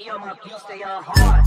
earmuff, you stay on hard.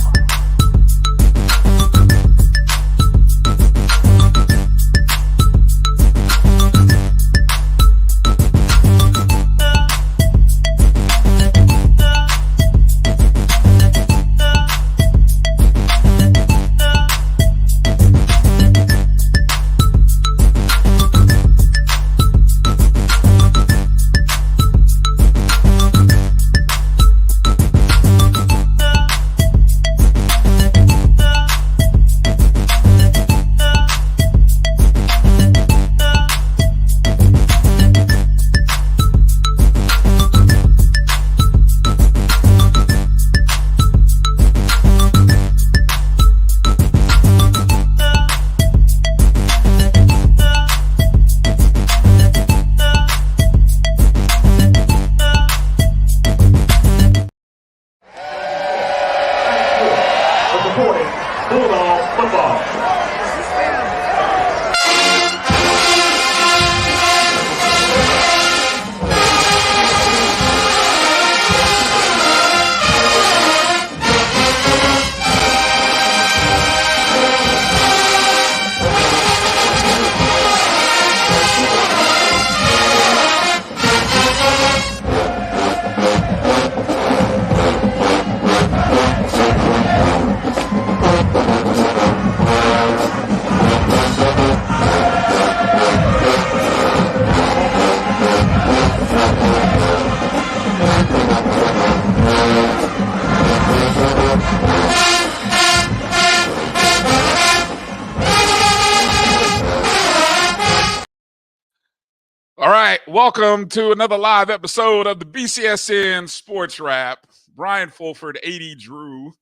Welcome to another live episode of the BCSN SportsWrap. Bryan, A.D, Drew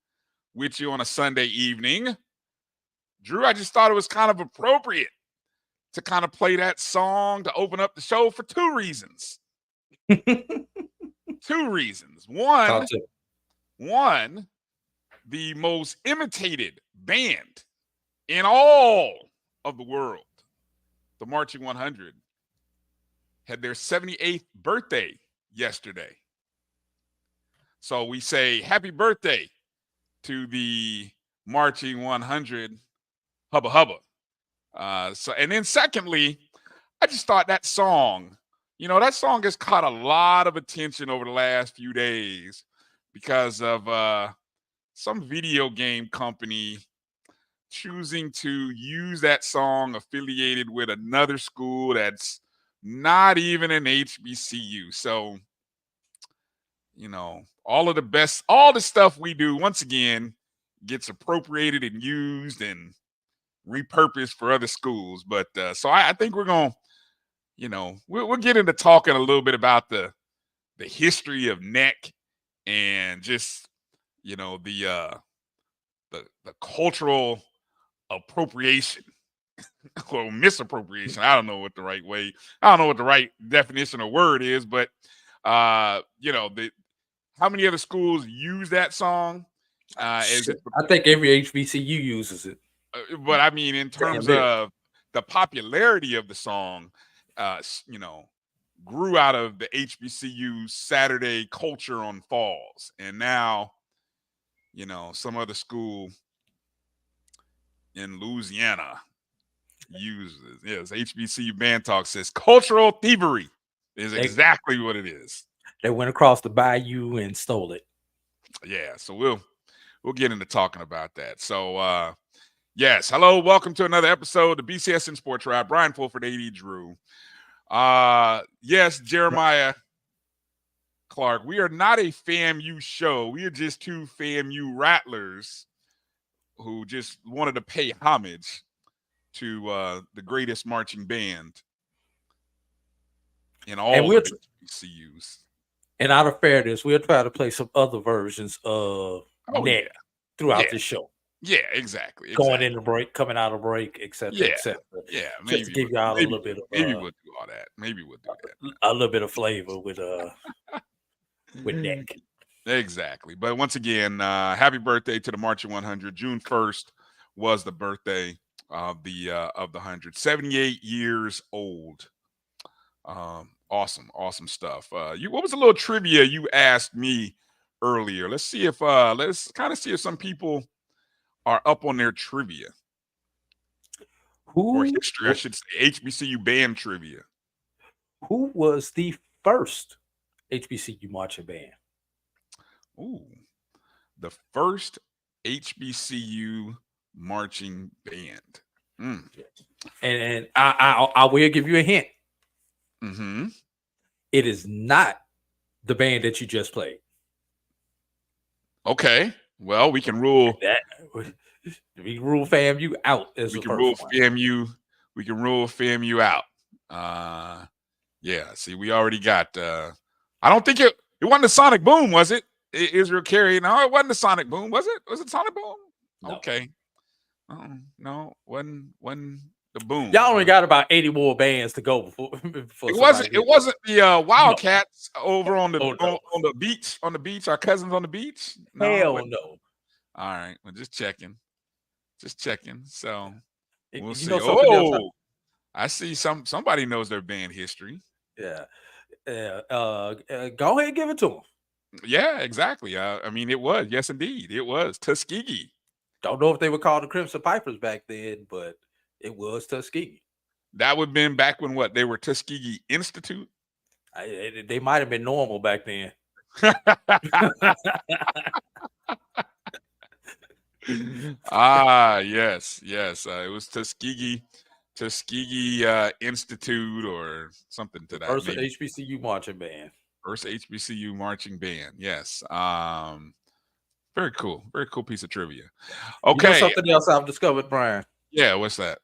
with you on a Sunday evening. Drew, I just thought it was kind of appropriate to kind of play that song to open up the show for two reasons. Two reasons. One, the most imitated band in all of the world, the Marching 100, had their 78th birthday yesterday. So we say happy birthday to the Marching 100 Hubba Hubba. And then secondly, I just thought that song, that song has caught a lot of attention over the last few days because of some video game company choosing to use that song affiliated with another school that's not even an HBCU. So, all the stuff we do, once again, gets appropriated and used and repurposed for other schools. But so I think we're going to, we'll get into talking a little bit about the history of NEC and just, the cultural appropriation or misappropriation. I don't know what the right definition or word is, but how many other schools use that song? I think every HBCU uses it. But I mean, in terms of the popularity of the song, grew out of the HBCU Saturday culture on Falls, and now, some other school in Louisiana uses. Yes, HBCU Band Talk says cultural thievery is exactly what it is. They went across the bayou and stole it. Yeah, so we'll get into talking about that. So yes, hello, welcome to another episode of the BCSN SportsWrap. Bryan, A.D, Drew. Yes, Jeremiah Clark. We are not a FAMU show. We are just two FAMU rattlers who just wanted to pay homage to the greatest marching band in all of the HBCUs. And out of fairness, we'll try to play some other versions of NEC throughout the show. Yeah, exactly. Going in the break, coming out of break, etc. etc. Yeah, maybe to give y'all a little bit of maybe we'll do all that. Maybe we'll do that. A little bit of flavor with NEC. Exactly. But once again, happy birthday to the Marching 100. June 1st was the birthday of the 100. 78 years old. Awesome stuff. What was a little trivia you asked me earlier. Let's see if let's kind of see if some people are up on their trivia or history, I should say, HBCU band trivia. Who was the first HBCU marching band? Ooh, the first HBCU marching band. And I will give you a hint. Mm-hmm. It is not the band that you just played. Okay. Well, we can rule that. We can rule FAMU out as we the can first rule one. FAMU. We can rule FAMU out. Yeah. See, we already got. I don't think it wasn't the Sonic Boom, was it? Israel Carey. No, it wasn't the Sonic Boom, was it? Was it Sonic Boom? No. Okay. No, wasn't the Boom. Y'all only got about 80 more bands to go before it wasn't the Wildcats over on the on the beach. Our cousins on the beach. No, hell no. All right, well, just checking. So we'll see. Else I see somebody knows their band history. Yeah. Go ahead and give it to them. Yeah, exactly. I mean, it was. Yes, indeed. It was Tuskegee. Don't know if they were called the Crimson Pipers back then, but it was Tuskegee. That would have been back when they were Tuskegee Institute. They might have been normal back then. Yes. It was Tuskegee Institute or something to that. First HBCU marching band. First HBCU marching band. Yes. Very cool piece of trivia. Okay. You know something else I've discovered, Brian? Yeah, what's that?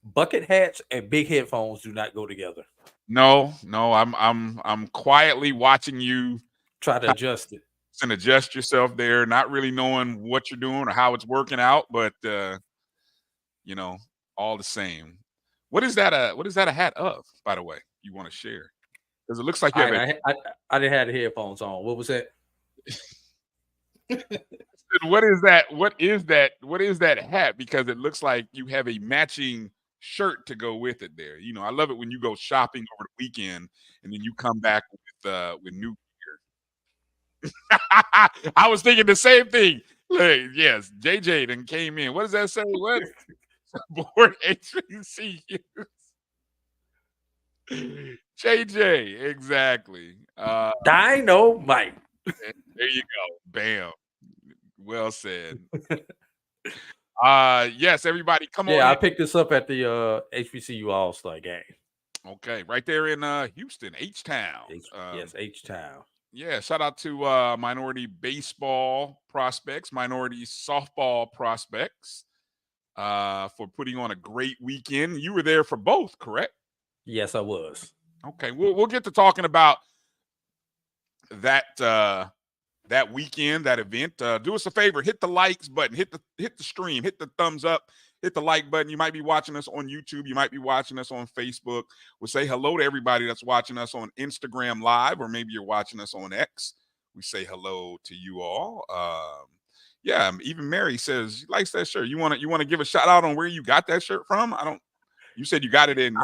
Bucket hats and big headphones do not go together. No, I'm quietly watching you try to adjust it and adjust yourself there, not really knowing what you're doing or how it's working out, but all the same. What is that a hat of, by the way, you want to share? Because it looks like you have I didn't have the headphones on. What was that? What is that hat? Because it looks like you have a matching shirt to go with it there. I love it when you go shopping over the weekend and then you come back with new gear. I was thinking the same thing. Yes, JJ then came in. What does that say? What? Board HBCUs. JJ, exactly. Dynamite. There you go. Bam. Well said. Yes, everybody, come on. Yeah, I picked this up at the HBCU All-Star game. Okay, right there in Houston, H-Town. Yes, H-Town. Yeah, shout out to minority baseball prospects, minority softball prospects for putting on a great weekend. You were there for both, correct? Yes, I was. Okay, we'll get to talking about that weekend, that event. Do us a favor, hit the likes button, hit the stream, hit the thumbs up, hit the like button. You might be watching us on YouTube. You might be watching us on Facebook. We'll say hello to everybody that's watching us on Instagram Live, or maybe you're watching us on X. We say hello to you all. Yeah, even Mary says she likes that shirt. You want to give a shout out on where you got that shirt from? You said you got it in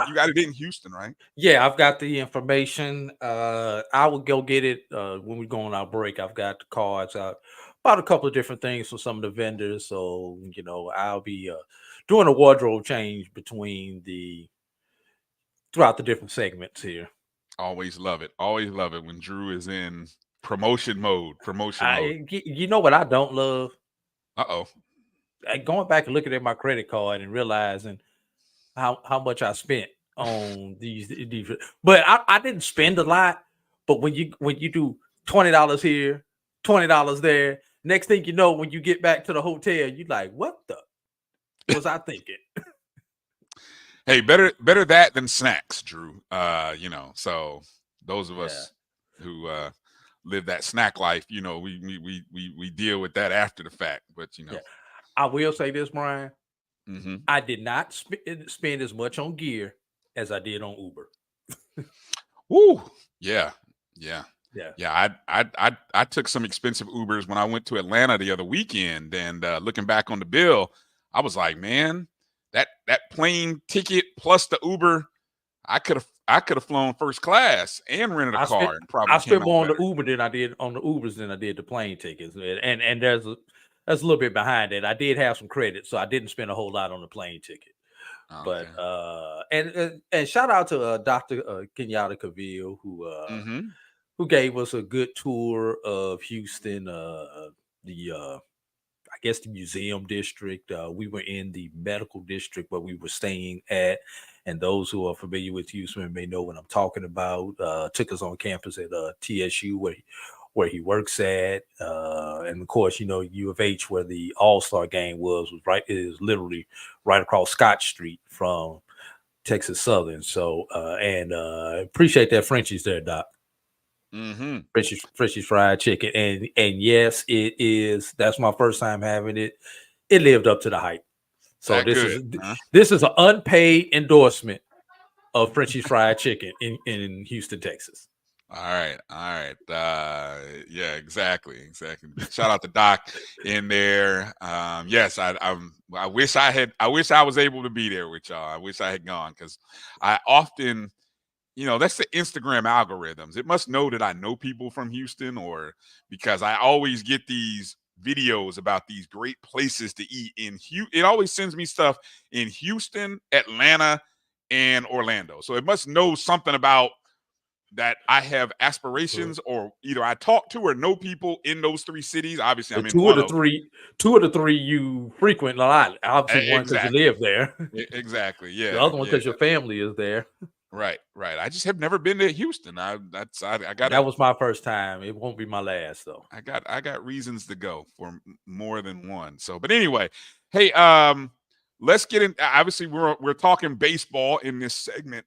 Houston, right? Yeah, I've got the information. I will go get it when we go on our break. I've got the cards out about a couple of different things for some of the vendors. So, I'll be doing a wardrobe change throughout the different segments here. Always love it. Always love it when Drew is in promotion mode. You know what I don't love? Uh-oh. Going back and looking at my credit card and realizing how much I spent on these, but I didn't spend a lot. But when you do $20 here, $20 there, next thing you know, when you get back to the hotel, you're like, what the was I thinking? Hey, better that than snacks, Drew. So those of us who live that snack life, we deal with that after the fact. But I will say this, Brian. Mm-hmm. I did not spend as much on gear as I did on Uber. Woo! Yeah. I took some expensive Ubers when I went to Atlanta the other weekend, and looking back on the bill, I was like, man, that plane ticket plus the Uber, I could have flown first class and rented a car and probably I came spent out more on better. the Uber than I did on the Ubers than I did the plane tickets. And there's a little bit behind it. I did have some credit, so I didn't spend a whole lot on the plane ticket. Okay. But and shout out to Dr. Kenyatta Cavill Mm-hmm. who gave us a good tour of Houston, I guess the museum district. We were in the medical district where we were staying at. And those who are familiar with Houston may know what I'm talking about. Took us on campus at TSU where he works at. And of course, you know, U of H, where the All-Star game was literally right across Scott Street from Texas Southern. So appreciate that Frenchie's there, Doc. Mm-hmm. Frenchie's fried chicken. And yes, it is. That's my first time having it. It lived up to the hype. So That good, huh? this is an unpaid endorsement of Frenchie's fried chicken in Houston, Texas. All right. Yeah, exactly. Shout out to Doc in there. Yes, I wish I was able to be there with y'all. I wish I had gone because I often, you know, that's the Instagram algorithms. It must know that I know people from Houston, or because I always get these videos about these great places to eat in Houston. It always sends me stuff in Houston, Atlanta, and Orlando. So it must know something about that I have aspirations, or either I talk to or know people in those three cities. Obviously, I'm in Two of one the of them. three you frequent a lot. Obviously, one because you live there. Exactly. Yeah. The other one because your family is there. Right. I just have never been to Houston. I got that was my first time. It won't be my last though. I got reasons to go for more than one. So, but anyway, hey, let's get in. Obviously, we're talking baseball in this segment.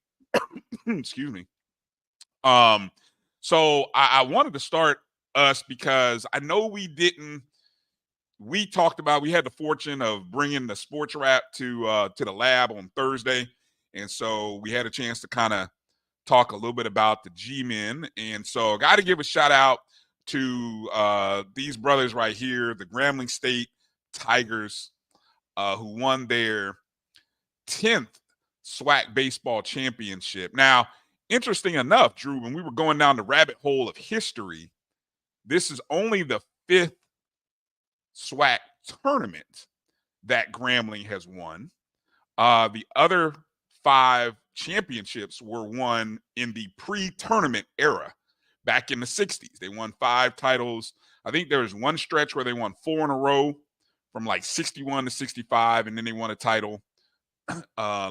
Excuse me. So I wanted to start us because I know we talked about, we had the fortune of bringing the SportsWrap to the lab on Thursday, and so we had a chance to kind of talk a little bit about the G-men. And so I got to give a shout out to these brothers right here, the Grambling State Tigers, who won their 10th SWAC baseball championship. Now, interesting enough, Drew, when we were going down the rabbit hole of history, this is only the 5th SWAC tournament that Grambling has won. The other 5 championships were won in the pre-tournament era back in the 60s. They won 5 titles. I think there was one stretch where they won 4 in a row from like 61 to 65, and then they won a title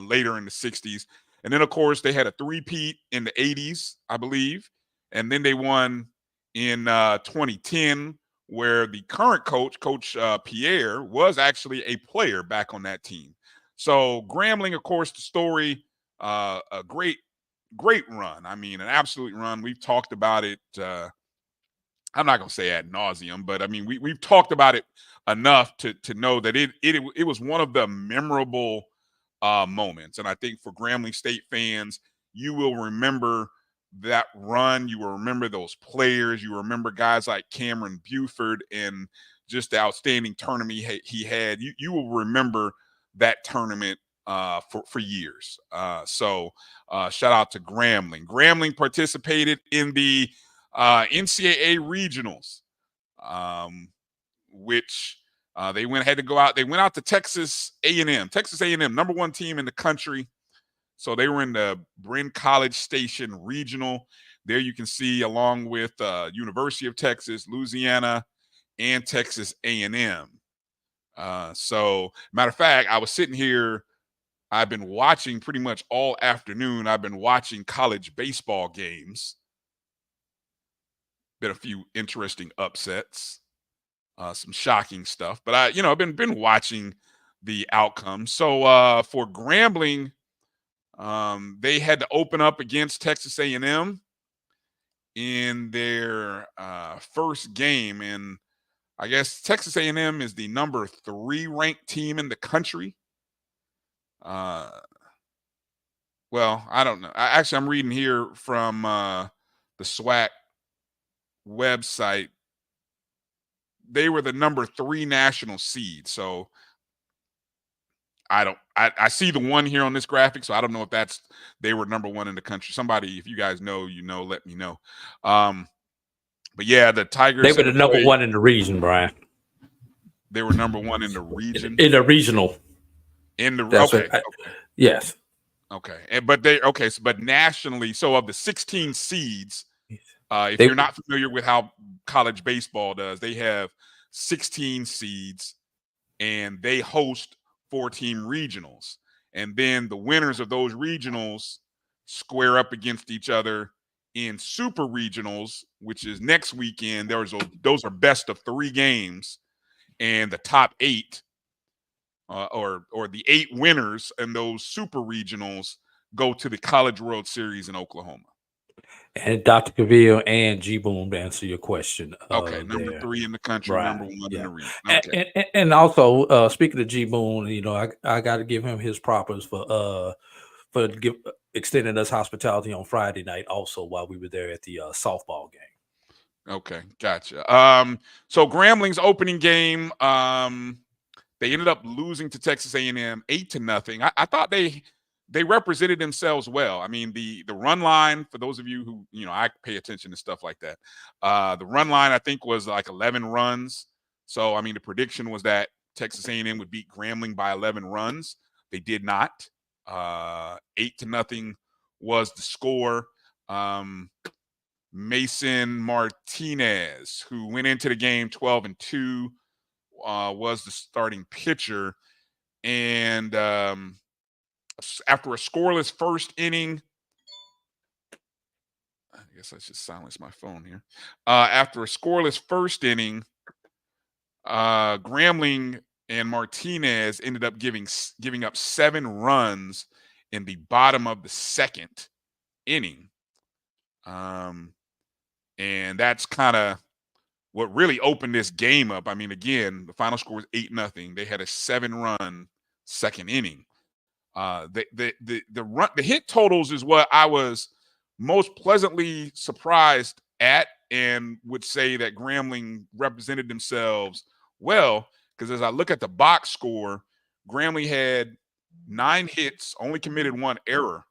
later in the 60s. And then, of course, they had a three-peat in the 80s, I believe. And then they won in 2010, where the current coach, Coach Pierre, was actually a player back on that team. So Grambling, of course, the story, a great run. I mean, an absolute run. We've talked about it. I'm not going to say ad nauseum, but I mean, we've talked about it enough to know that it was one of the memorable moments. And I think for Grambling State fans, you will remember that run. You will remember those players. You will remember guys like Cameron Buford and just the outstanding tournament he had. You will remember that tournament for years. So shout out to Grambling. Grambling participated in the NCAA regionals, which they had to go out. They went out to Texas A&M. Texas A&M, number 1 team in the country. So they were in the Bryn College Station regional. There you can see, along with University of Texas, Louisiana, and Texas A&M. So, matter of fact, I was sitting here. I've been watching pretty much all afternoon. I've been watching college baseball games. Been a few interesting upsets, some shocking stuff. But I've been watching the outcomes. So for Grambling, they had to open up against Texas A&M in their first game, and I guess Texas A&M is the number 3 ranked team in the country. Well, I don't know. I'm reading here from the SWAC website. They were the number 3 national seed. So I see the one here on this graphic, so I don't know if they were number one in the country. Somebody, if you guys know, let me know. But yeah, the Tigers. They were the number one in the region, Brian. They were number one in the region. In the regional. Okay. Yes. Okay. But nationally, so of the 16 seeds, if you're not familiar with how college baseball does, they have 16 seeds and they host 4-team regionals. And then the winners of those regionals square up against each other in super regionals, which is next weekend. Those are best of 3 games, and the top 8 or the 8 winners in those super regionals go to the College World Series in Oklahoma. And Dr. Cavill and G Boom, to answer your question. Okay, number 3 in the country, right. Number 1 in the region. Okay. And also, speaking of G Boom, I got to give him his propers for extending us hospitality on Friday night, also while we were there at the softball game. Okay, gotcha. So Grambling's opening game, they ended up losing to Texas A&M 8-0. I thought they represented themselves well. I mean, the run line, for those of you who, I pay attention to stuff like that. The run line, I think, was like 11 runs. So, I mean, the prediction was that Texas A&M would beat Grambling by 11 runs. They did not. 8-0 was the score. Mason Martinez, who went into the game 12-2, was the starting pitcher. And after a scoreless first inning, I guess I should silence my phone here. After a scoreless first inning, Grambling and Martinez ended up giving up 7 runs in the bottom of the second inning. And that's kind of what really opened this game up. I mean, again, the final score was 8-0. They had a 7-run second inning. The hit totals is what I was most pleasantly surprised at, and would say that Grambling represented themselves well, because as I look at the box score, Grambling had 9 hits, only committed 1 error.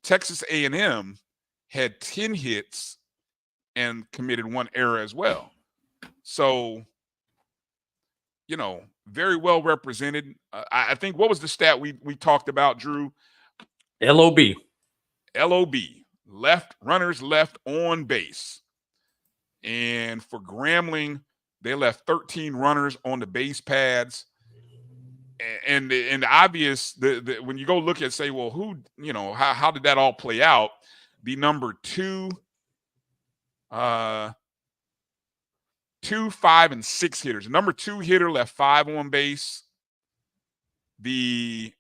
Texas A&M had 10 hits and committed 1 error as well. So, very well represented. I think, what was the stat we talked about, Drew? LOB. Runners left on base. And for Grambling, they left 13 runners on the base pads. And the obvious, when you go look at, say, well, who, how did that all play out? The number 2, 5, and 6 hitters. The number 2 hitter left 5 on base. The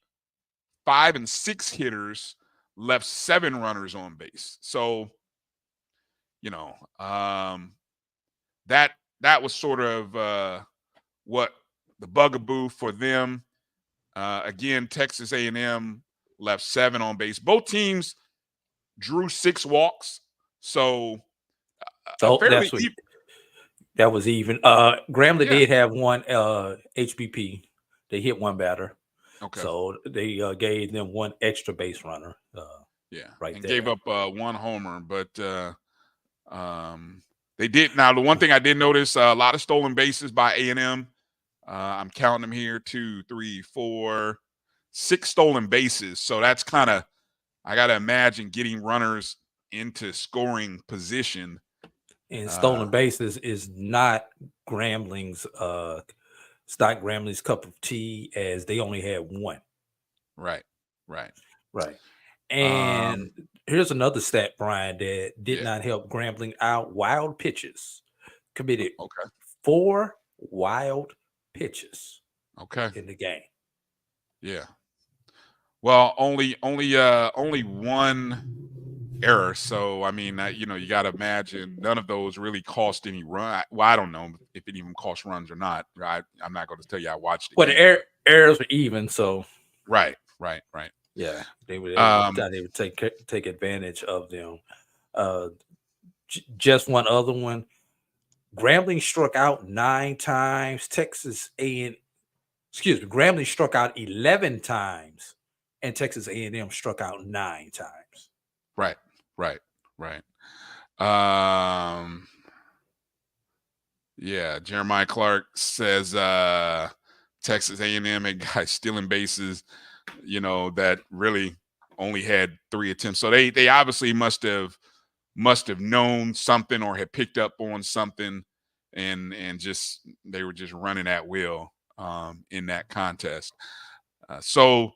5 and 6 hitters left 7 runners on base. So, that was sort of what the bugaboo for them. Again, Texas A&M left 7 on base. Both teams drew 6 walks. So that was even. Grambling did have 1 HBP. They hit 1 batter. Okay. So they gave them 1 extra base runner. Right, and there. Gave up 1 homer, but they did. Now, the one thing I did notice, a lot of stolen bases by A&M. I'm counting them here: 2, 3, 4, 6 stolen bases. So that's kind of, I got to imagine, getting runners into scoring position. And stolen bases is not Grambling's cup of tea, as they only had 1. Right. And here's another stat, Brian, that did not help Grambling out. Wild pitches. Committed 4 wild pitches. In the game. Yeah. Well, only 1 error. So, I mean, you got to imagine none of those really cost any run. Well, I don't know if it even cost runs or not. I'm not going to tell you I watched it. But the errors were even, so. Right. Yeah, they would take advantage of them. Just one other one. Grambling struck out 9 times. Texas A&M Grambling struck out 11 times, and Texas A&M struck out 9 times. Right. Yeah, Jeremiah Clark says Texas A&M had guys stealing bases, that really only had 3 attempts. So they obviously must have known something or had picked up on something, and just they were just running at will in that contest. So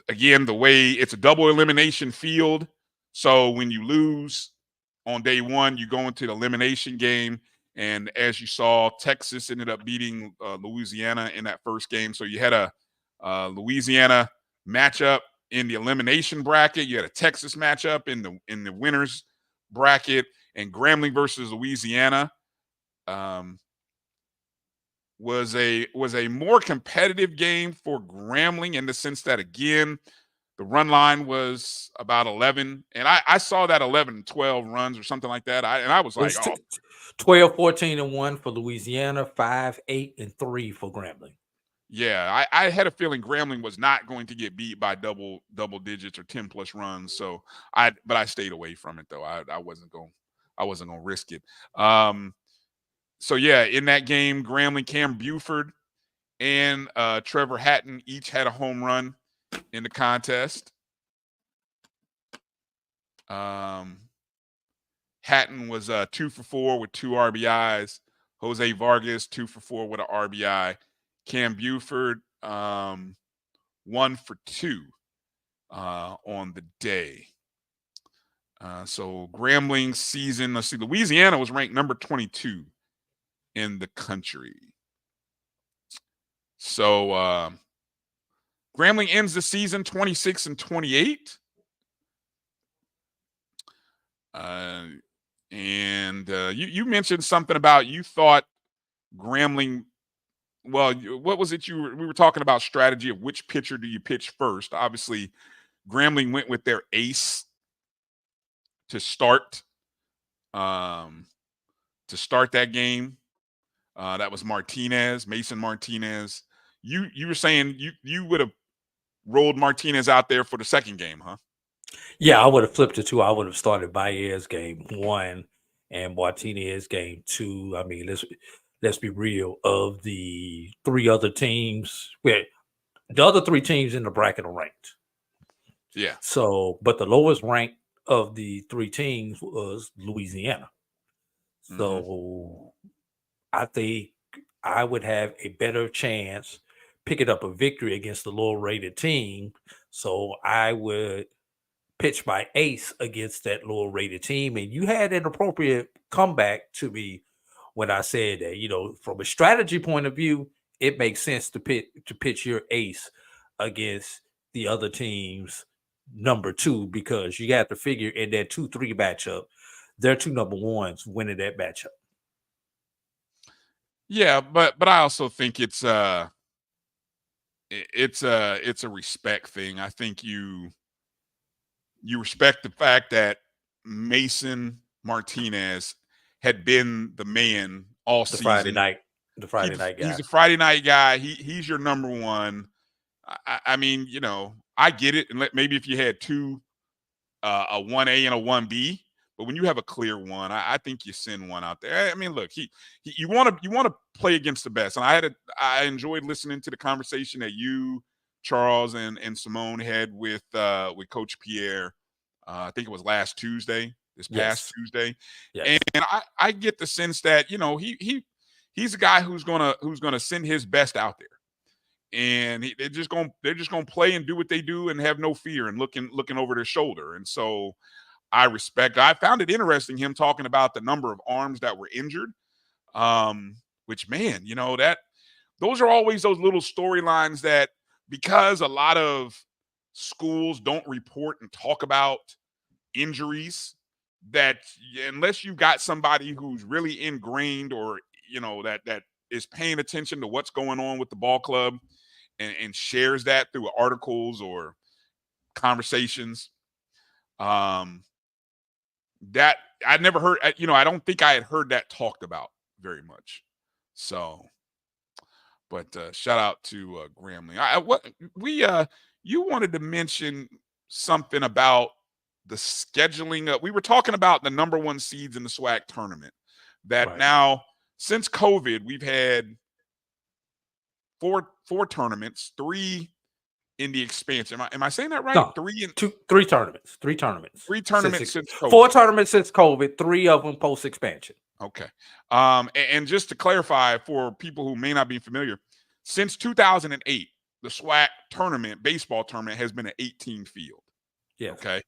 again, the way it's a double elimination field, so when you lose on day one, you go into the elimination game. And as you saw, Texas ended up beating Louisiana in that first game. So you had a Louisiana matchup in the elimination bracket. You had a Texas matchup in the winners bracket, and Grambling versus Louisiana was a more competitive game for Grambling in the sense that, again, the run line was about 11, and I saw that 11, 12 runs or something like that. I was like, 12, 14, and 1 for Louisiana, 5, 8, and 3 for Grambling. Yeah, I had a feeling Grambling was not going to get beat by double digits or 10 plus runs. So but I stayed away from it though. I wasn't gonna risk it. So yeah, in that game, Grambling, Cam Buford and Trevor Hatton each had a home run in the contest. Hatton was 2 for 4 with 2 RBIs. Jose Vargas 2 for 4 with an RBI. Cam Buford 1 for 2 on the day. So Grambling's season, let's see, Louisiana was ranked number 22 in the country. So Grambling ends the season 26-28. And you mentioned something about you thought Grambling. Well, what was it we were talking about strategy of which pitcher do you pitch first? Obviously, Grambling went with their ace to start that game. That was Mason Martinez. You were saying you would have rolled Martinez out there for the second game, huh? Yeah, I would have flipped it too. I would have started Baez game 1 and Martinez game 2. I mean, let's be real. Of the 3 other teams, the other 3 teams in the bracket are ranked. Yeah. So, but the lowest rank of the 3 teams was Louisiana. So I think I would have a better chance picking up a victory against the lower rated team. So I would pitch my ace against that lower rated team. And you had an appropriate comeback to me when I said that, from a strategy point of view, it makes sense to pitch your ace against the other team's number 2, because you got to figure in that 2-3 matchup, their 2 number 1s winning that matchup. Yeah, but I also think it's a respect thing. I think you respect the fact that Mason Martinez had been the man all season. The Friday night guy. He's a Friday night guy. He's your number 1. I mean, I get it. And maybe if you had 2, a 1A and a 1B, but when you have a clear 1, I think you send 1 out there. I mean, look, you want to play against the best. And I enjoyed listening to the conversation that you, Charles, and Simone had with Coach Pierre. I think it was last Tuesday, past Tuesday. Yes. And I get the sense that he's a guy who's gonna send his best out there. And they're just gonna play and do what they do and have no fear and looking over their shoulder. And so I found it interesting him talking about the number of arms that were injured. Which, man, those are always those little storylines that, because a lot of schools don't report and talk about injuries, that unless you got somebody who's really ingrained or that is paying attention to what's going on with the ball club and shares that through articles or conversations, that I never heard, I don't think I had heard that talked about very much. So, But shout out to Grambling. You wanted to mention something about the scheduling of, we were talking about the number 1 seeds in the SWAC tournament. That Right. now, since COVID, we've had four tournaments, 3 in the expansion. Am I saying that right? No, 3 tournaments. 3 tournaments. 3 tournaments since COVID. 4 tournaments since COVID, 3 of them post expansion. Okay. And just to clarify for people who may not be familiar, since 2008, the SWAC tournament, baseball tournament, has been an 18 field. Yes. Okay.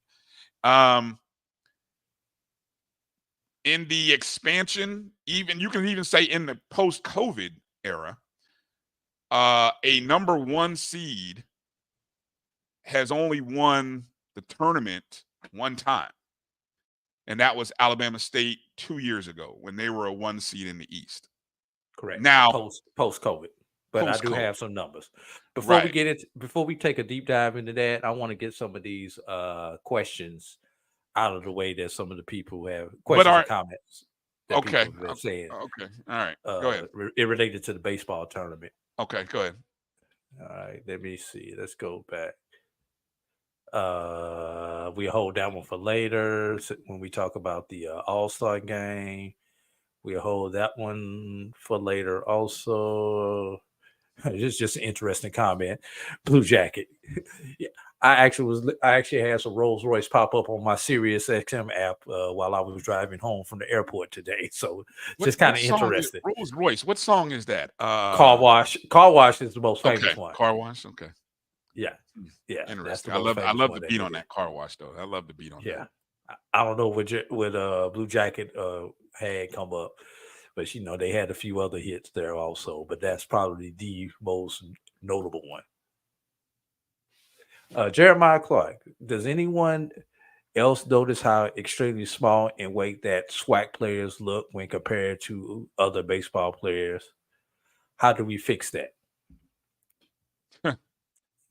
In the expansion, even you can even say in the post-COVID era, a number 1 seed has only won the tournament 1 time. And that was Alabama State 2 years ago when they were a 1 seed in the East. Correct. Now, post-COVID. But I do have some numbers. Before we take a deep dive into that, I want to get some of these questions out of the way that some of the people who have questions and comments that people have been saying. Okay. All right. Go ahead. It related to the baseball tournament. Okay, go ahead. All right, let me see. Let's go back. We hold that one for later when we talk about the All-Star game. We hold that one for later also. It's just an interesting comment. Blue Jacket. Yeah, I actually had some Rolls Royce pop up on my Sirius XM app while I was driving home from the airport today. So just kind of interesting. Rolls Royce. What song is that? Car Wash. Car Wash is the most famous one. Car Wash. Okay. Yeah. Interesting. I love the beat on that Car Wash though. I love the beat on that. Yeah. I don't know what Blue Jacket had come up, but they had a few other hits there also, but that's probably the most notable one. Jeremiah Clark, does anyone else notice how extremely small in weight that SWAC players look when compared to other baseball players? How do we fix that?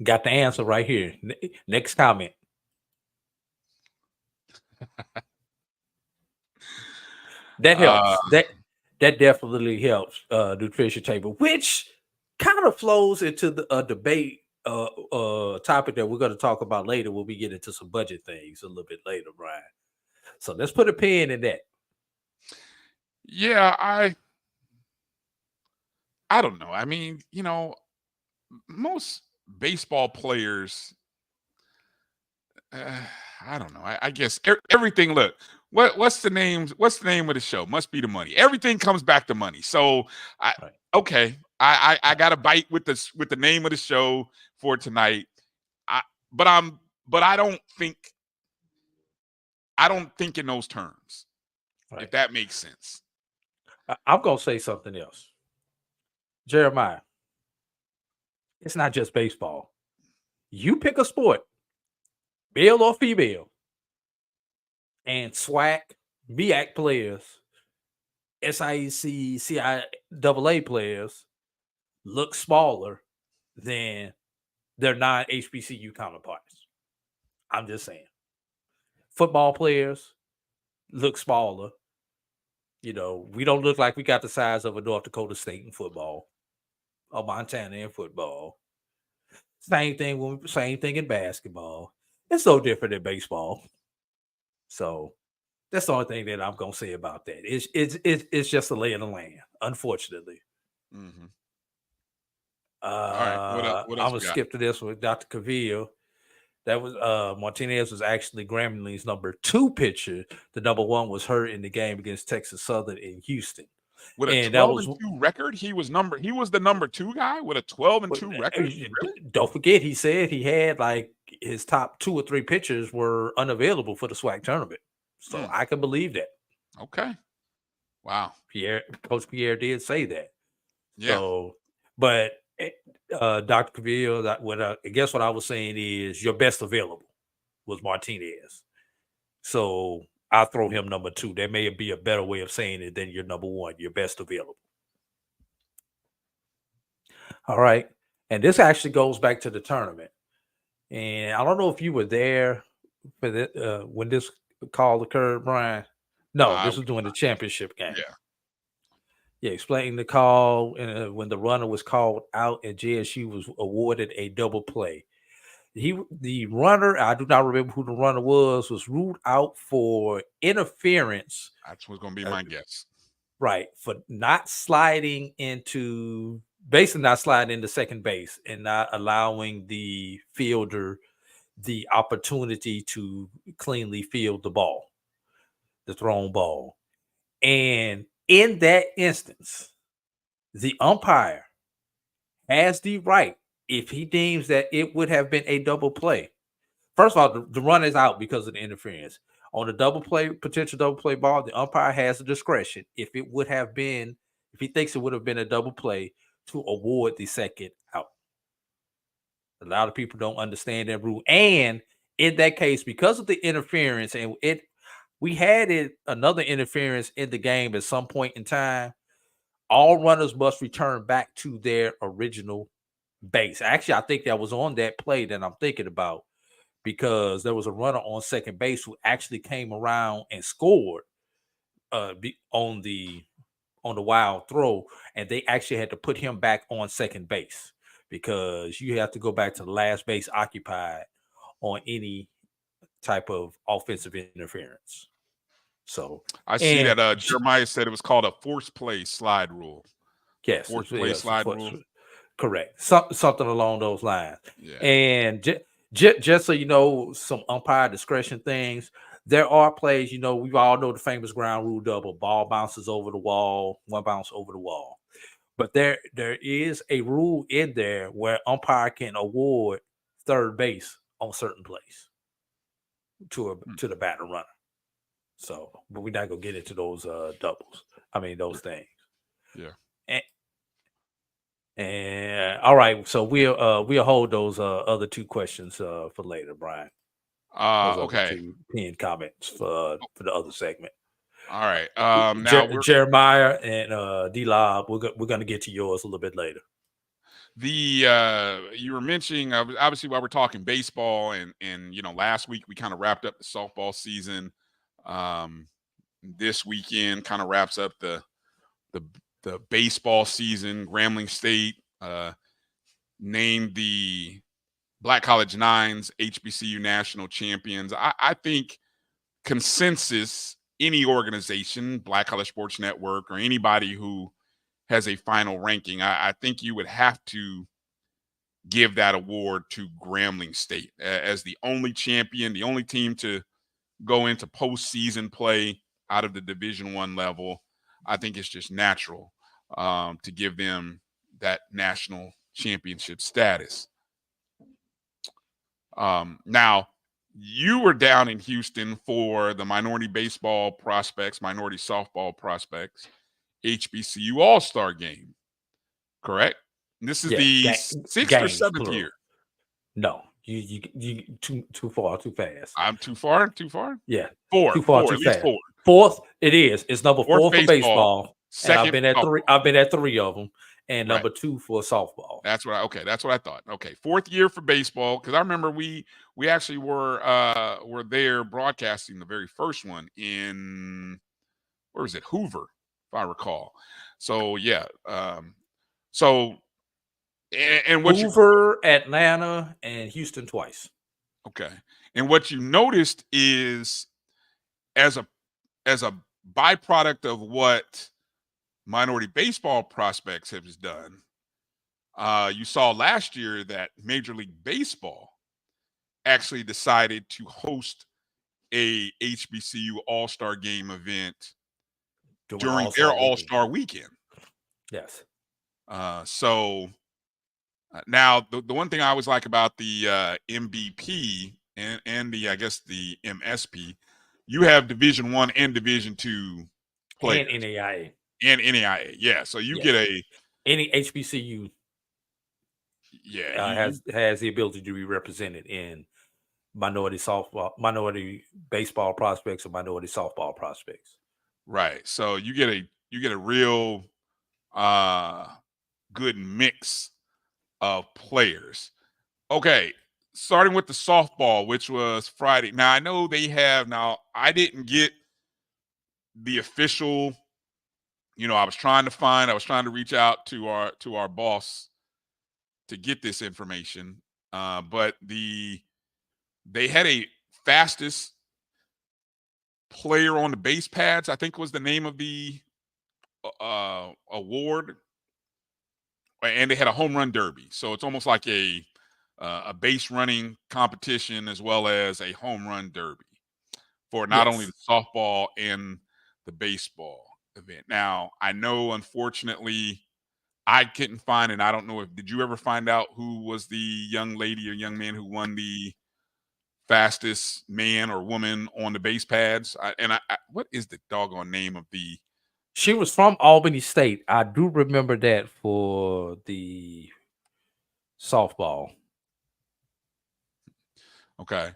Got the answer right here. Next comment. That helps. That definitely helps. Nutrition table, which kind of flows into the debate topic that we're going to talk about later when we get into some budget things a little bit later, Brian. So let's put a pin in that. Yeah, I don't know. I mean, most baseball players, I don't know. I guess everything. Look, what's the name? What's the name of the show? Must be the money. Everything comes back to money. So okay. I got a bite with the name of the show for tonight. But I don't think in those terms. Right. If that makes sense. I'm gonna say something else. Jeremiah, it's not just baseball. You pick a sport, male or female, and SWAC, BAC players, SIEC, CIAA players look smaller than their non-HBCU counterparts. I'm just saying. Football players look smaller. We don't look like we got the size of a North Dakota State in football or Montana in football. Same thing in basketball. It's no different than baseball. So that's the only thing that I'm gonna say about that. It's just a lay of the land, unfortunately. Mm-hmm. All right. What else I'm gonna skip to this with Dr. Cavill. That was Martinez was actually Grambling's number 2 pitcher. The number 1 was hurt in the game against Texas Southern in Houston. With a 12-2 record, he was the number 2 guy with a 12-2 record. Really? Don't forget, he said he had like his top 2 or 3 pitchers were unavailable for the SWAC tournament. So I can believe that. Okay. Wow. Coach Pierre did say that. Yeah. So, but Dr. Cavill, I guess what I was saying is your best available was Martinez. So I'll throw him number 2. There may be a better way of saying it than your number 1, your best available. All right. And this actually goes back to the tournament. And I don't know if you were there for when this call occurred, Brian. No, this was during the championship game. Yeah, explain the call when the runner was called out and JSU was awarded a double play. The runner, I do not remember who the runner was ruled out for interference. That's what's going to be my guess. Right, for not sliding into basically not sliding into second base and not allowing the fielder the opportunity to cleanly field the ball, the thrown ball. And in that instance, the umpire has the right, if he deems that it would have been a double play. First of all, the run is out because of the interference. On the double play, potential double play ball, the umpire has the discretion, if he thinks it would have been a double play, to award the second out. A lot of people don't understand that rule. And in that case, because of the interference, and we had another interference in the game at some point in time, all runners must return back to their original base. Actually, I think that was on that play that I'm thinking about, because there was a runner on second base who actually came around and scored on the wild throw, and they actually had to put him back on second base because you have to go back to the last base occupied on any type of offensive interference. So I see that Jeremiah said it was called a force play slide rule. Yes, force play slide rule. Correct. Something along those lines. Yeah. And just so you know, some umpire discretion things. There are plays, we all know the famous ground rule double. Ball bounces over the wall, one bounce over the wall. But there is a rule in there where umpire can award third base on certain plays to the batter runner. So, but we're not gonna get into those doubles. I mean those things. Yeah. And all right, so we'll hold those other two questions for later, Brian. Okay. Two pinned comments for the other segment. All right. Now Jeremiah and D-Lob, we're gonna get to yours a little bit later. You were mentioning obviously while we're talking baseball and last week we kind of wrapped up the softball season. This weekend kind of wraps up the baseball season. Grambling State named the Black College Nines HBCU national champions. I think consensus, any organization, Black College Sports Network, or anybody who has a final ranking, I think you would have to give that award to Grambling State as the only champion, the only team to go into postseason play out of the Division I level. I think it's just natural to give them that national championship status. Now, you were down in Houston for the minority baseball prospects, minority softball prospects, HBCU All-Star game, correct? And this is the sixth or seventh year. No, you too far, too fast. I'm too far. Yeah, four. Too far, too fast. Fourth, it is. It's number four for baseball. Second, and I've been at three of them, and number two for softball. That's what I thought. Okay, fourth year for baseball, because I remember we actually were there broadcasting the very first one in, where was it, Hoover, if I recall. So yeah, and what Hoover, Atlanta, and Houston twice. Okay, and what you noticed is, as a byproduct of what minority baseball prospects have done, you saw last year that Major League Baseball actually decided to host a HBCU All-Star Game event during their All-Star weekend. Yes. So now the one thing I always like about the MVP and the, I guess, the MSP, you have Division I and Division II players. And NAIA. And NAIA, yeah. So you get any HBCU has the ability to be represented in minority baseball prospects or minority softball prospects. Right. So you get a real good mix of players. Okay, starting with the softball, which was Friday. Now I know I didn't get the official I was trying to reach out to our boss to get this information, but they had a fastest player on the base pads, I think was the name of the award, and they had a home run derby. So it's almost like a base running competition as well as a home run derby for not only the softball and the baseball event. Now, I know, unfortunately, I couldn't find, and I don't know did you ever find out who was the young lady or young man who won the fastest man or woman on the base pads? What is the doggone name of the? She was from Albany State. I do remember that for the softball. Okay.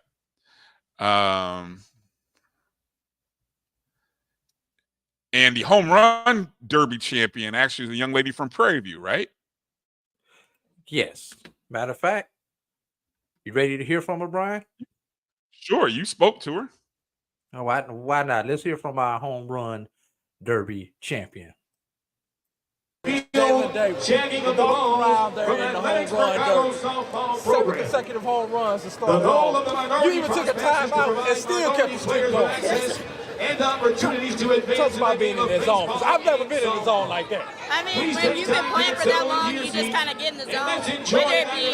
And the home run derby champion actually is a young lady from Prairie View, right? Yes. Matter of fact, you ready to hear from her, Brian? Sure, you spoke to her. Oh, why not? Let's hear from our home run derby champion. Checking of the ball around there in the home run derby. 7 consecutive home runs to start off. You even took a timeout and still kept the streak going. And opportunities to advance. Talk about being in the zone, because I've never been in the zone like that. I mean, when you've been playing for that long, you just kind of get in the zone. Whether it be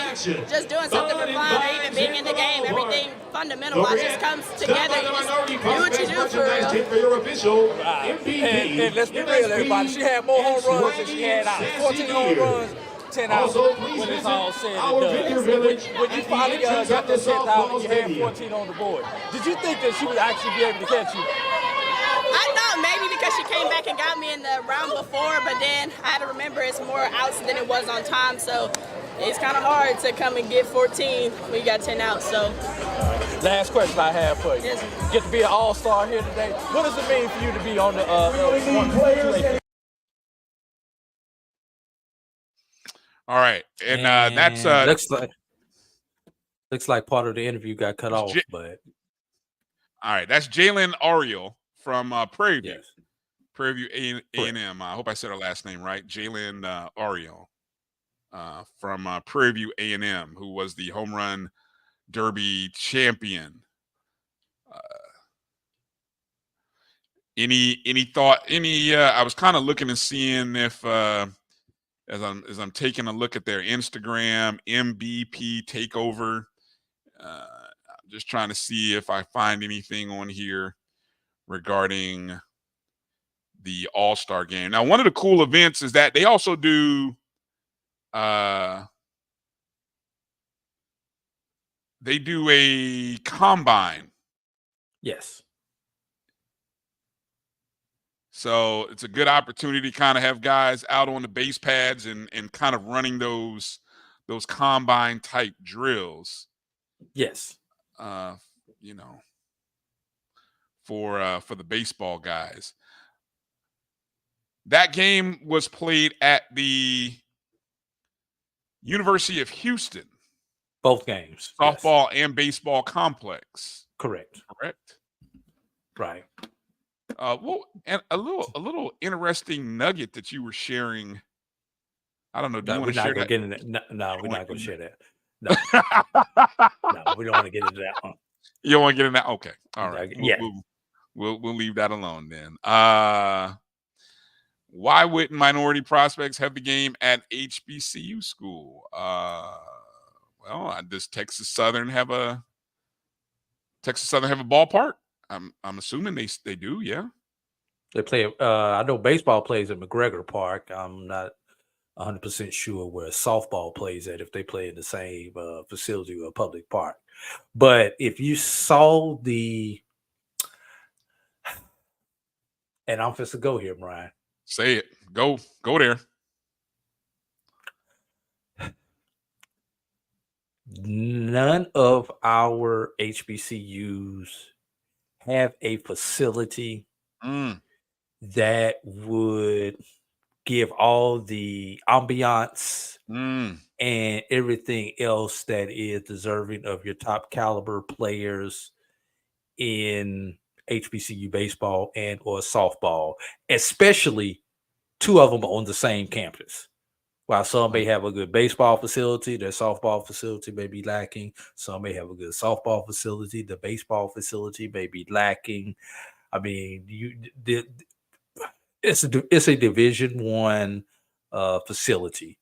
just doing something for fun or even being in the game, everything fundamental-wise just comes together. You just do what you do for real. And let's be real, everybody. She had more home runs than she had out. 14 home runs. 10 out when it's all said and done. When you finally got the 10th out and you had 14 on the board, did you think that she would actually be able to catch you? I thought maybe because she came back and got me in the round before, but then I had to remember it's more outs than it was on time, so it's kind of hard to come and get 14 when you got 10 outs. So, last question I have for you. Yes. Get to be an all-star here today. What does it mean for you to be on the All right, and that's looks like part of the interview got cut off. But all right, that's Jalen Ariel from Prairie View. yes. Prairie View A&M. I hope I said her last name right. Jalen Ariel from Prairie View A&M, who was the home run derby champion. Any thought? I was kind of looking and seeing if. As I'm taking a look at their Instagram MVP takeover, I'm just trying to see if I find anything on here regarding the All-Star game. Now, one of the cool events is that they also do a combine. Yes. So it's a good opportunity to kind of have guys out on the base pads and kind of running those combine type drills. Yes. For the baseball guys. That game was played at the University of Houston. Both games. Softball and baseball complex. Correct. Right. Well, and a little interesting nugget that you were sharing. I don't know. Do you want to share that? No, we're not going to share that. No. No, we don't want to get into that one. You don't want to get into that? Okay. All right. Yeah. We'll leave that alone then. Why wouldn't minority prospects have the game at HBCU school? Does Texas Southern have a ballpark? I'm assuming they do, yeah. They play. I know baseball plays at McGregor Park. I'm not 100% sure where softball plays at, if they play in the same facility or public park. But if you saw and I'm supposed to go here, Brian. Say it. Go there. None of our HBCUs have a facility that would give all the ambiance and everything else that is deserving of your top caliber players in HBCU baseball and or softball, especially two of them are on the same campus. While some may have a good baseball facility, their softball facility may be lacking. Some may have a good softball facility, the baseball facility may be lacking. I mean, it's a Division I facility.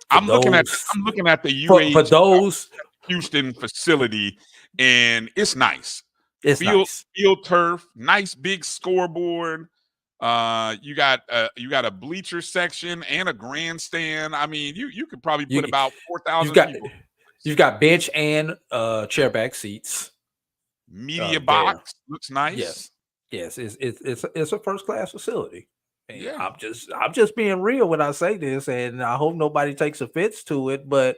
I'm looking at the for UH those Houston facility, and it's nice. It's nice. Field turf, nice big scoreboard. You got a bleacher section and a grandstand. I mean, you could probably put about 4,000 people. You've got bench and chairback seats. Media box looks nice. Yes, it's a first class facility. And yeah, I'm just being real when I say this, and I hope nobody takes offense to it. But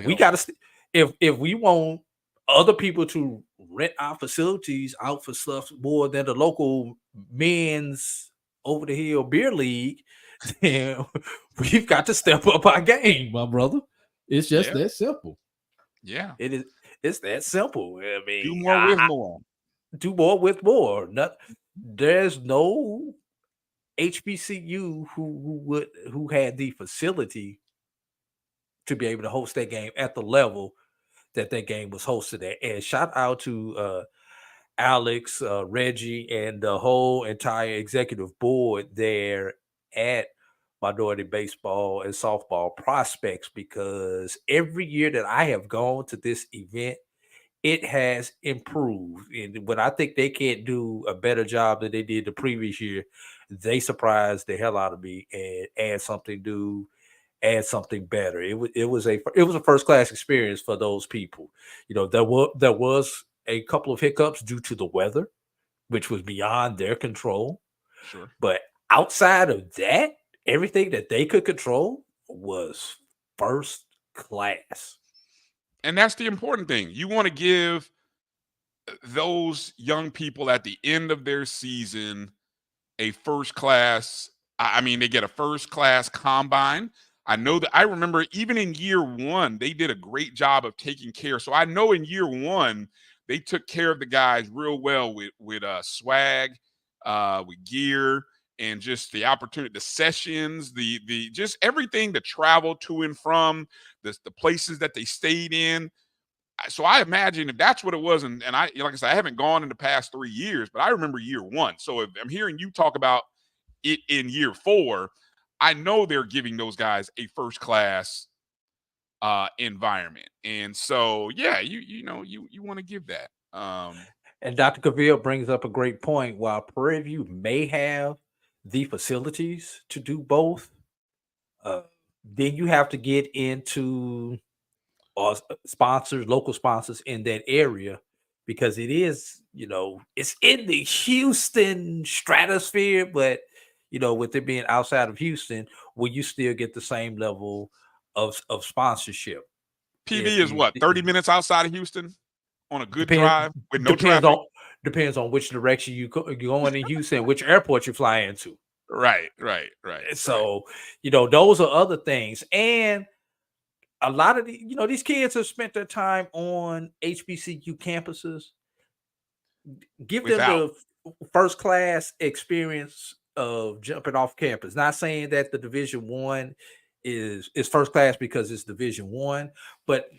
we got to, if we want other people to rent our facilities out for stuff more than the local men's over the hill beer league, then we've got to step up our game, my brother. It's just that simple. Yeah, it is. It's that simple. I mean, do more with more. Do more with more. There's no HBCU who had the facility to be able to host that game at the level that game was hosted at. And shout out to Alex, Reggie, and the whole entire executive board there at Minority Baseball and Softball Prospects, because every year that I have gone to this event, it has improved. And when I think they can't do a better job than they did the previous year, they surprised the hell out of me and add something new, add something better. It was a first class experience for those people. You know, there was a couple of hiccups due to the weather, which was beyond their control. Sure. But outside of that, everything that they could control was first class. And that's the important thing. You want to give those young people at the end of their season a first class. I mean, they get a first class combine. I know that I remember even in year one, they did a great job of taking care. So I know in year one, they took care of the guys real well with swag, with gear, and just the opportunity, the sessions, the just everything, the travel to and from the places that they stayed in. So I imagine if that's what it was, and I, like I said, I haven't gone in the past 3 years, but I remember year one. So if I'm hearing you talk about it in year 4, I know they're giving those guys a first class environment. And so, yeah, you want to give that. And Dr. Cavill brings up a great point. While Prairie View may have the facilities to do both, then you have to get into sponsors, local sponsors in that area, because it is, it's in the Houston stratosphere, but with it being outside of Houston, will you still get the same level of sponsorship? PV is what, 30 minutes outside of Houston on a good drive with no traffic? Depends on which direction you're going in Houston, which airport you fly into. Right. So, those are other things. And a lot of these kids have spent their time on HBCU campuses. Give them the first class experience of jumping off campus. Not saying that the Division I is first class because it's Division I, but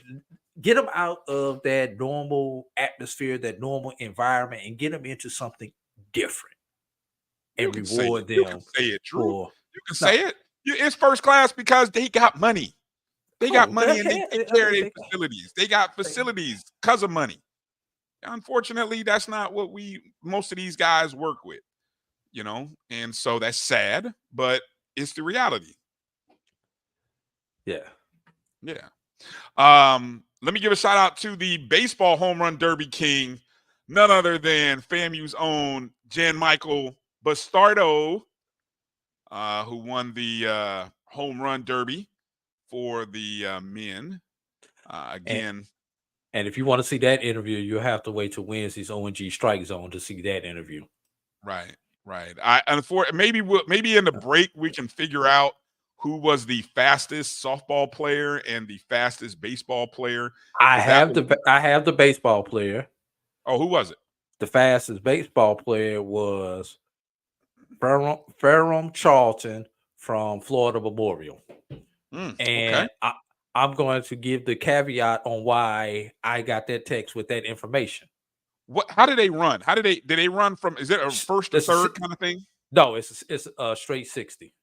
get them out of that normal atmosphere, that normal environment, and get them into something different. And reward them. You can say it, Drew. You can say it. It's first class because they got money. They got money and they take care of their facilities. They got facilities because of money. Unfortunately, that's not what most of these guys work with, and so that's sad, but it's the reality. Yeah. Let me give a shout out to the baseball home run derby king, none other than FAMU's own Jan Michael Bastardo, who won the home run derby for the men. Again. And if you want to see that interview, you'll have to wait till Wednesday's ONG Strike Zone to see that interview. Right. Maybe in the break we can figure out who was the fastest softball player and the fastest baseball player. I have the baseball player. Oh, who was it? The fastest baseball player was Ferrum Charlton from Florida Memorial. Okay. And I'm going to give the caveat on why I got that text with that information. How did they run? Did they run from? Is it a first or third kind of thing? No, it's a straight 60.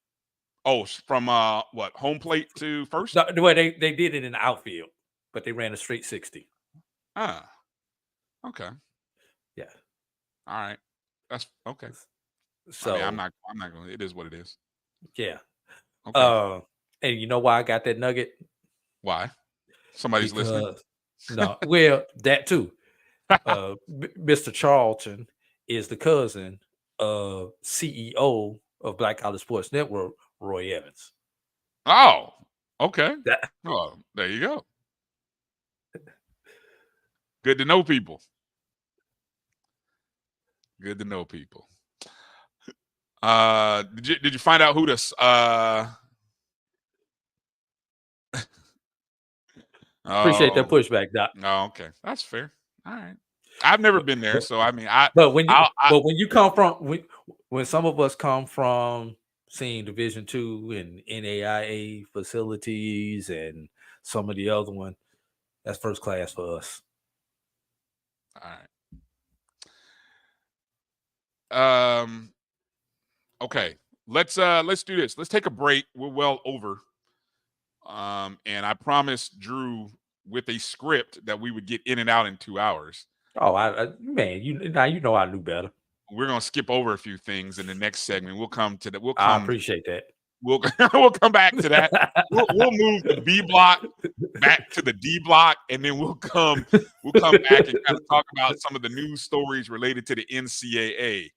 Oh, from what, home plate to first? No, well, they did it in the outfield, but they ran a straight 60. Ah, okay. Yeah. All right. That's okay. So I'm not going to. It is what it is. Yeah. Okay. And you know why I got that nugget? Why? Somebody's listening? No, well, that too. Mr. Charlton is the cousin of CEO of Black College Sports Network, Roy Evans. Oh, okay. Oh, there you go. Good to know people. Good to know people. Did you find out who this? Appreciate that pushback, Doc. Oh, okay, that's fair. All right. I've never been there, so I mean, But when you come from when some of us come from seeing Division II and NAIA facilities and some of the other one, that's first class for us. All right. Okay. Let's do this. Let's take a break. We're well over. And I promised Drew with a script that we would get in and out in 2 hours. Oh, you know I knew better. We're gonna skip over a few things in the next segment. We'll come to that. I appreciate that. We'll come back to that. We'll move the B block back to the D block, and then we'll come back and kind of talk about some of the news stories related to the NCAA.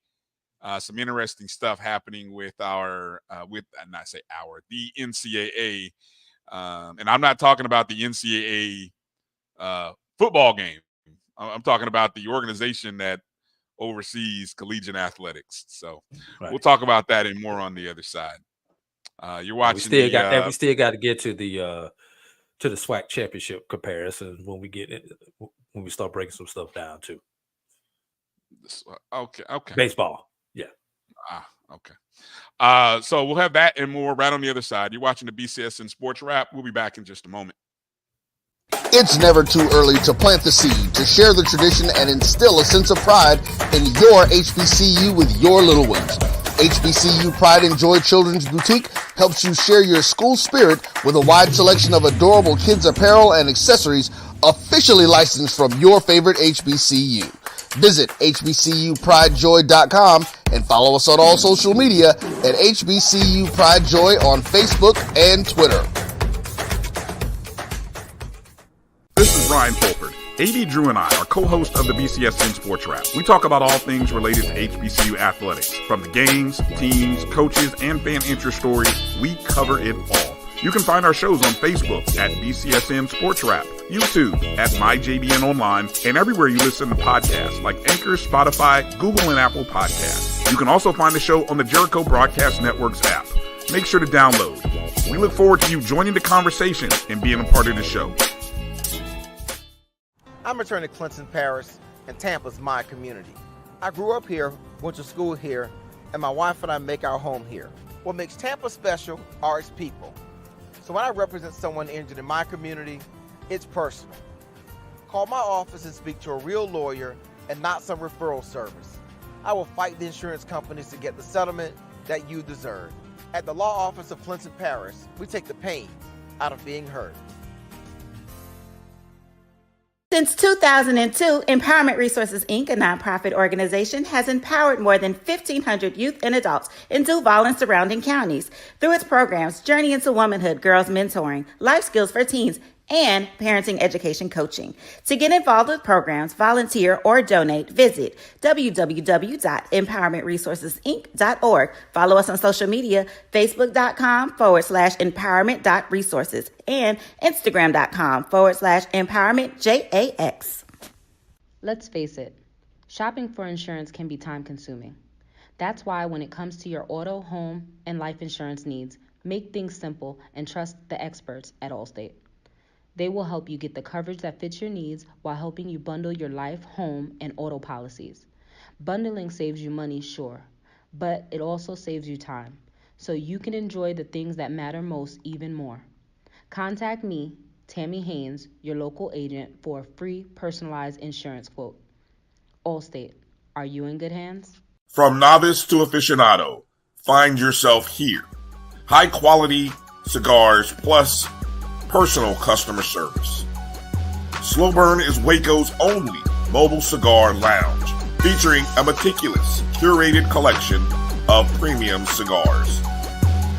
Some interesting stuff happening with the NCAA. And I'm not talking about the NCAA football game. I'm talking about the organization that oversees collegiate athletics. So We'll talk about that and more on the other side. You're watching. We still got to get to the SWAC championship comparison when we start breaking some stuff down too. Okay. Baseball. Yeah. Okay. So we'll have that and more right on the other side. You're watching the BCSN Sports Wrap. We'll be back in just a moment. It's never too early to plant the seed, to share the tradition, and instill a sense of pride in your HBCU with your little ones. HBCU Pride and Joy Children's Boutique helps you share your school spirit with a wide selection of adorable kids apparel and accessories officially licensed from your favorite HBCU. Visit hbcupridejoy.com and follow us on all social media at HBCU Pride Joy on Facebook and Twitter. This is Brian Fulford. A.D. Drew and I are co-hosts of the BCSN Sports Wrap. We talk about all things related to HBCU athletics. From the games, teams, coaches, and fan interest stories, we cover it all. You can find our shows on Facebook at BCSN Sports Wrap, YouTube at MyJBN Online, and everywhere you listen to podcasts like Anchor, Spotify, Google, and Apple Podcasts. You can also find the show on the Jericho Broadcast Network's app. Make sure to download. We look forward to you joining the conversation and being a part of the show. I'm returning to Clinton Paris, and Tampa's my community. I grew up here, went to school here, and my wife and I make our home here. What makes Tampa special are its people. So when I represent someone injured in my community, it's personal. Call my office and speak to a real lawyer and not some referral service. I will fight the insurance companies to get the settlement that you deserve. At the law office of Clinton Paris, we take the pain out of being hurt. Since 2002, Empowerment Resources, Inc., a nonprofit organization, has empowered more than 1,500 youth and adults in Duval and surrounding counties through its programs Journey into Womanhood, Girls Mentoring, Life Skills for Teens, and Parenting Education Coaching. To get involved with programs, volunteer, or donate, visit www.empowermentresourcesinc.org. Follow us on social media, facebook.com/empowerment.resources and instagram.com/empowermentJAX. Let's face it, shopping for insurance can be time consuming. That's why when it comes to your auto, home, and life insurance needs, make things simple and trust the experts at Allstate. They will help you get the coverage that fits your needs while helping you bundle your life, home, and auto policies. Bundling saves you money, sure, but it also saves you time, so you can enjoy the things that matter most even more. Contact me, Tammy Haynes, your local agent, for a free personalized insurance quote. Allstate, are you in good hands? From novice to aficionado, find yourself here. High quality cigars plus personal customer service. Slow Burn is Waco's only mobile cigar lounge, featuring a meticulous, curated collection of premium cigars.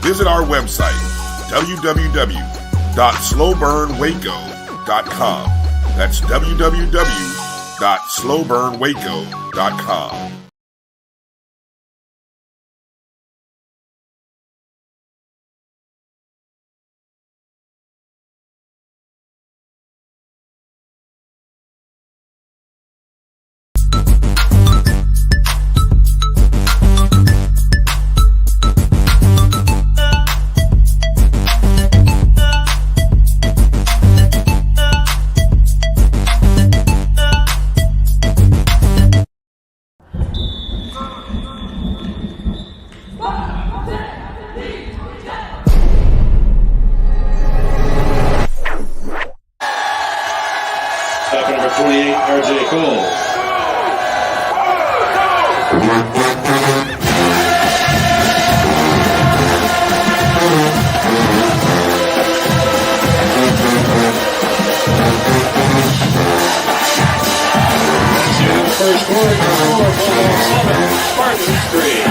Visit our website, www.slowburnwaco.com. That's www.slowburnwaco.com. Number 28, RJ Cole. First quarter, score, Bulldogs 7, Spartans 3.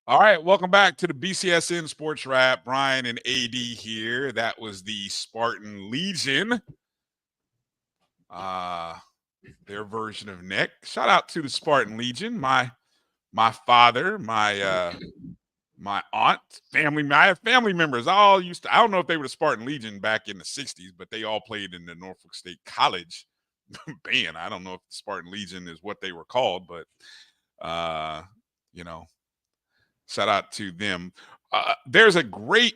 All right, welcome back to the BCSN Sports Wrap. Bryan and A.D here. That was the Spartan Legion, their version of Nick. Shout out to the Spartan Legion. My father, my aunt, I have family members. I don't know if they were the Spartan Legion back in the 60s, but they all played in the Norfolk State College band. I don't know if the Spartan Legion is what they were called, but shout out to them. There's a great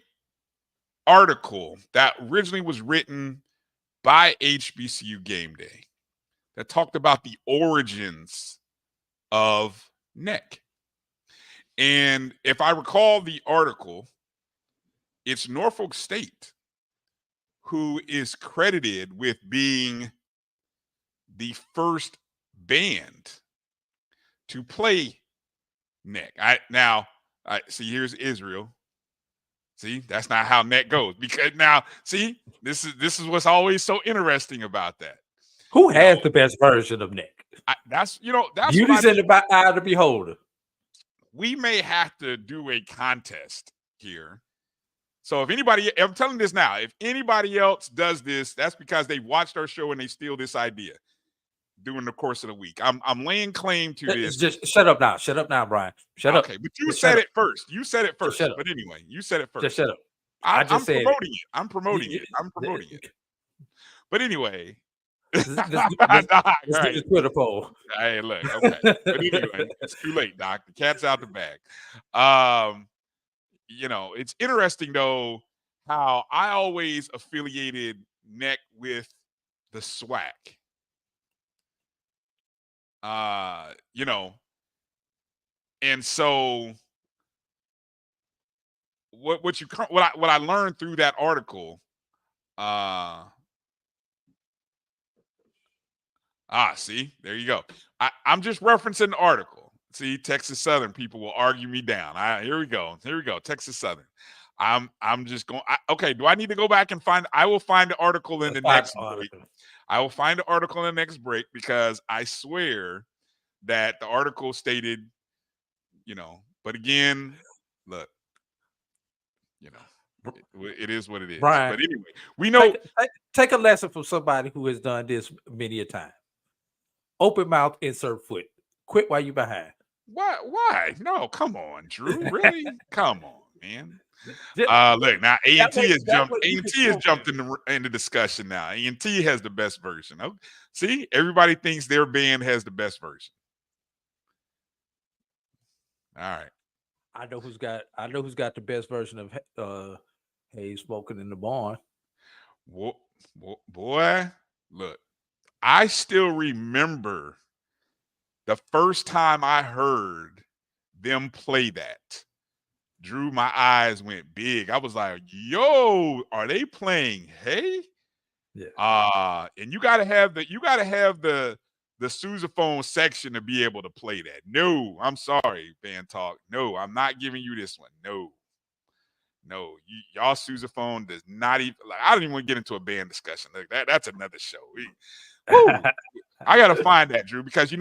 article that originally was written by HBCU Game Day that talked about the origins of NEC. And if I recall the article, it's Norfolk State who is credited with being the first band to play NEC. See, here's Israel. See, that's not how NEC goes. Because now, see, this is what's always so interesting about that. Who has the best version of NEC? That's beauty's in the eye of the beholder. We may have to do a contest here. So if anybody, I'm telling this now, if anybody else does this, that's because they watched our show and they steal this idea during the course of the week. I'm laying claim to this. Just shut up now, Bryan. Shut up. Okay, but you said it first. You said it first. But anyway, you said it first. Just shut up. I'm promoting it. I'm promoting it. But anyway. This Twitter poll. Hey, look, okay. But anyway, it's too late, Doc. The cat's out the bag. It's interesting though how I always affiliated NEC with the SWAC. And so what I learned through that article, see, there you go. I'm just referencing the article. See, Texas Southern people will argue me down. Here we go. Texas Southern. I'm just going. Okay, do I need to go back and find? I will find the article in the next break. I will find the article in the next break because I swear that the article stated, but again, look, it is what it is. Bryan, but anyway, we know. Take a lesson from somebody who has done this many a time. Open mouth, insert foot. Quit while you behind. Why? No, come on, Drew. Really? Come on, man. Look, now A&T has jumped in the discussion now. A&T has the best version. Oh, see, everybody thinks their band has the best version. All right. I know who's got the best version of Hey Smoking in the Barn. Boy, look, I still remember the first time I heard them play that. Drew, my eyes went big. I was like, yo, are they playing Hey? Yeah. And you gotta have the sousaphone section to be able to play that. No, I'm sorry, Band Talk. No, I'm not giving you this one. No, y'all sousaphone does not even like. I don't even want to get into a band discussion like that. That's another show. Woo! I gotta find that, Drew, because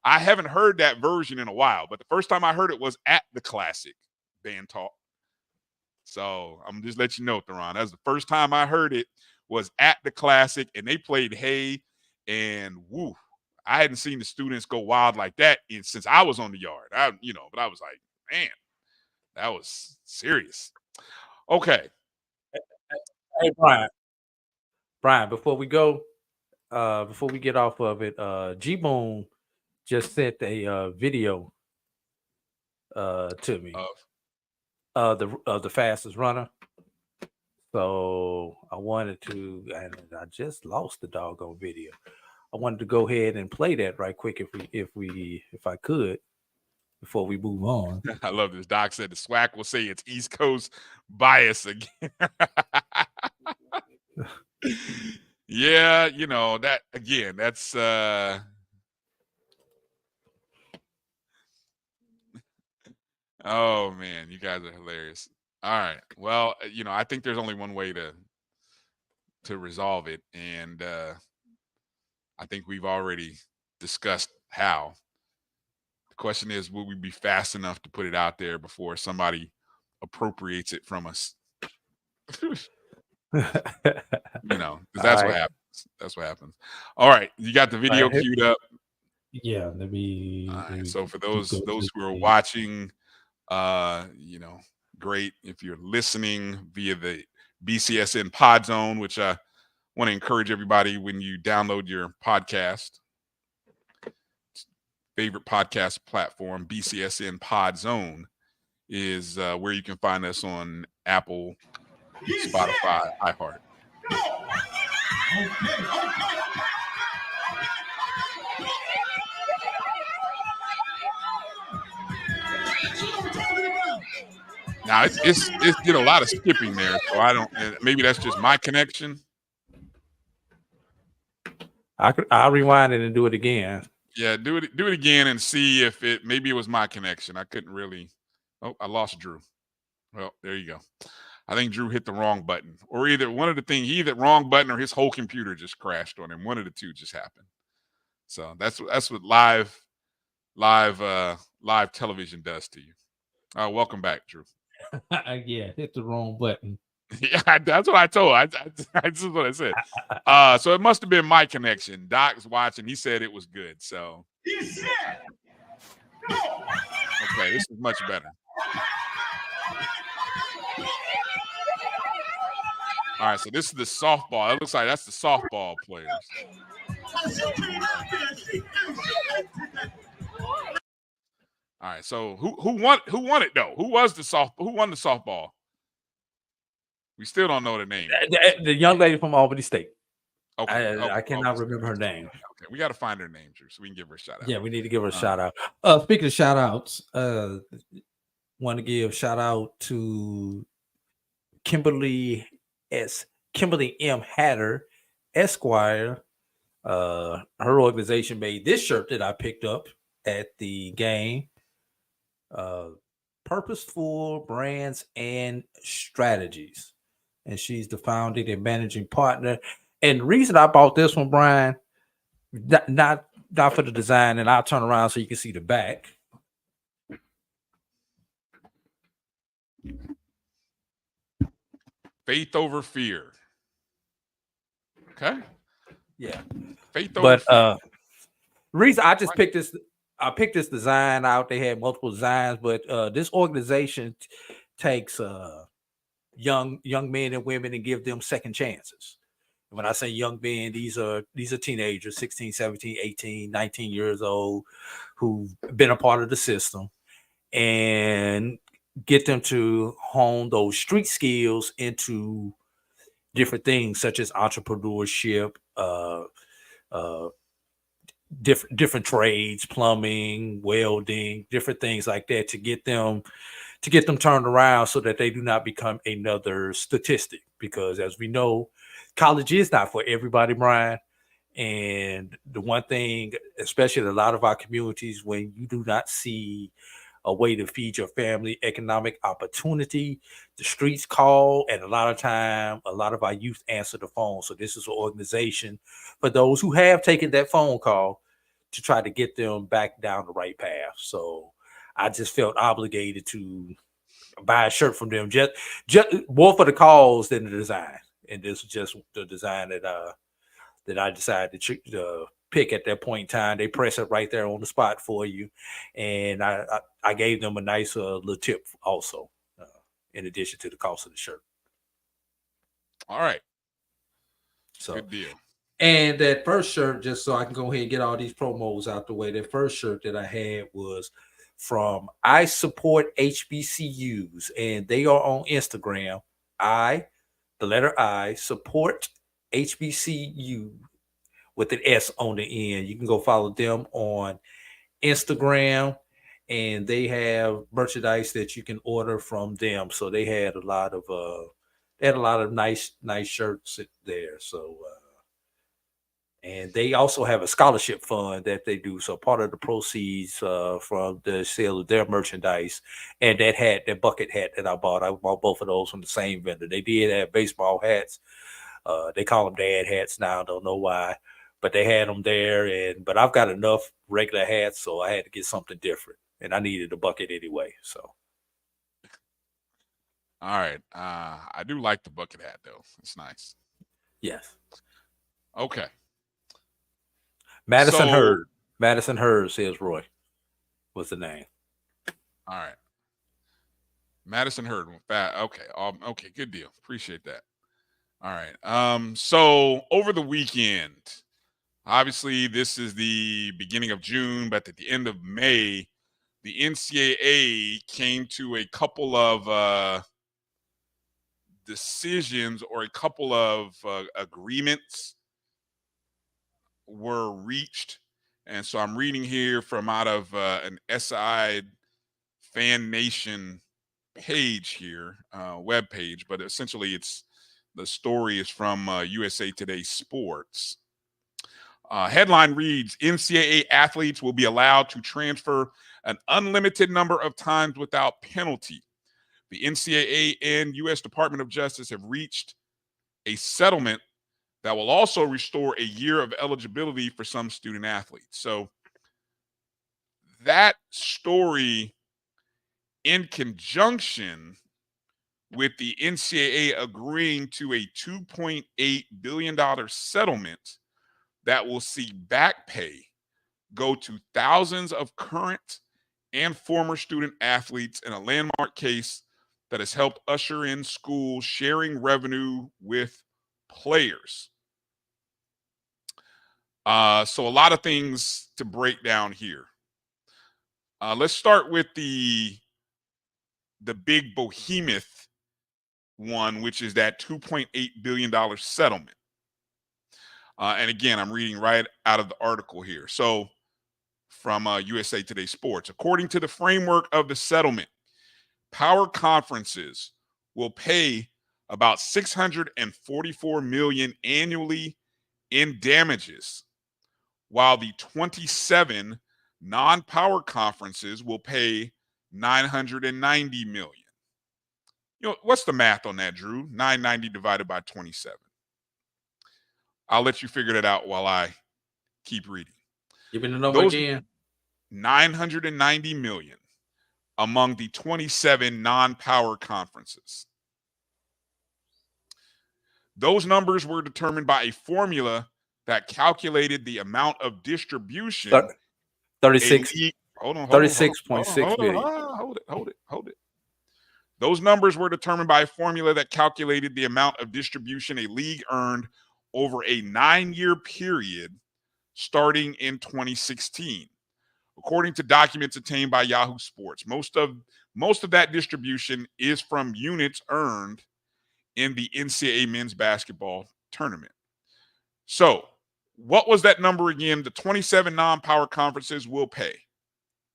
I haven't heard that version in a while. But the first time I heard it was at the Classic Band Talk. So I'm just let you know, Theron. That's the first time I heard it was at the Classic, and they played Hey, and woo. I hadn't seen the students go wild like that since I was on the yard. But I was like, man, that was serious. Okay. Hey, Brian, before we go, before we get off of it, G-Boom just sent a video to me of the fastest runner. So I wanted to, and I just lost the doggone video. I wanted to go ahead and play that right quick if I could before we move on. I love this. Doc said the SWAC will say it's East Coast bias again. Yeah, that again, that's oh man, you guys are hilarious. All right. Well, I think there's only one way to resolve it, and I think we've already discussed how. The question is, will we be fast enough to put it out there before somebody appropriates it from us? Because that's what happens. That's what happens. All right, you got the video queued up. Yeah, let me. All right. So for those who are watching, great. If you're listening via the BCSN Pod Zone, which I want to encourage everybody when you download your podcast, favorite podcast platform, BCSN Pod Zone, is where you can find us on Apple, Spotify, iHeart. Now it's did a lot of skipping there, so I don't. Maybe that's just my connection. I'll rewind it and do it again. Yeah, do it again and see if maybe it was my connection. I couldn't really. Oh, I lost Drew. Well, there you go. I think Drew hit the wrong button, or either one of the things, he hit the wrong button, or his whole computer just crashed on him. One of the two just happened. So that's what live television does to you. Welcome back, Drew. Yeah, hit the wrong button. Yeah, that's what I told. That's what I said. So it must have been my connection. Doc's watching. He said it was good. So okay, this is much better. All right, so this is the softball. It looks like that's the softball players. All right, so who won it though? Who won the softball? We still don't know the name. The young lady from Albany State. Okay. I cannot remember her name. Okay, we got to find her name, Drew, so we can give her a shout out. Yeah, we need to give her a shout out. Speaking of shout outs, want to give shout out to Kimberly M. Hatter, Esquire. Her organization made this shirt that I picked up at the game. Purposeful Brands and Strategies. And she's the founding and managing partner. And the reason I bought this one, Brian, not for the design, and I'll turn around so you can see the back. Faith over fear. Okay. Yeah. Faith over fear. Reason I just picked this. picked this design out. They had multiple designs, but this organization takes young men and women and give them second chances. When I say young men, these are teenagers, 16, 17, 18, 19 years old, who've been a part of the system, and get them to hone those street skills into different things such as entrepreneurship, different trades, plumbing, welding, different things like that, to get them turned around so that they do not become another statistic. Because as we know, college is not for everybody, Brian. And the one thing, especially in a lot of our communities, when you do not see a way to feed your family, economic opportunity, the streets call, and a lot of time, a lot of our youth answer the phone. So this is an organization for those who have taken that phone call to try to get them back down the right path. So I just felt obligated to buy a shirt from them, just more for the cause than the design. And this is just the design that I decided to pick at that point in time. They press it right there on the spot for you, and I gave them a nice little tip also, in addition to the cost of the shirt. All right, so good deal. And that first shirt, just so I can go ahead and get all these promos out the way, that first shirt that I had was from I Support HBCUs, and they are on Instagram. The letter I Support HBCU with an S on the end. You can go follow them on Instagram, and they have merchandise that you can order from them. So they had a lot of nice shirts there. So and they also have a scholarship fund that they do. So part of the proceeds from the sale of their merchandise, and that bucket hat that I bought both of those from the same vendor. They did have baseball hats. They call them dad hats now. Don't know why, but they had them there. But I've got enough regular hats, so I had to get something different, and I needed a bucket anyway. So, all right, I do like the bucket hat though. It's nice. Yes. Okay. Madison Hurd, says Roy. What's the name? All right. Madison Hurd. Okay. Okay. Good deal. Appreciate that. All right. So over the weekend, obviously this is the beginning of June, but at the end of May, the NCAA came to a couple of decisions, or a couple of agreements were reached. And so I'm reading here from out of an SI Fan Nation page here, web page, but essentially the story is from USA Today Sports. Headline reads, NCAA athletes will be allowed to transfer an unlimited number of times without penalty. The NCAA and U.S. Department of Justice have reached a settlement that will also restore a year of eligibility for some student athletes. So that story, in conjunction with the NCAA agreeing to a $2.8 billion settlement that will see back pay go to thousands of current and former student athletes in a landmark case that has helped usher in schools sharing revenue with players. So a lot of things to break down here. Let's start with the big behemoth one, which is that $2.8 billion settlement. And again, I'm reading right out of the article here. So from USA Today Sports, according to the framework of the settlement, power conferences will pay about $644 million annually in damages, while the 27 non-power conferences will pay $990 million. You know, what's the math on that, Drew? 990 divided by 27. I'll let you figure that out while I keep reading. Give me the number again. $990 million among the 27 non-power conferences. Those numbers were determined by a formula that calculated the amount of distribution. 36. Hold on. 36.6 million. Hold it. Those numbers were determined by a formula that calculated the amount of distribution a league earned over a 9-year period starting in 2016. According to documents obtained by Yahoo Sports, most of that distribution is from units earned in the NCAA men's basketball tournament. So, what was that number again? The 27 non-power conferences will pay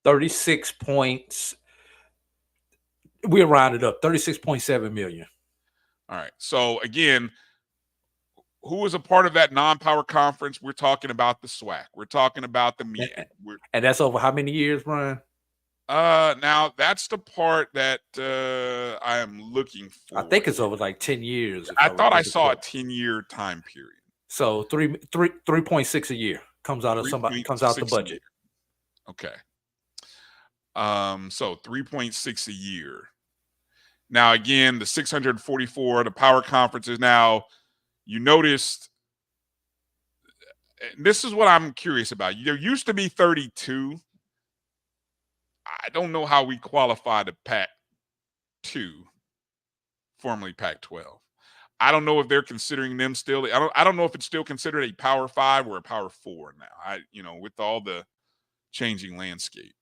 36 points. We'll round it up. 36.7 million. All right. So again, who was a part of that non-power conference? We're talking about the SWAC. We're talking about the MEAC. And that's over how many years, Brian? Now that's the part that I am looking for. I think it's over like 10 years. I thought I saw a 10-year time period. So 3.6 a year comes out of somebody comes out the budget. Okay. So 3.6 a year. Now again, the 644, the power conferences. Now you noticed, this is what I'm curious about. There used to be 32. I don't know how we qualify to Pac-2, formerly Pac-12. I don't know if they're considering them still. I don't know if it's still considered a Power 5 or a Power 4 now. With all the changing landscape.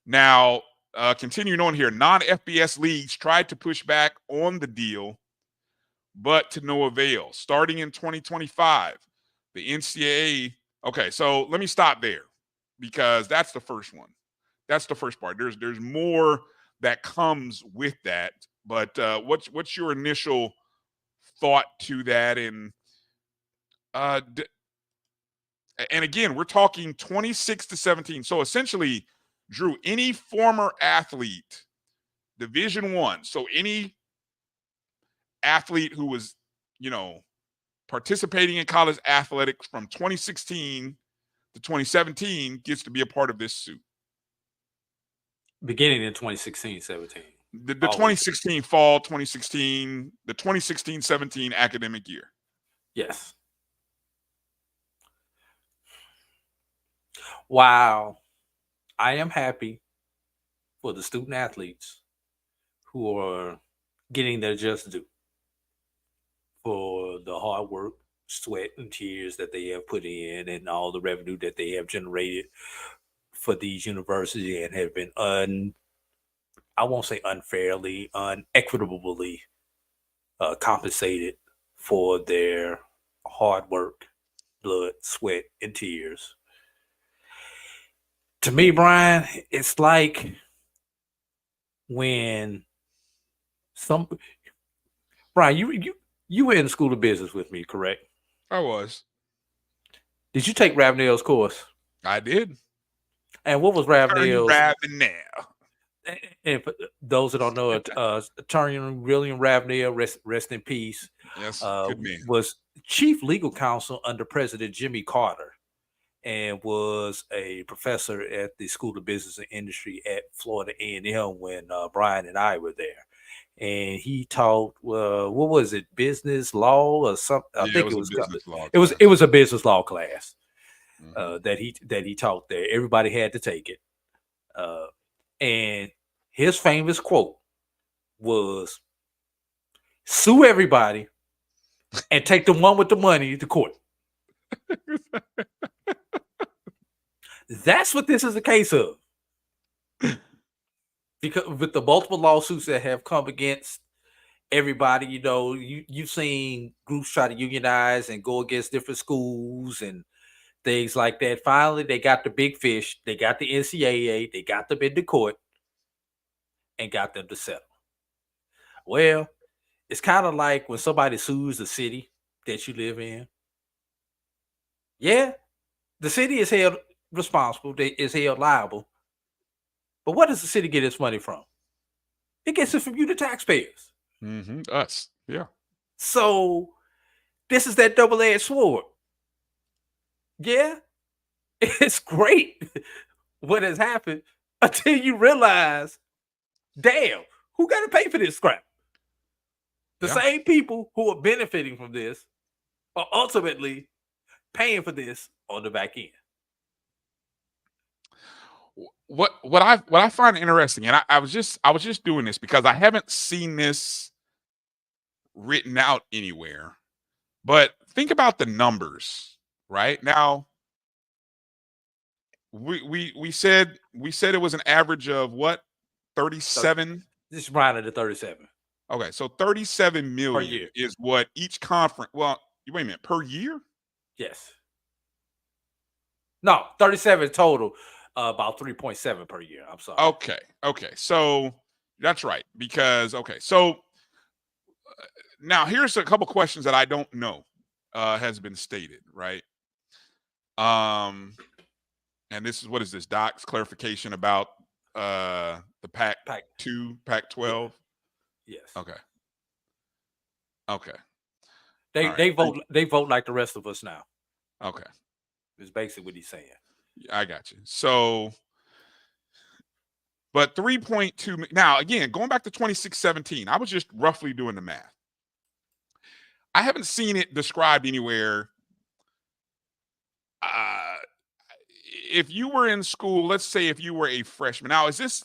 Now, continuing on here, non-FBS leagues tried to push back on the deal, but to no avail. Starting in 2025, the NCAA. Okay, so let me stop there because that's the first one. That's the first part. There's more that comes with that, but what's your initial thought to that? And again, we're talking 26 to 17. So essentially, Drew, any former athlete, Division I, so any athlete who was, participating in college athletics from 2016 to 2017 gets to be a part of this suit. Beginning in 2016-17. The 2016 fall, the 2016-17 academic year. Yes. Wow. I am happy for the student athletes who are getting their just due for the hard work, sweat, and tears that they have put in and all the revenue that they have generated for these universities and have been I won't say unfairly, unequitably compensated for their hard work, blood, sweat, and tears. To me, Brian, it's like when Brian, you were in the School of Business with me, correct? I was. Did you take Ravenel's course? I did. And what was Ravenel's? Ravenel. And for those that don't know, Attorney William Ravenel, rest in peace. Yes, good man. Was chief legal counsel under President Jimmy Carter, and was a professor at the School of Business and Industry at Florida A&M when Bryan and I were there. And he taught, what was it, business law or something? I think it was business law. It was a business law class that he taught there. Everybody had to take it. And his famous quote was, "Sue everybody and take the one with the money to court." That's what this is a case of. Because with the multiple lawsuits that have come against everybody, you've seen groups try to unionize and go against different schools and things like that. Finally, they got the big fish. They got the NCAA. They got them into court and got them to settle. Well, it's kind of like when somebody sues the city that you live in. Yeah, the city is held responsible. Is held liable. But what does the city get its money from? It gets it from you, the taxpayers. Us. Yeah. So this is that double-edged sword. Yeah, it's great what has happened until you realize, damn, who got to pay for this crap? The same people who are benefiting from this are ultimately paying for this on the back end. What I find interesting, and I was just doing this because I haven't seen this written out anywhere. But think about the numbers, right? Now, we said it was an average of what? 37? This is Bryan and A.D 37. Okay, so 37 million year. is what each conference. Well, wait a minute, per year? Yes. No, 37 total, about 3.7 per year. I'm sorry. Okay. So that's right. Because so now here's a couple questions that I don't know has been stated, right? And this is, what is this, Doc's clarification about the Pac-2, Pac-12? Yes. Okay. They vote like the rest of us now. Okay. Is basically what he's saying. I got you. So, but 3.2 now, again, going back to 26-17, I was just roughly doing the math. I haven't seen it described anywhere. If you were in school, let's say if you were a freshman. Now, is this,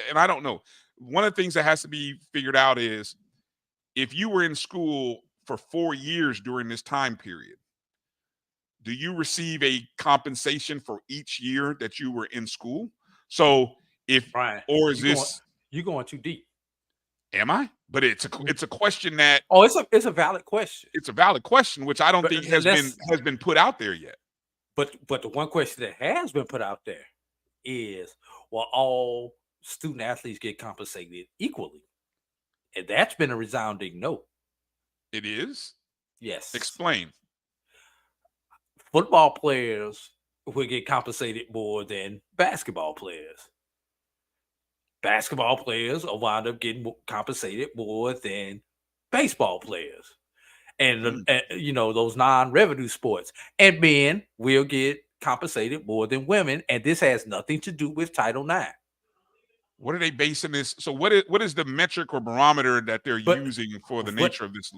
and I don't know. One of the things that has to be figured out is if you were in school for 4 years during this time period, do you receive a compensation for each year that you were in school? So if, Brian, or is this, you going too deep? Am I? But it's a question that, it's a valid question. It's a valid question, which I don't think has been put out there yet. But the one question that has been put out there is, will all student athletes get compensated equally? And that's been a resounding no. It is? Yes. Explain. Football players will get compensated more than basketball players. Basketball players will wind up getting compensated more than baseball players. And, those non-revenue sports. And men will get compensated more than women. And this has nothing to do with Title IX. What are they basing this? So what is the metric or barometer that they're using for the nature of this?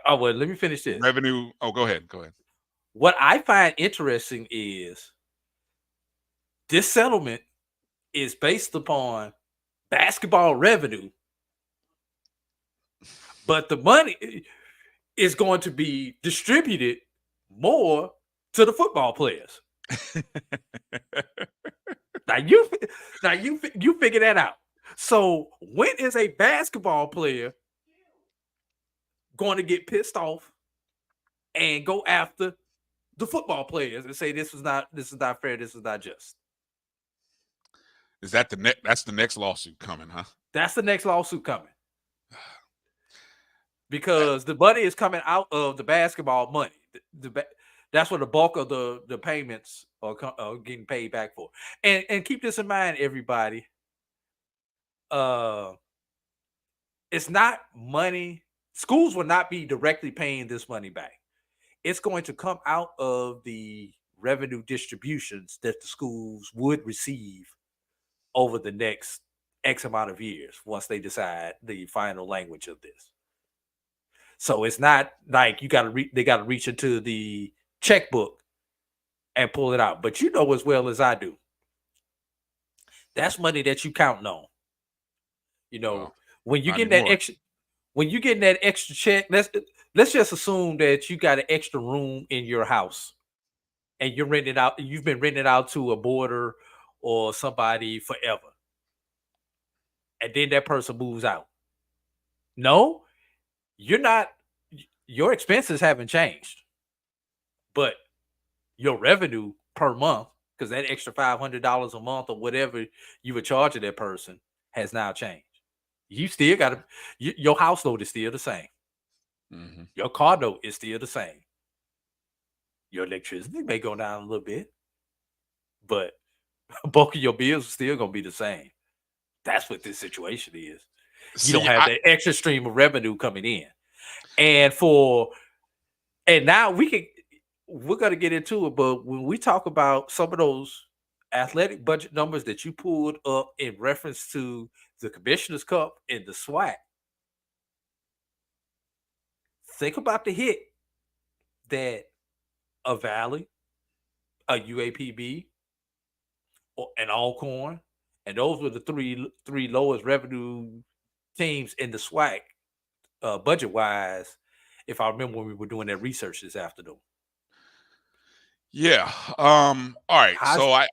Oh, well, let me finish this. Revenue. Oh, go ahead. What I find interesting is this settlement is based upon basketball revenue, but the money is going to be distributed more to the football players. Now you figure that out. So when is a basketball player going to get pissed off and go after the football players and say this is not fair, this is not just? Is that that's the next lawsuit coming, huh? That's the next lawsuit coming. Because the money is coming out of the basketball money. That's where the bulk of the payments are getting paid back for. And keep this in mind, everybody. It's not money. Schools will not be directly paying this money back. It's going to come out of the revenue distributions that the schools would receive over the next X amount of years once they decide the final language of this. So it's not like they got to reach into the checkbook and pull it out. But you know as well as I do, that's money that you counting on. When you get that extra, when you get that extra check, let's just assume that you got an extra room in your house and you're renting it out. You've been renting it out to a boarder or somebody forever, and then that person moves out. No, you're not. Your expenses haven't changed, but your revenue per month, because that extra $500 a month or whatever you were charging that person, has now changed. You still got to. Your house note is still the same. Mm-hmm. Your car note is still the same. Your electricity may go down a little bit, but bulk of your bills are still going to be the same. That's what this situation is. You don't have that extra stream of revenue coming in. And now we're going to get into it, but when we talk about some of those athletic budget numbers that you pulled up in reference to the Commissioner's Cup and the SWAC, think about the hit that a Valley, a UAPB, an Alcorn, and those were the three lowest revenue teams in the SWAC, budget wise. If I remember when we were doing that research this afternoon. Yeah. All right. How's- So I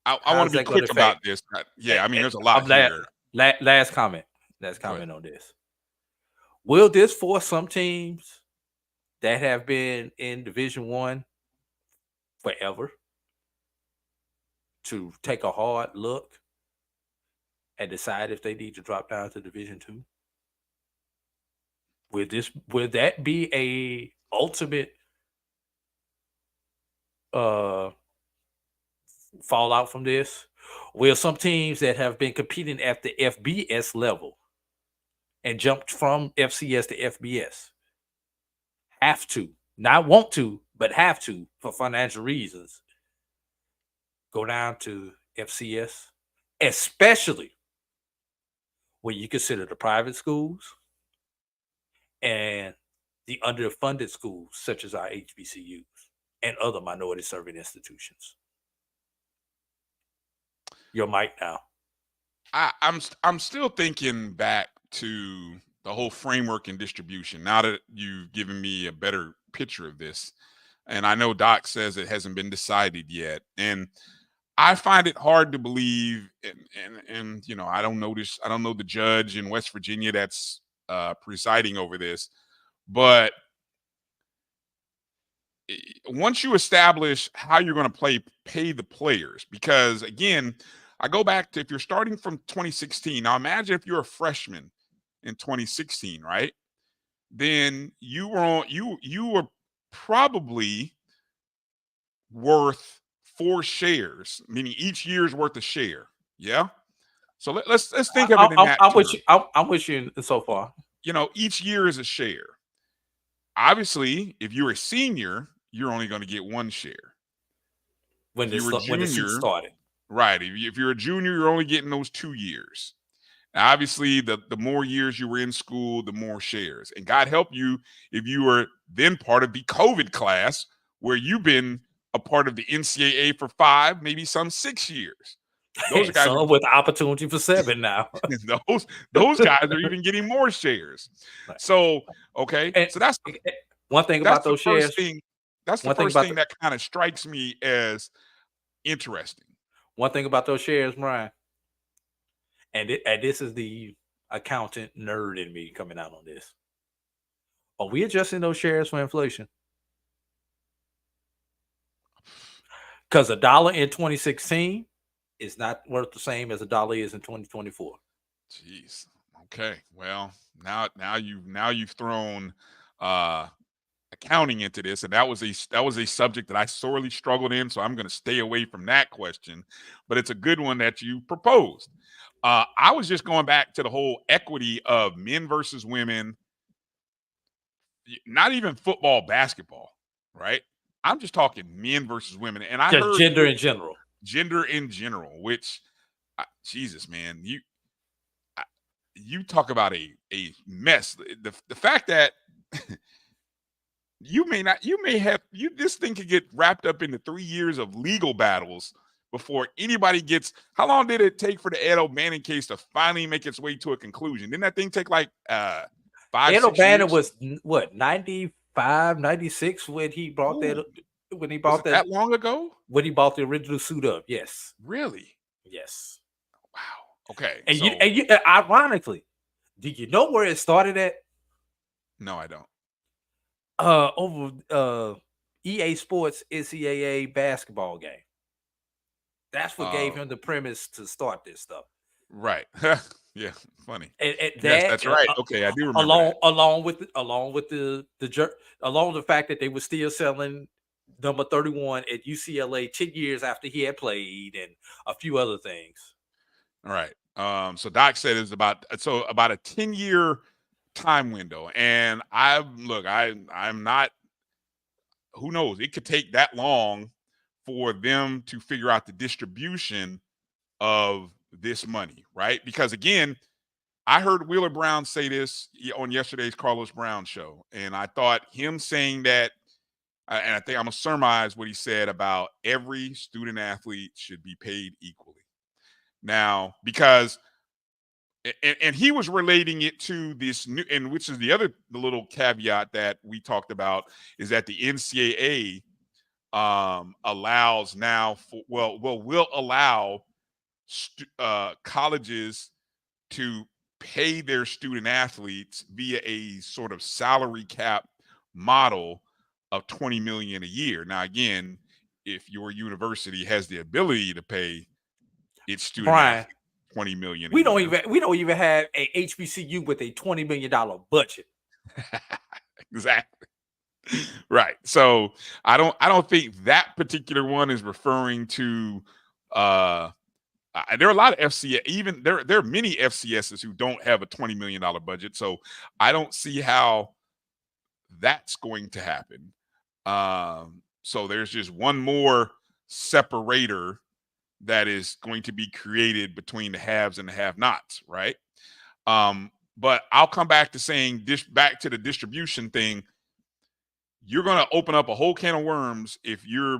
want how's to be that gonna quick about affect- this. Yeah, I mean, there's a lot here. Last comment. Last comment on this. Will this force some teams that have been in Division I forever to take a hard look and decide if they need to drop down to Division II? Will that be a ultimate fallout from this? Will some teams that have been competing at the FBS level and jumped from FCS to FBS have to, not want to, but have to for financial reasons, go down to FCS, especially when you consider the private schools and the underfunded schools such as our HBCUs and other minority serving institutions? Your mic now. I'm still thinking back to the whole framework and distribution. Now that you've given me a better picture of this, and I know Doc says it hasn't been decided yet, and I find it hard to believe. And you know, I don't know the judge in West Virginia that's presiding over this, but once you establish how you're going to pay the players, because again, I go back to if you're starting from 2016. Now imagine if you're a freshman in 2016, right? Then you were probably worth 4 shares, meaning each year's worth a share. Yeah. So let's think of it in that term. I'm with you so far. You know, each year is a share. Obviously, if you're a senior, you're only going to get 1 share. When the season started. Right. If you're a junior, you're only getting those 2 years. Now, obviously, the more years you were in school, the more shares. And God help you if you were then part of the COVID class where you've been a part of the NCAA for 5, maybe some 6 years. Those guys are with the opportunity for 7 now. those guys are even getting more shares. So, okay. And so that's one thing about those shares. That's the first thing that kind of strikes me as interesting. One thing about those shares, Bryan, and this is the accountant nerd in me coming out on this. Are we adjusting those shares for inflation? Because $1 in 2016 is not worth the same as $1 is in 2024. Jeez. Okay. Well, now you've thrown accounting into this, and that was a subject that I sorely struggled in, so I'm going to stay away from that question. But it's a good one that you proposed. I was just going back to the whole equity of men versus women, not even football, basketball, right? I'm just talking men versus women, and I heard gender in general. Gender in general, which, Jesus, man, you talk about a mess. The fact that this thing could get wrapped up into 3 years of legal battles before anybody gets. How long did it take for the Ed O'Bannon case to finally make its way to a conclusion? Didn't that thing take like 5 Ed O'Bannon years? was what, 95, 96 when he brought that. When he bought that long ago? When he bought the original suit up, yes. Really? Yes. Wow. Okay. And you ironically, do you know where it started at? No, I don't. Over EA Sports NCAA basketball game. That's what gave him the premise to start this stuff. Right. Yeah. Funny. And yes, that's right. Okay, I do remember. Along with the fact that they were still selling number 31 at UCLA 10 years after he had played, and a few other things. All right. So Doc said it's about a 10-year time window, and I'm not. Who knows? It could take that long for them to figure out the distribution of this money, right? Because again, I heard Wheeler Brown say this on yesterday's Carlos Brown show, and I thought him saying that. and I think I'm gonna surmise what he said about every student athlete should be paid equally. Now, because and he was relating it to this new, and which is the little caveat that we talked about, is that the NCAA allows now for will allow colleges to pay their student athletes via a sort of salary cap model of $20 million a year. Now, again, if your university has the ability to pay its student athletes $20 million, we don't even have a HBCU with a $20 million budget. Exactly. Right. So I don't think that particular one is referring to there are a lot of FCS, even there are many FCSs who don't have a $20 million budget. So I don't see how that's going to happen. So there's just one more separator that is going to be created between the haves and the have-nots, right? But I'll come back to saying back to the distribution thing. You're going to open up a whole can of worms if you're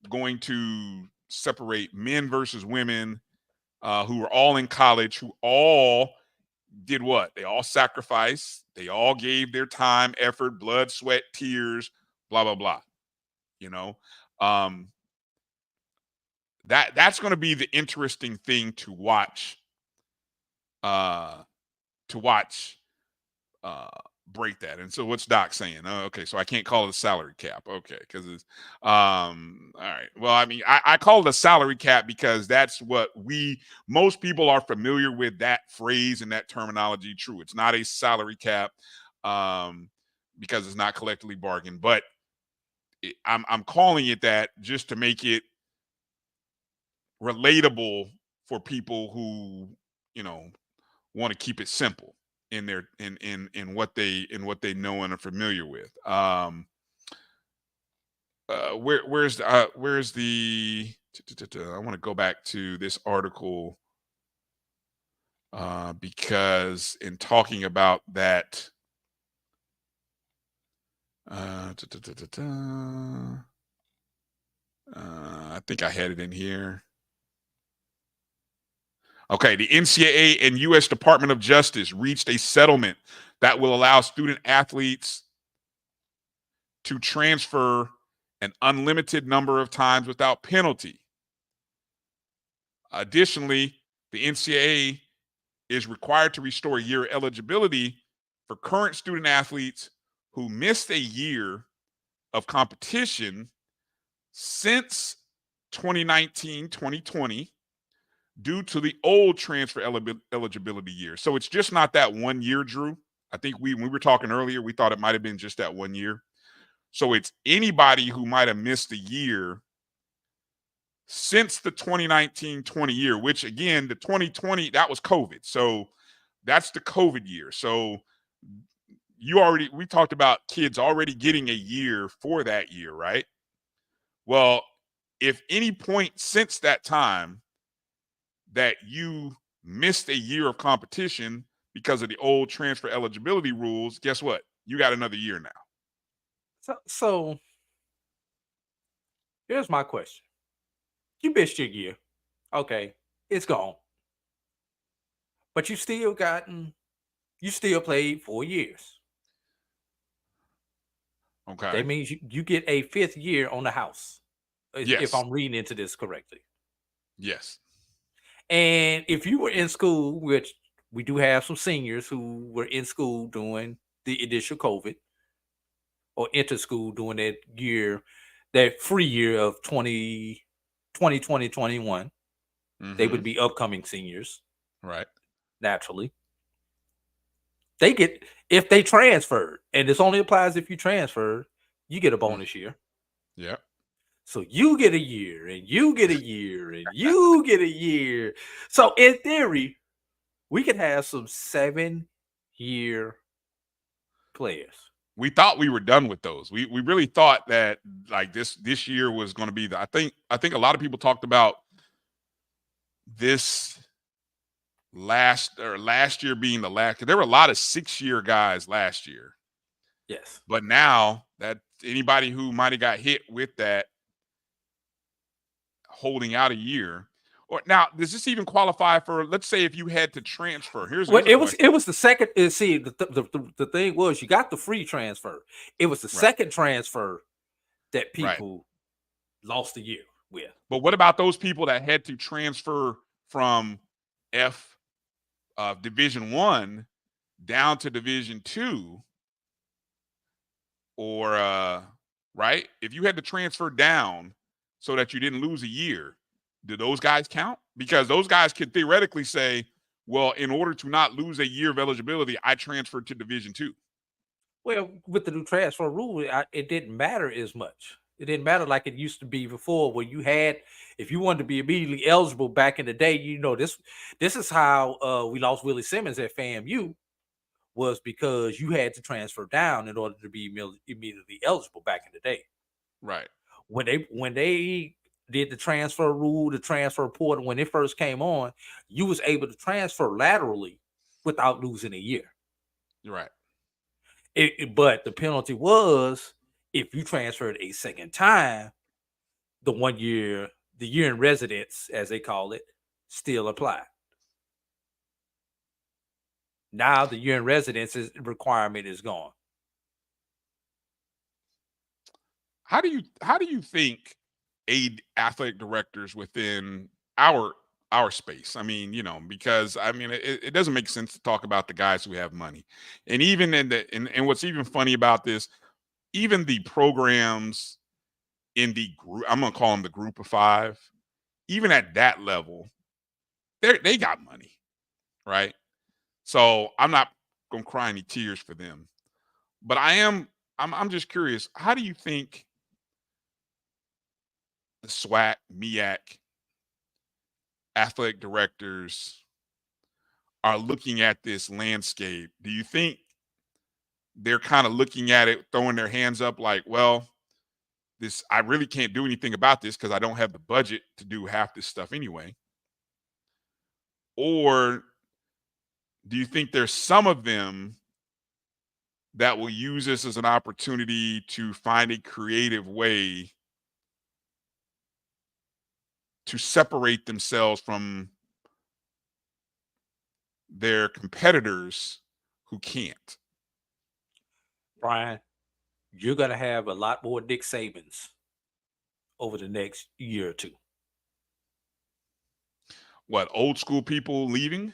going to separate men versus women who are all in college, who all did what? They all sacrificed. They all gave their time, effort, blood, sweat, tears, blah, blah, blah. You know, that's going to be the interesting thing to watch. Break that. And so what's Doc saying? Oh, okay, so I can't call it a salary cap. Okay, because it's all right. Well, I mean, I call it a salary cap because that's what most people are familiar with, that phrase and that terminology. True, it's not a salary cap because it's not collectively bargained, but I'm calling it that just to make it relatable for people who, you know, want to keep it simple in their in what they know and are familiar with. Where's the I want to go back to this article because in talking about that I think I had it in here. Okay, the NCAA and U.S. Department of Justice reached a settlement that will allow student athletes to transfer an unlimited number of times without penalty. Additionally, the NCAA is required to restore year eligibility for current student athletes who missed a year of competition since 2019-2020 due to the old transfer eligibility year. So it's just not that 1 year, Drew. I think when we were talking earlier, we thought it might have been just that 1 year. So it's anybody who might have missed a year since the 2019-20 year, which again, the 2020, that was COVID. So that's the COVID year. So we talked about kids already getting a year for that year, right? Well, if any point since that time that you missed a year of competition because of the old transfer eligibility rules, guess what? You got another year now. So here's my question. You missed your year. Okay, it's gone. But you still played 4 years. Okay. That means you get a fifth year on the house. Yes. If I'm reading into this correctly. Yes. And if you were in school, which we do have some seniors who were in school during the initial COVID or enter school during that year, that free year of 2020, 21, they would be upcoming seniors. Right. Naturally. They get, if they transferred, and this only applies if you transferred, you get a bonus year. Yeah. So you get a year, and you get a year, and you get a year. So in theory, we could have some 7-year players. We thought we were done with those. We really thought that like this year was going to be I think a lot of people talked about this last year being the last. There were a lot of 6-year guys last year. Yes. But now anybody who might have got hit with that holding out a year. Or now, does this even qualify for? Let's say if you had to transfer. Here's a question. It was the second. See, the thing was you got the free transfer. It was the second transfer that people lost a year with. But what about those people that had to transfer from Division I down to Division II, or right? If you had to transfer down so that you didn't lose a year, do those guys count? Because those guys could theoretically say, well, in order to not lose a year of eligibility, I transferred to Division II. Well, with the new transfer rule, it didn't matter as much. It didn't matter like it used to be before, where you had, if you wanted to be immediately eligible back in the day, this is how we lost Willie Simmons at FAMU, was because you had to transfer down in order to be immediately eligible back in the day. Right. When they did the transfer rule, the transfer portal, when it first came on, you was able to transfer laterally without losing a year. You're right. But the penalty was if you transferred a second time, the year in residence, as they call it, still applied. Now the year in residence requirement is gone. How do you think athletic directors within our space? I mean, because I mean, it doesn't make sense to talk about the guys who have money, and even and what's even funny about this, even the programs in the group, I'm gonna call them the group of five, even at that level, they got money, right? So I'm not gonna cry any tears for them, but I'm just curious. How do you think the SWAC, MEAC, athletic directors are looking at this landscape? Do you think they're kind of looking at it, throwing their hands up like, well, I really can't do anything about this because I don't have the budget to do half this stuff anyway? Or do you think there's some of them that will use this as an opportunity to find a creative way to separate themselves from their competitors who can't? Brian, you're going to have a lot more Nick Sabans over the next year or two. What, old school people leaving?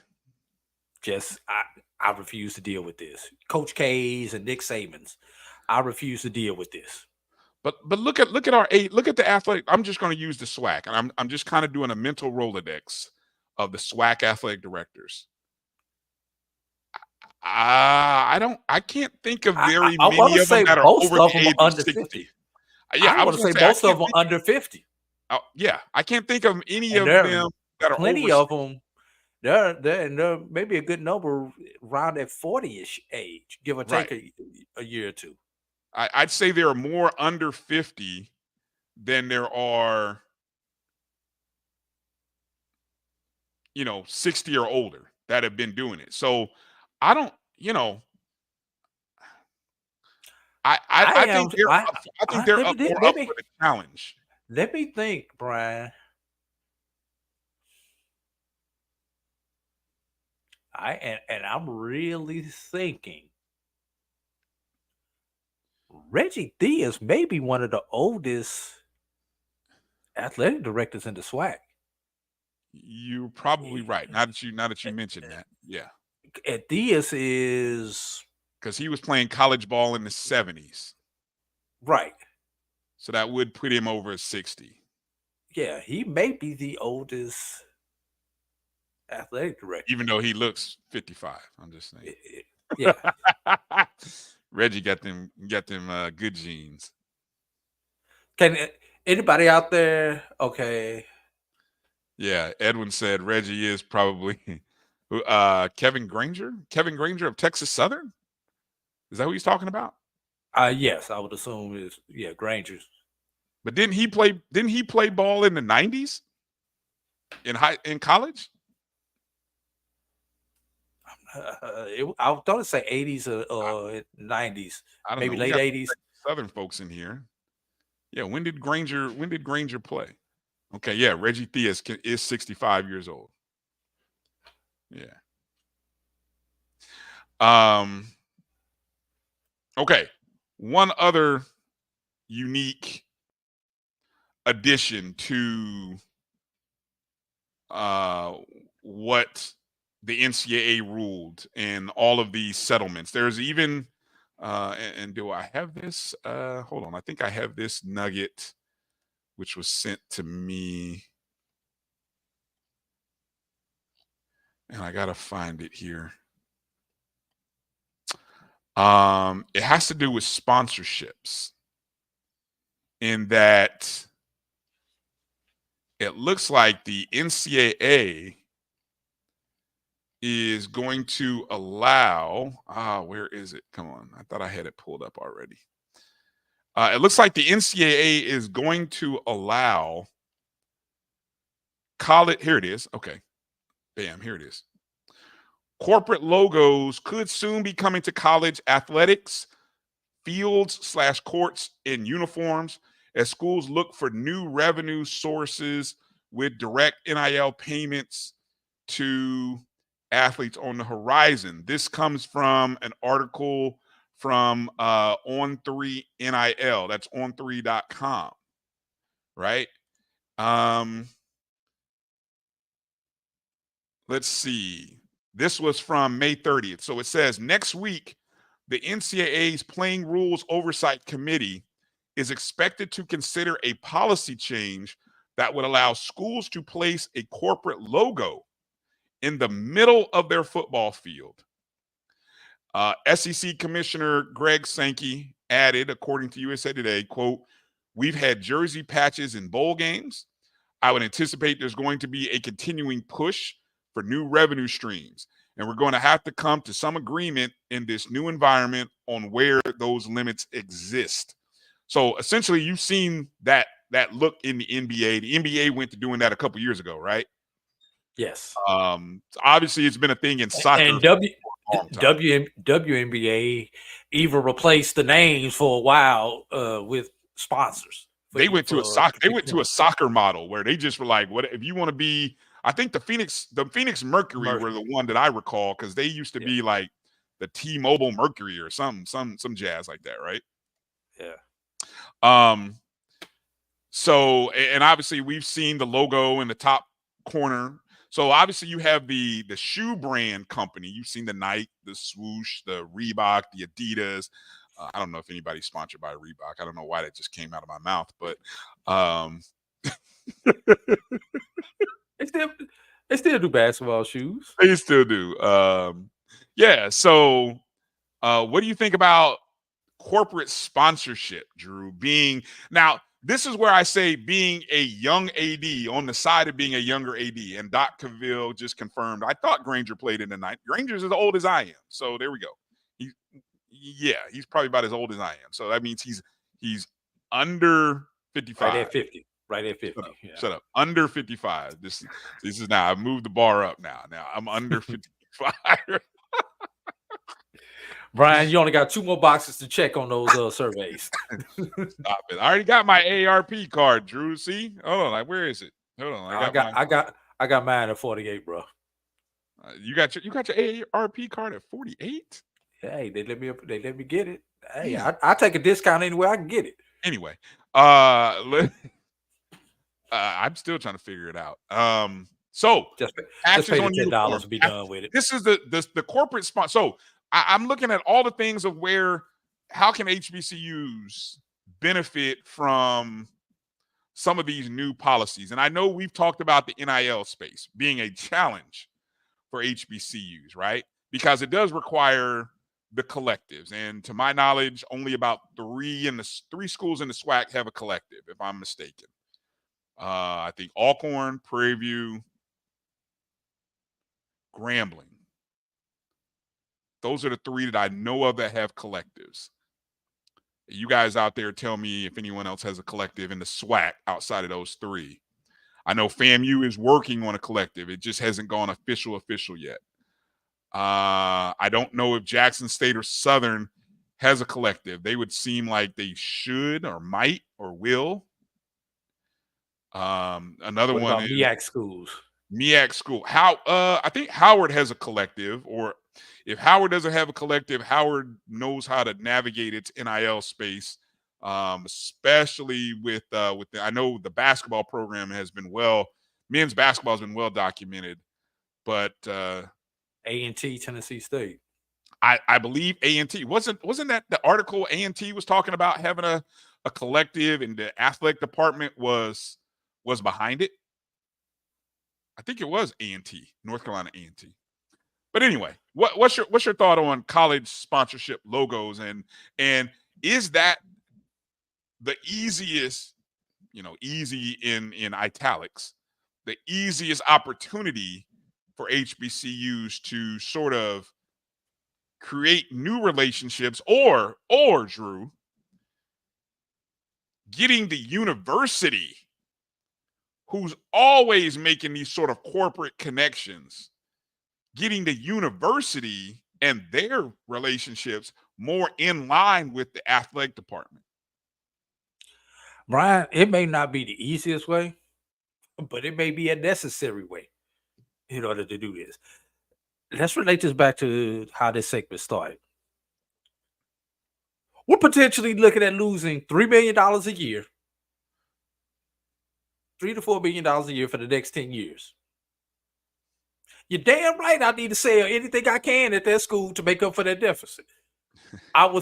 I refuse to deal with this. Coach K's and Nick Sabans, I refuse to deal with this. But look at the athletic. I'm just going to use the SWAC, and I'm just kind of doing a mental Rolodex of the SWAC athletic directors. I can't think of very many of them that are over the age of 60. 50. Yeah, I want to say most of them under 50. Oh, yeah, I can't think of any of them that are plenty of them. They're maybe a good number around that 40-ish age, give or take a year or two. I'd say there are more under 50 than there are, 60 or older that have been doing it. So I don't, I think they're up for the challenge. Let me think, Brian. I'm really thinking Reggie Diaz may be one of the oldest athletic directors in the SWAC. You're probably right. Now that you mentioned that, yeah. And Diaz is because he was playing college ball in the 70s, right? So that would put him over 60. Yeah, he may be the oldest athletic director, even though he looks 55. I'm just saying. Yeah. Reggie got them good genes. Can anybody out there? Okay. Yeah, Edwin said Reggie is probably Kevin Granger. Kevin Granger of Texas Southern. Is that who he's talking about? Yes, I would assume is Granger's. But didn't he play ball in the 90s? In college? I was going to say 80s or 90s, maybe late 80s. Southern folks in here. Yeah, when did Granger play? Okay, yeah, Reggie Theus is 65 years old. Yeah. Okay. One other unique addition to what the NCAA ruled and all of these settlements. There's even and do I have this? Hold on. I think I have this nugget which was sent to me. And I gotta find it here. It has to do with sponsorships, in that it looks like the NCAA is going to allow, where is it? Come on. I thought I had it pulled up already. It looks like the NCAA is going to allow college. Here it is. Okay. Bam, here it is. Corporate logos could soon be coming to college athletics, fields / courts, and uniforms as schools look for new revenue sources with direct NIL payments to athletes on the horizon. This comes from an article from On3 NIL. That's on3.com, right? Let's see. This was from May 30th. So it says, next week, the NCAA's Playing Rules Oversight Committee is expected to consider a policy change that would allow schools to place a corporate logo in the middle of their football field. SEC Commissioner Greg Sankey added, according to USA Today, quote, "We've had jersey patches in bowl games. I would anticipate there's going to be a continuing push for new revenue streams, and we're going to have to come to some agreement in this new environment on where those limits exist." So essentially, you've seen that look in the NBA. The NBA went to doing that a couple years ago, right? Yes. Obviously, it's been a thing in soccer. And WNBA even replaced the names for a while with sponsors. They went to a soccer model where they just were like, "What if you want to be?" I think the Phoenix Mercury were the one that I recall, because they used to be like the T-Mobile Mercury or some jazz like that, right? Yeah. So, and obviously we've seen the logo in the top corner. So obviously you have the shoe brand company. You've seen the Nike, the swoosh, the Reebok, the Adidas. I don't know if anybody's sponsored by Reebok. I don't know why that just came out of my mouth, but They still do basketball shoes. They still do. Yeah. So what do you think about corporate sponsorship, Drew? Now, this is where I say being a young AD, on the side of being a younger AD, and Doc Cavill just confirmed. I thought Granger played in the night. Granger's as old as I am. So there we go. He's probably about as old as I am. So that means he's under 55. Right at 50. Right at 50. Shut up. Under 55. This is now. I've moved the bar up now. Now I'm under 55. Brian, you only got 2 more boxes to check on those surveys. Stop it. I already got my ARP card, Drew. See? Hold on. Like, where is it? Hold on. I got mine at 48, bro. You got your ARP card at 48? Hey, they let me get it. Hey, I take a discount anywhere I can get it. Anyway, I'm still trying to figure it out. So just pay the $10 to be done with it. This is the corporate sponsor. So I'm looking at all the things of how can HBCUs benefit from some of these new policies. And I know we've talked about the NIL space being a challenge for HBCUs, right? Because it does require the collectives. And to my knowledge, only about 3 schools in the SWAC have a collective, if I'm mistaken. I think Alcorn, Prairie View, Grambling. Those are the 3 that I know of that have collectives. You guys out there tell me if anyone else has a collective in the SWAC outside of those 3. I know FAMU is working on a collective. It just hasn't gone official yet. I don't know if Jackson State or Southern has a collective. They would seem like they should or might or will. Another What one about is MEAC schools? MEAC school. I think Howard has a collective, or if Howard doesn't have a collective, Howard knows how to navigate its NIL space, especially with I know the basketball program has been men's basketball has been well documented, but A&T, Tennessee State. I believe A&T wasn't that the article A&T was talking about having a collective and the athletic department was behind it. I think it was A&T, North Carolina A&T. But anyway, what's your thought on college sponsorship logos, and is that the easiest, easy in italics, the easiest opportunity for HBCUs to sort of create new relationships, or Drew, getting the university, who's always making these sort of corporate connections, getting the university and their relationships more in line with the athletic department? Bryan, it may not be the easiest way, but it may be a necessary way in order to do this. Let's relate this back to how this segment started. We're potentially looking at losing $3 million a year, $3 to $4 million a year for the next 10 years. You're damn right I need to sell anything I can at that school to make up for that deficit. I will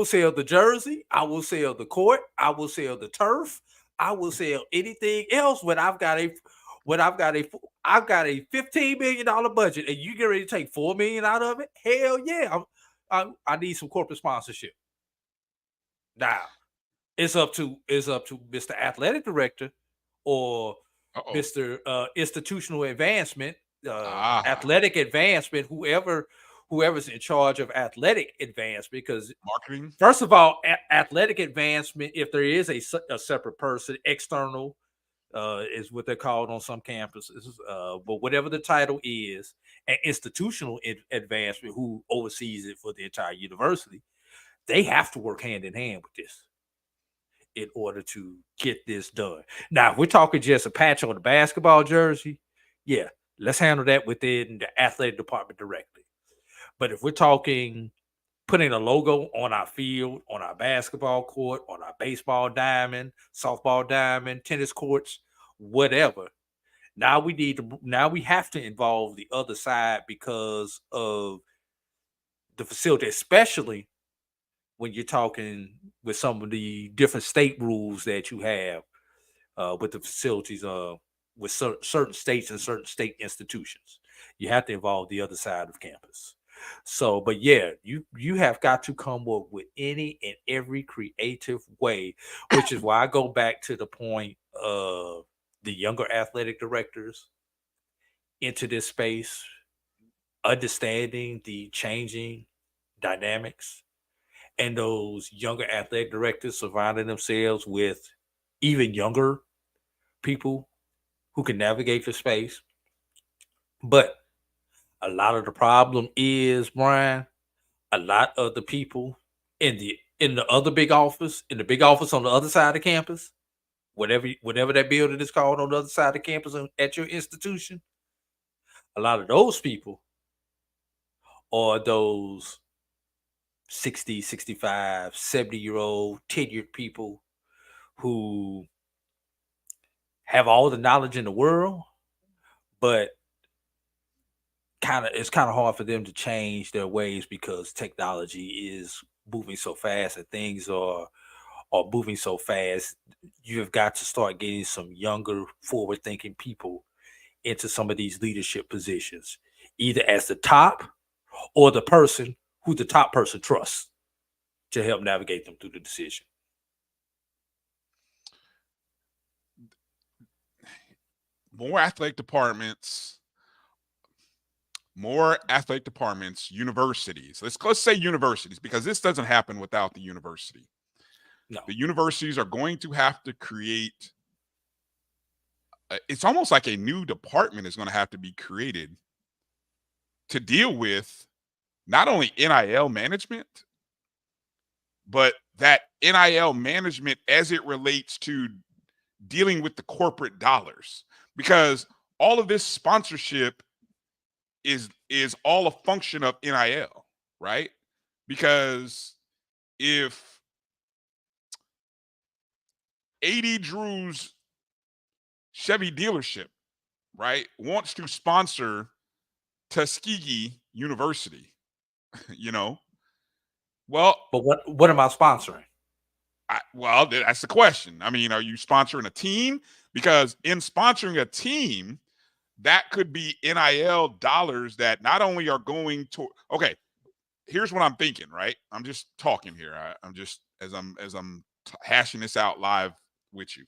sell the jersey, I will sell the court, I will sell the turf, I will sell anything else when I've got a $15 million budget and you get ready to take $4 million out of it. Hell yeah. I need some corporate sponsorship. Now, it's up to Mr. Athletic Director or Mr. Institutional Advancement, Athletic Advancement, whoever's in charge of athletic advancement, because marketing. First of all, athletic advancement, if there is a separate person, external is what they're called on some campuses, but whatever the title is, and institutional advancement, who oversees it for the entire university, they have to work hand in hand with this in order to get this done. Now, if we're talking just a patch on the basketball jersey, yeah, let's handle that within the athletic department directly. But if we're talking putting a logo on our field, on our basketball court, on our baseball diamond, softball diamond, tennis courts, whatever, now we have to involve the other side because of the facility, especially when you're talking with some of the different state rules that you have with the facilities with certain states and certain state institutions. You have to involve the other side of campus. So, but yeah, you have got to come up with any and every creative way, which is why I go back to the point of the younger athletic directors into this space, understanding the changing dynamics, and those younger athletic directors surrounding themselves with even younger people who can navigate the space. But a lot of the problem is, Bryan, a lot of the people in the other big office, in the big office on the other side of campus, whatever that building is called on the other side of campus at your institution, a lot of those people are those 60, 65, 70-year-old tenured people who have all the knowledge in the world, but it's kind of hard for them to change their ways because technology is moving so fast and things are moving so fast. You have got to start getting some younger, forward-thinking people into some of these leadership positions, either as the top or the person who the top person trusts to help navigate them through the decision. More athletic departments, universities. Let's say universities, because this doesn't happen without the university. No. The universities are going to have to create, it's almost like a new department is going to have to be created to deal with not only NIL management, but that NIL management as it relates to dealing with the corporate dollars, because all of this sponsorship is all a function of NIL, right? Because if A.D. Drew's Chevy dealership, right, wants to sponsor Tuskegee University, well, but what am I sponsoring? Well, that's the question. I mean, are you sponsoring a team? Because in sponsoring a team, that could be NIL dollars that not only are going to. Okay, here's what I'm thinking. Right, I'm just talking here. I'm just as I'm hashing this out live with you.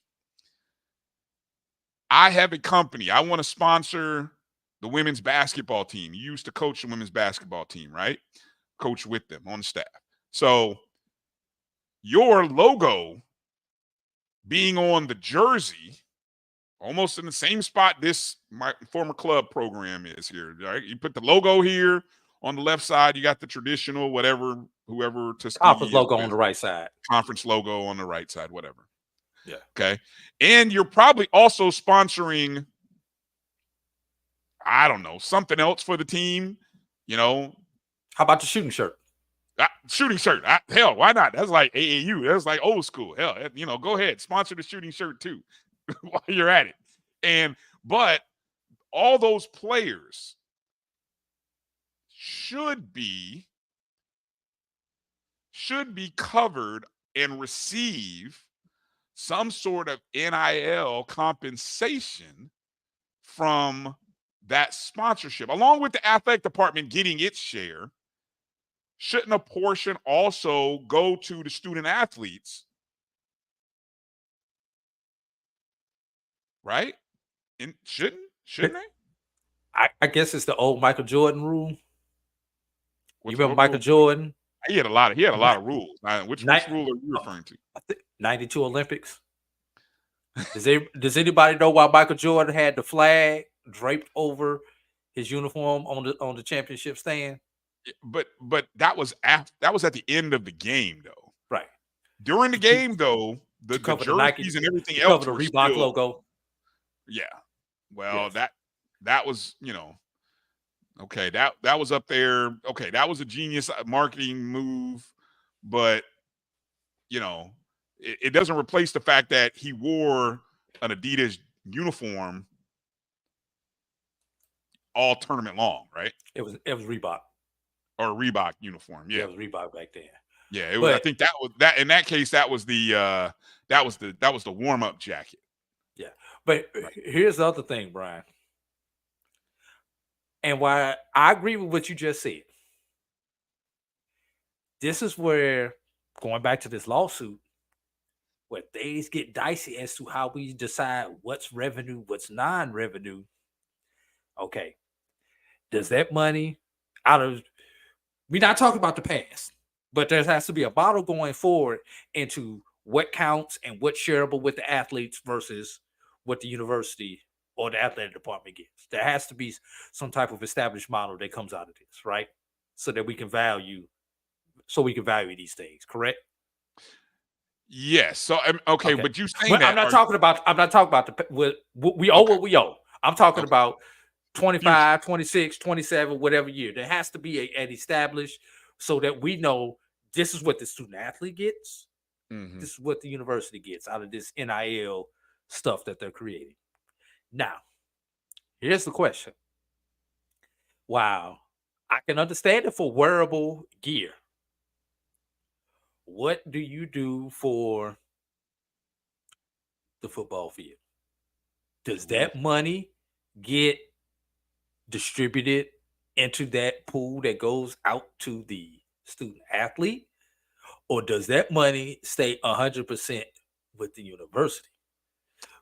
I have a company. I want to sponsor the women's basketball team. You used to coach the women's basketball team, right? Coach with them on the staff. So your logo being on the jersey, almost in the same spot my former club program is here, right? You put the logo here on the left side. You got the traditional whoever Tuskegee conference logo on the right side. Conference logo on the right side, whatever. Yeah. Okay. And you're probably also sponsoring, I don't know, something else for the team. How about the shooting shirt? Shooting shirt. Hell, why not? That's like AAU. That's like old school. Hell, go ahead. Sponsor the shooting shirt too while you're at it. But all those players should be covered and receive some sort of NIL compensation from that sponsorship, along with the athletic department getting its share. Shouldn't a portion also go to the student athletes? Right? And shouldn't they? I guess it's the old Michael Jordan rule. You remember Michael Jordan? He had a lot of rules. Which rule are you referring to? 92 Olympics. Does anybody know why Michael Jordan had the flag draped over his uniform on the championship stand? But that was at the end of the game, though. Right. During the game, though, the jerseys and everything else cover the Reebok logo. Yeah. Well, yes. that was, okay, that was up there. Okay, that was a genius marketing move, but it doesn't replace the fact that he wore an Adidas uniform all tournament long, right? It was Reebok. Or a Reebok uniform. Yeah. It was Reebok back then. Yeah, it was, I think that was that in that case, that was the warm-up jacket. Yeah. But here's the other thing, Brian. And why I agree with what you just said. This is where, going back to this lawsuit, where things get dicey as to how we decide what's revenue, what's non-revenue. Okay. Does that money we're not talking about the past, but there has to be a model going forward into what counts and what's shareable with the athletes versus what the university or the athletic department gets. There has to be some type of established model that comes out of this, right? So that we can value these things, correct? Yes. So okay. But you saying that I'm not talking about we owe what we owe. I'm talking about 25, 26, 27, whatever year. There has to be an established so that we know this is what the student athlete gets. Mm-hmm. This is what the university gets out of this NIL stuff that they're creating. Now, here's the question. Wow. I can understand it for wearable gear. What do you do for the football field? Does that money get distributed into that pool that goes out to the student athlete? Or does that money stay 100% with the university?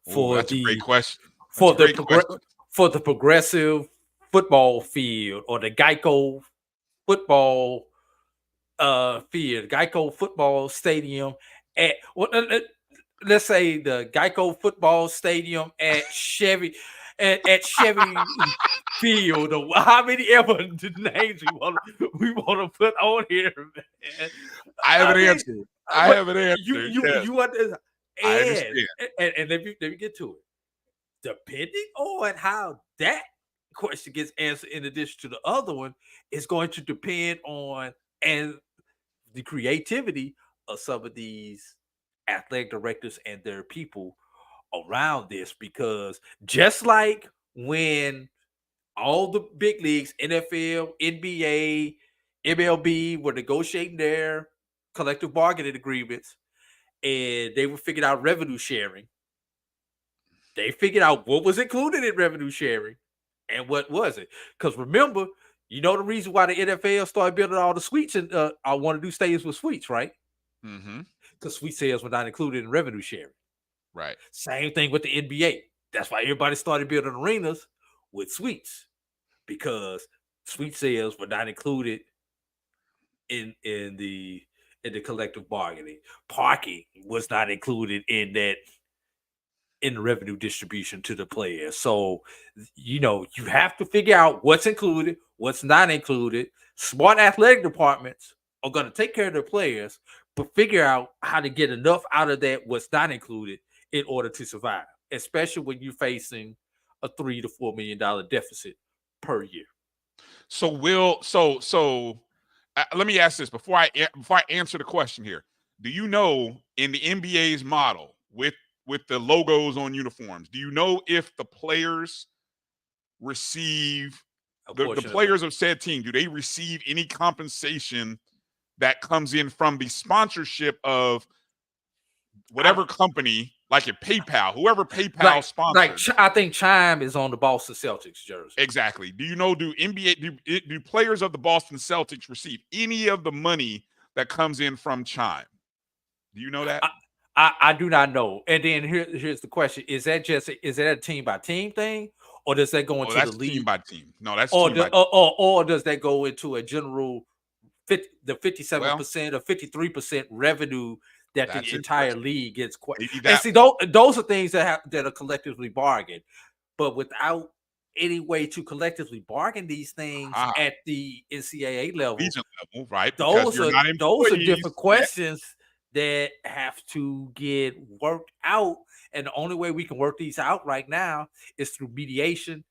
That's a great question. For the progressive football field or the Geico football field, Geico football stadium let's say the Geico football stadium at Chevy. at Chevy Field, or how many ever names we want to put on here, man. I have an mean, answer. I have an answer. You understand? I understand. And let me get to it. Depending on how that question gets answered, in addition to the other one, is going to depend on and the creativity of some of these athletic directors and their people around this. Because just like when all the big leagues, NFL, NBA, MLB, were negotiating their collective bargaining agreements, and they were figuring out revenue sharing. They figured out what was included in revenue sharing and what wasn't. Because remember, the reason why the NFL started building all the suites and I want to do stadiums with suites, right? Mm-hmm. Because suite sales were not included in revenue sharing. Right. Same thing with the NBA. That's why everybody started building arenas with suites, because suite sales were not included in the collective bargaining. Parking was not included in the revenue distribution to the players. So, you have to figure out what's included, what's not included. Smart athletic departments are going to take care of their players, but figure out how to get enough out of that what's not included in order to survive, especially when you're facing a $3 to $4 million deficit per year. So let me ask this before I answer the question here. Do you know, in the NBA's model with the logos on uniforms, do you know if the players receive the players of said team, do they receive any compensation that comes in from the sponsorship of whatever company, like at PayPal, whoever PayPal sponsors? I think Chime is on the Boston Celtics jersey. Exactly. Do you know, do players of the Boston Celtics receive any of the money that comes in from Chime? Do you know that? I do not know. And then here's the question: is that a team by team thing, or does that go into the league? Team by team. No, that's or team by team. Or does that go into a general 57% or 53% revenue that the entire league gets? And see, those are things that are collectively bargained, but without any way to collectively bargain these things at the NCAA level, right? Those are different questions that have to get worked out, and the only way we can work these out right now is through mediation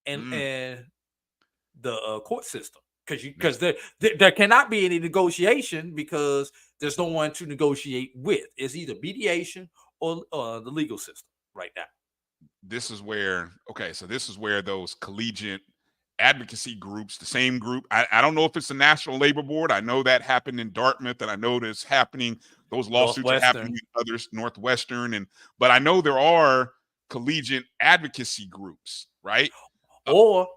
and the court system. Because there cannot be any negotiation, because there's no one to negotiate with. It's either mediation or the legal system right now. This is where those collegiate advocacy groups, the same group, I don't know if it's the National Labor Board. I know that happened in Dartmouth, and I know that's happening. Those lawsuits are happening in others, Northwestern, but I know there are collegiate advocacy groups, right? Or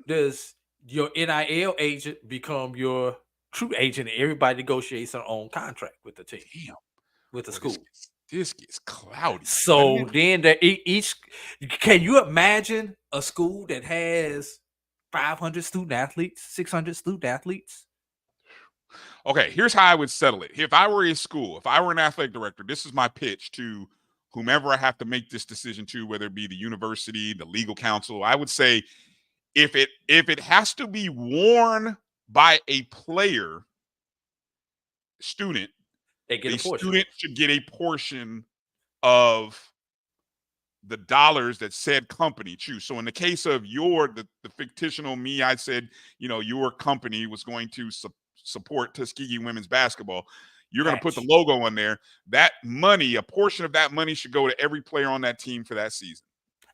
does your NIL agent become your true agent, and everybody negotiates their own contract with the team? Damn. With the school. This gets cloudy. So then can you imagine a school that has 500 student athletes, 600 student athletes? Okay, here's how I would settle it. If I were a school, if I were an athletic director, this is my pitch to whomever I have to make this decision to, whether it be the university, the legal counsel. I would say, if it has to be worn by a student, the student should get a portion of the dollars that said company choose. So in the case of the fictional me, I said, your company was going to support Tuskegee women's basketball. You're going to put the logo on there. That money, a portion of that money, should go to every player on that team for that season.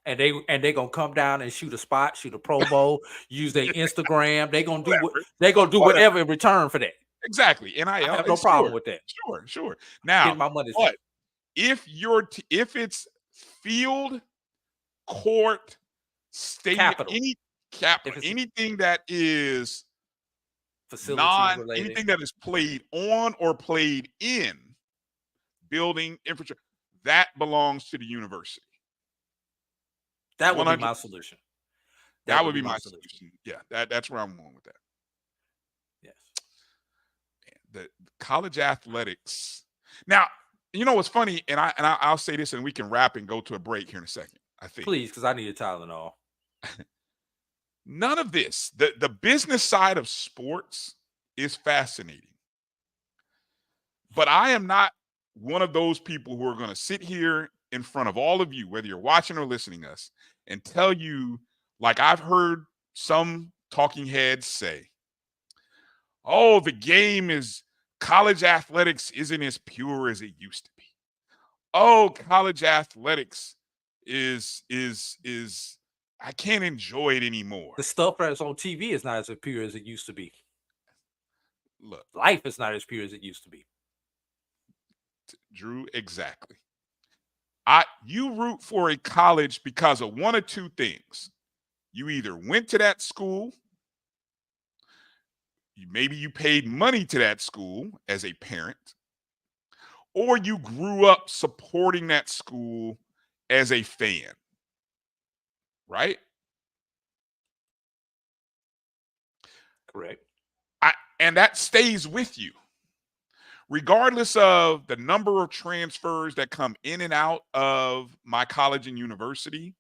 And they're gonna come down and shoot a spot, shoot a Pro Bowl, use their Instagram. They're gonna do whatever in return for that. Exactly. And I have no problem with that. Sure. Now, my money. But if it's field, court, stadium, anything that is anything that is played on or played in building infrastructure, that belongs to the university. That would be my solution. That would be my solution. Yeah, that's where I'm going with that. Yes. The college athletics. Now, you know what's funny, and I'll say this, and we can wrap and go to a break here in a second. I think. Please, because I need a Tylenol. None of this. The business side of sports is fascinating. But I am not one of those people who are going to sit here in front of all of you, whether you're watching or listening to us, and tell you, like I've heard some talking heads say, oh, the game is college athletics isn't as pure as it used to be. Oh, college athletics is I can't enjoy it anymore. The stuff that's on TV is not as pure as it used to be. Look, life is not as pure as it used to be. Drew, exactly. You root for a college because of one of two things. You either went to that school, maybe you paid money to that school as a parent, or you grew up supporting that school as a fan. Right? Correct. And that stays with you. Regardless of the number of transfers that come in and out of my college and university,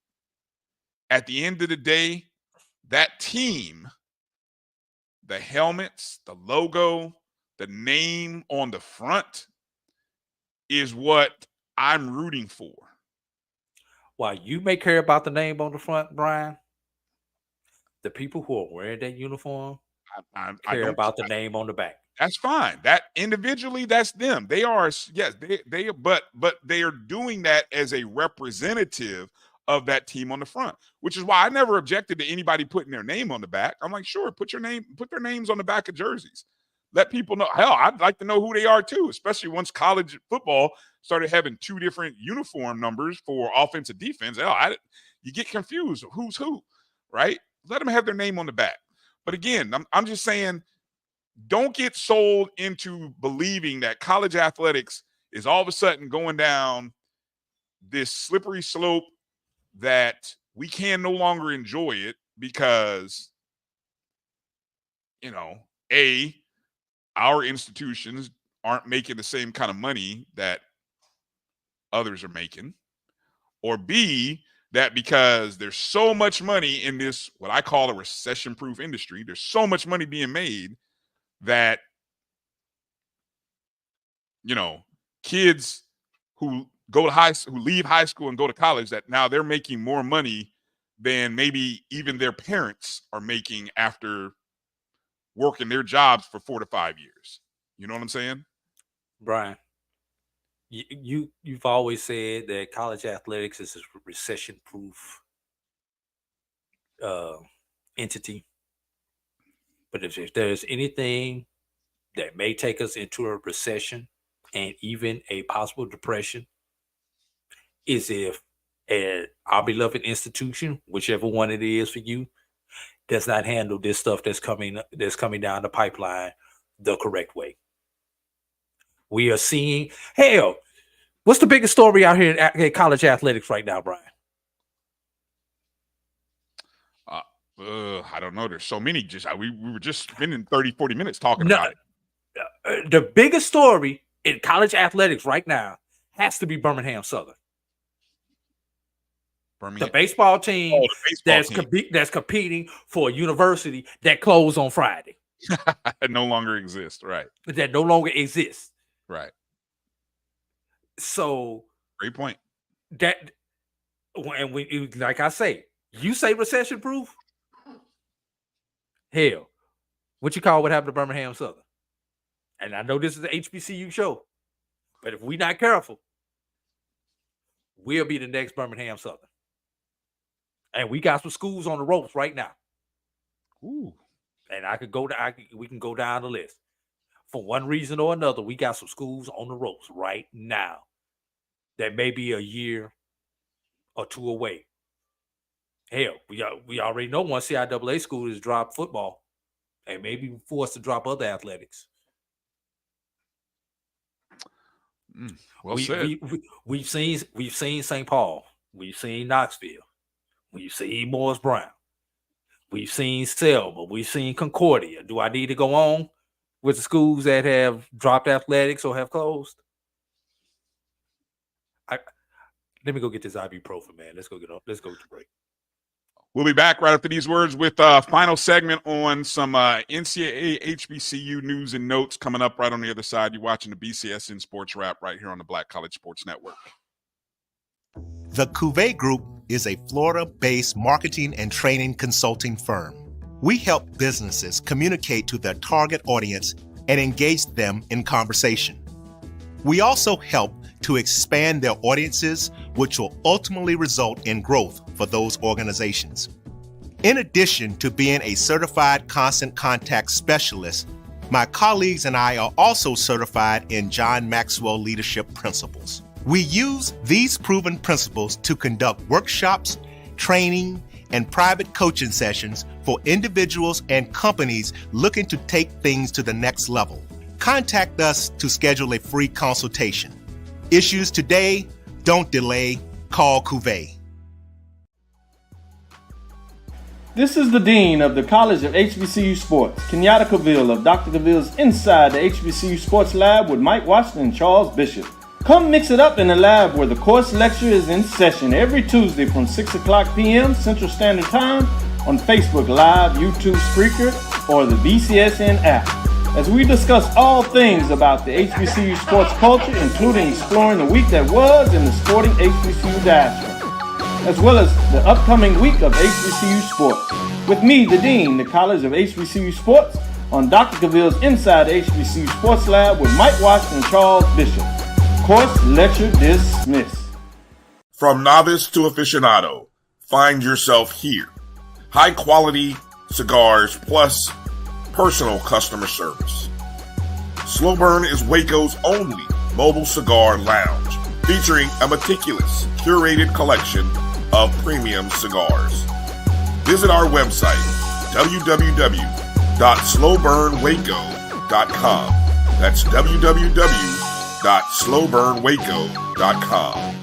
at the end of the day, that team, the helmets, the logo, the name on the front is what I'm rooting for. While you may care about the name on the front, Brian, the people who are wearing that uniform care about the name on the back. That's fine. That individually, that's them. They are, yes, but they are doing that as a representative of that team on the front, which is why I never objected to anybody putting their name on the back. I'm like, sure, put their names on the back of jerseys. Let people know. Hell, I'd like to know who they are too, especially once college football started having two different uniform numbers for offense and defense. Hell, you get confused of who's who, right? Let them have their name on the back. But again, I'm just saying, don't get sold into believing that college athletics is all of a sudden going down this slippery slope that we can no longer enjoy it because, our institutions aren't making the same kind of money that others are making, or B, that because there's so much money in this, what I call a recession-proof industry, there's so much money being made that, kids who leave high school and go to college, that now they're making more money than maybe even their parents are making after working their jobs for 4 to 5 years. You know what I'm saying? Brian, you've always said that college athletics is a recession-proof entity. But if there's anything that may take us into a recession and even a possible depression, is if our beloved institution, whichever one it is for you, does not handle this stuff that's coming down the pipeline the correct way. We are seeing, hell, what's the biggest story out here in college athletics right now, Brian? I don't know. There's so many. We were just spending 30, 40 minutes talking about it. The biggest story in college athletics right now has to be Birmingham Southern. The baseball team that's competing for a university that closed on Friday. It no longer exists, right? That no longer exists. Right. So great point. And we, like I say, you say recession proof. Hell, what you call what happened to Birmingham Southern? And I know this is an HBCU show, but if we're not careful, we'll be the next Birmingham Southern. And we got some schools on the ropes right now. Ooh. And we can go down the list. For one reason or another, we got some schools on the ropes right now that may be a year or two away. Hell, we already know one CIAA school has dropped football and maybe forced to drop other athletics. Well said. We've seen St. Paul. We've seen Knoxville. We've seen Morris Brown. We've seen Selma. We've seen Concordia. Do I need to go on with the schools that have dropped athletics or have closed? Let me go get this ibuprofen, man. Let's go to break. We'll be back right after these words with a final segment on some NCAA HBCU news and notes coming up right on the other side. You're watching the BCSN Sports Wrap right here on the Black College Sports Network. The Cuvée Group is a Florida-based marketing and training consulting firm. We help businesses communicate to their target audience and engage them in conversation. We also help to expand their audiences, which will ultimately result in growth for those organizations. In addition to being a certified constant contact specialist, my colleagues and I are also certified in John Maxwell Leadership Principles. We use these proven principles to conduct workshops, training, and private coaching sessions for individuals and companies looking to take things to the next level. Contact us to schedule a free consultation. Issues today, don't delay, call Cuvée. This is the Dean of the College of HBCU Sports, Kenyatta Cavill of Dr. Cavill's Inside the HBCU Sports Lab with Mike Washington and Charles Bishop. Come mix it up in the lab where the course lecture is in session every Tuesday from 6 o'clock p.m. Central Standard Time on Facebook Live, YouTube Spreaker, or the BCSN app, as we discuss all things about the HBCU sports culture, including exploring the week that was in the sporting HBCU diaspora, as well as the upcoming week of HBCU sports. With me, the Dean, the College of HBCU Sports, on Dr. Cavill's Inside the HBCU Sports Lab with Mike Washington and Charles Bishop. Course lecture dismissed. From novice to aficionado, find yourself here. High quality cigars plus personal customer service. Slow Burn is Waco's only mobile cigar lounge, featuring a meticulous, curated collection of premium cigars. Visit our website, www.slowburnwaco.com. That's www.slowburnwaco.com.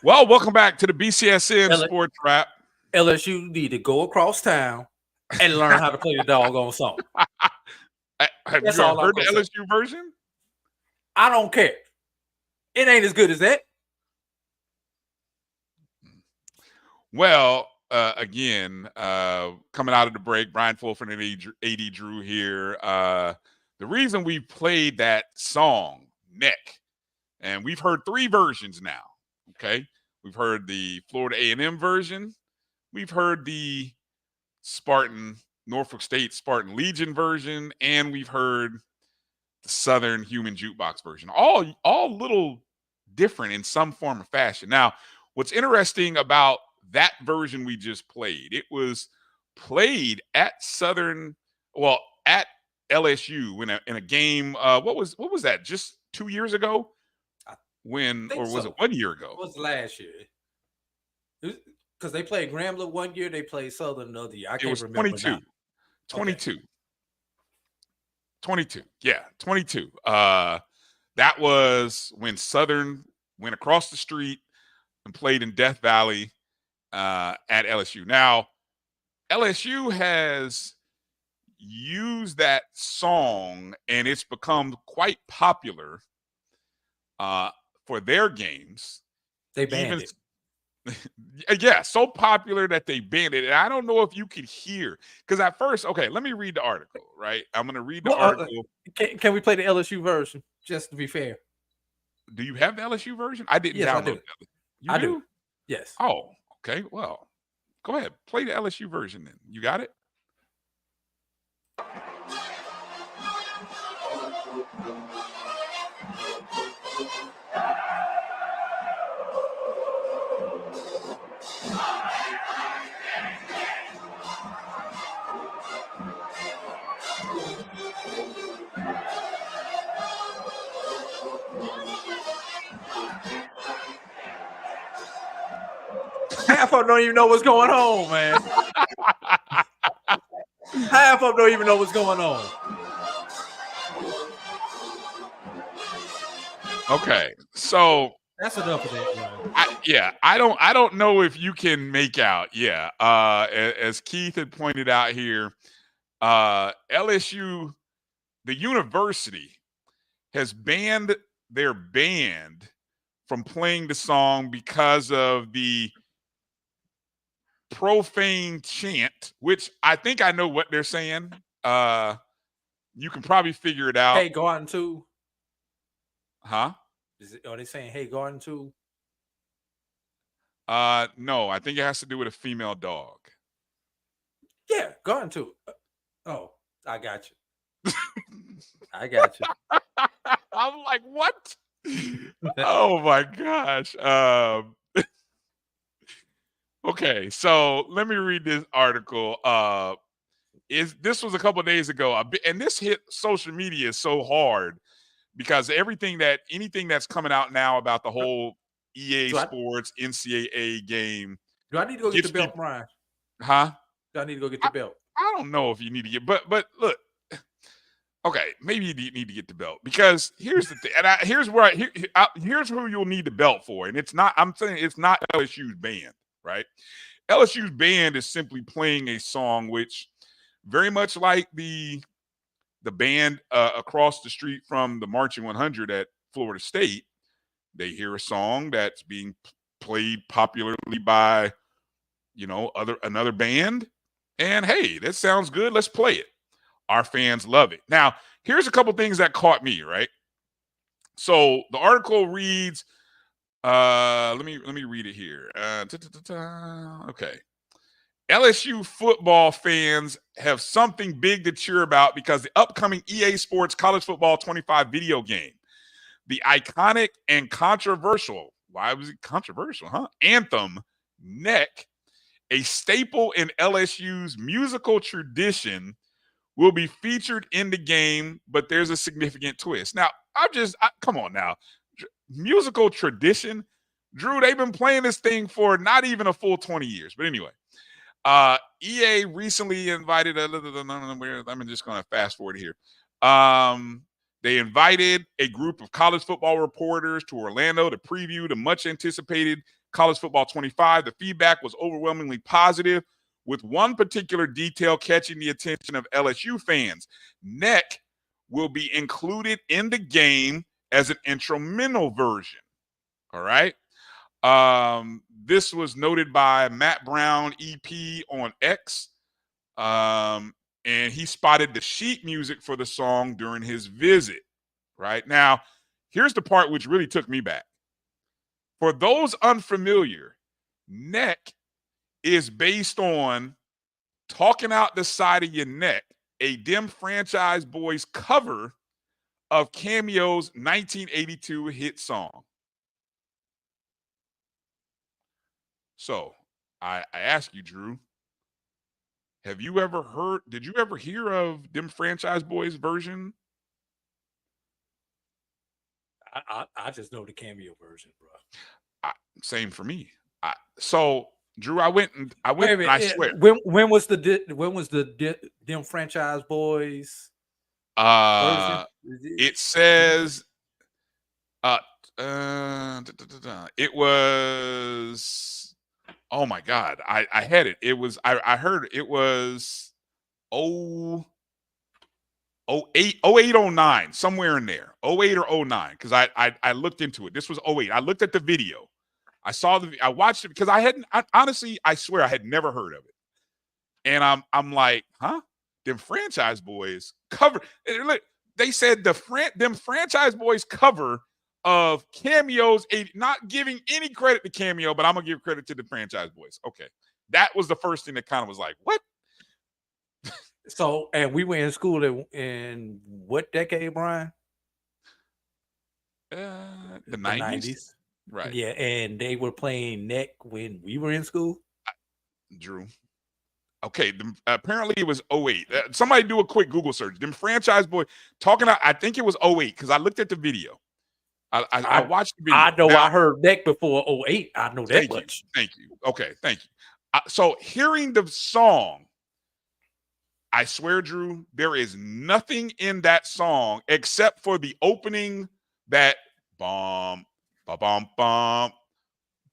Well, welcome back to the BCSN Sports Wrap. LSU need to go across town and learn how to play the doggone song. Have you heard the LSU version? I don't care. It ain't as good as that. Well, again, coming out of the break, Bryan Fulford and A.D. Drew here. The reason we played that song, Neck, and we've heard 3 versions now, okay? We've heard the Florida A&M version. We've heard the Norfolk State Spartan Legion version, and we've heard the Southern Human Jukebox version. All little different in some form or fashion. Now, what's interesting about that version we just played, it was played at at LSU in a game. What was that? Just 2 years ago? Or was it 1 year ago? It was last year. Because they played Grambling 1 year, they played Southern another year. I can't remember 22. now. 22. Okay. 22. Yeah, 22. That was when Southern went across the street and played in Death Valley at LSU. Now, LSU has use that song, and it's become quite popular for their games. They banned it. Yeah, so popular that they banned it. And I don't know if you could hear, because at first, okay, let me read the article, right? I'm going to read the article. Can we play the LSU version, just to be fair? Do you have the LSU version? I didn't download it. I do. Yes. Oh, okay. Well, go ahead. Play the LSU version then. You got it? Half of them don't even know what's going on, man. Half of them don't even know what's going on. Okay, so that's enough of that. I don't know if you can make out. Yeah, as Keith had pointed out here, LSU, the university, has banned their band from playing the song because of the profane chant, which I think I know what they're saying. You can probably figure it out. Hey, Garden 2. Huh? Are they saying, hey, Garden 2? No, I think it has to do with a female dog. Yeah, Garden 2. Oh, I got you. I got you. I'm like, what? Oh my gosh. Okay, so let me read this article. This was a couple of days ago, and this hit social media so hard because anything that's coming out now about the whole EA Sports NCAA game. Do I need to go get the belt, Brian? Huh? Do I need to go get the belt? I don't know if you need to get, but look, okay, maybe you need to get the belt because here's the thing, and here's who you'll need the belt for, and it's not. I'm saying it's not LSU's band, right? LSU's band is simply playing a song which, very much like the band across the street from the Marching 100 at Florida State, they hear a song that's being played popularly by, another band, and hey, that sounds good. Let's play it. Our fans love it. Now, here's a couple things that caught me, right? So the article reads, let me read it here. Okay. LSU football fans have something big to cheer about because the upcoming EA Sports College Football 25 video game, the iconic and controversial, why was it controversial, huh? Anthem, Neck, a staple in LSU's musical tradition, will be featured in the game, but there's a significant twist. Now, come on now. Musical tradition? Drew, they've been playing this thing for not even a full 20 years. But anyway, EA recently invited, I'm just going to fast forward here. They invited a group of college football reporters to Orlando to preview the much anticipated College Football 25. The feedback was overwhelmingly positive, with one particular detail catching the attention of LSU fans. Neck will be included in the game as an instrumental version. All right. This was noted by Matt Brown, EP, on X. And he spotted the sheet music for the song during his visit. Right. Now, here's the part which really took me back. For those unfamiliar, Neck is based on Talking Out the Side of Your Neck, a Dem Franchise Boys cover of Cameo's 1982 hit song. So I ask you, Drew, did you ever hear of Dem Franchise Boys version? I just know the Cameo version, bro. Same for me. So Drew, I went and I swear. When was the Dem Franchise Boys? It says it was, oh my God. I had it. It was I heard it was 08, 09, somewhere in there. 08 or 09, because I looked into it. This was 08. I looked at the video. I watched it because honestly, I swear I had never heard of it. And I'm like, huh? Them Franchise Boys cover. They said them Franchise Boys cover of Cameo's 80, not giving any credit to Cameo, but I'm gonna give credit to the Franchise Boys. Okay. That was the first thing that kind of was like, what? So, and we were in school in what decade, Brian? The 90s. Right. Yeah, and they were playing neck when we were in school. Drew. Okay, apparently it was 08. Somebody do a quick Google search. Them Franchise Boys talking. I think it was 08 because I looked at the video. I watched the video. I know. Now, I heard neck before 08. I know that much. Thank you. Okay, thank you. So hearing the song, I swear, Drew, there is nothing in that song except for the opening. That bum, ba bum bum,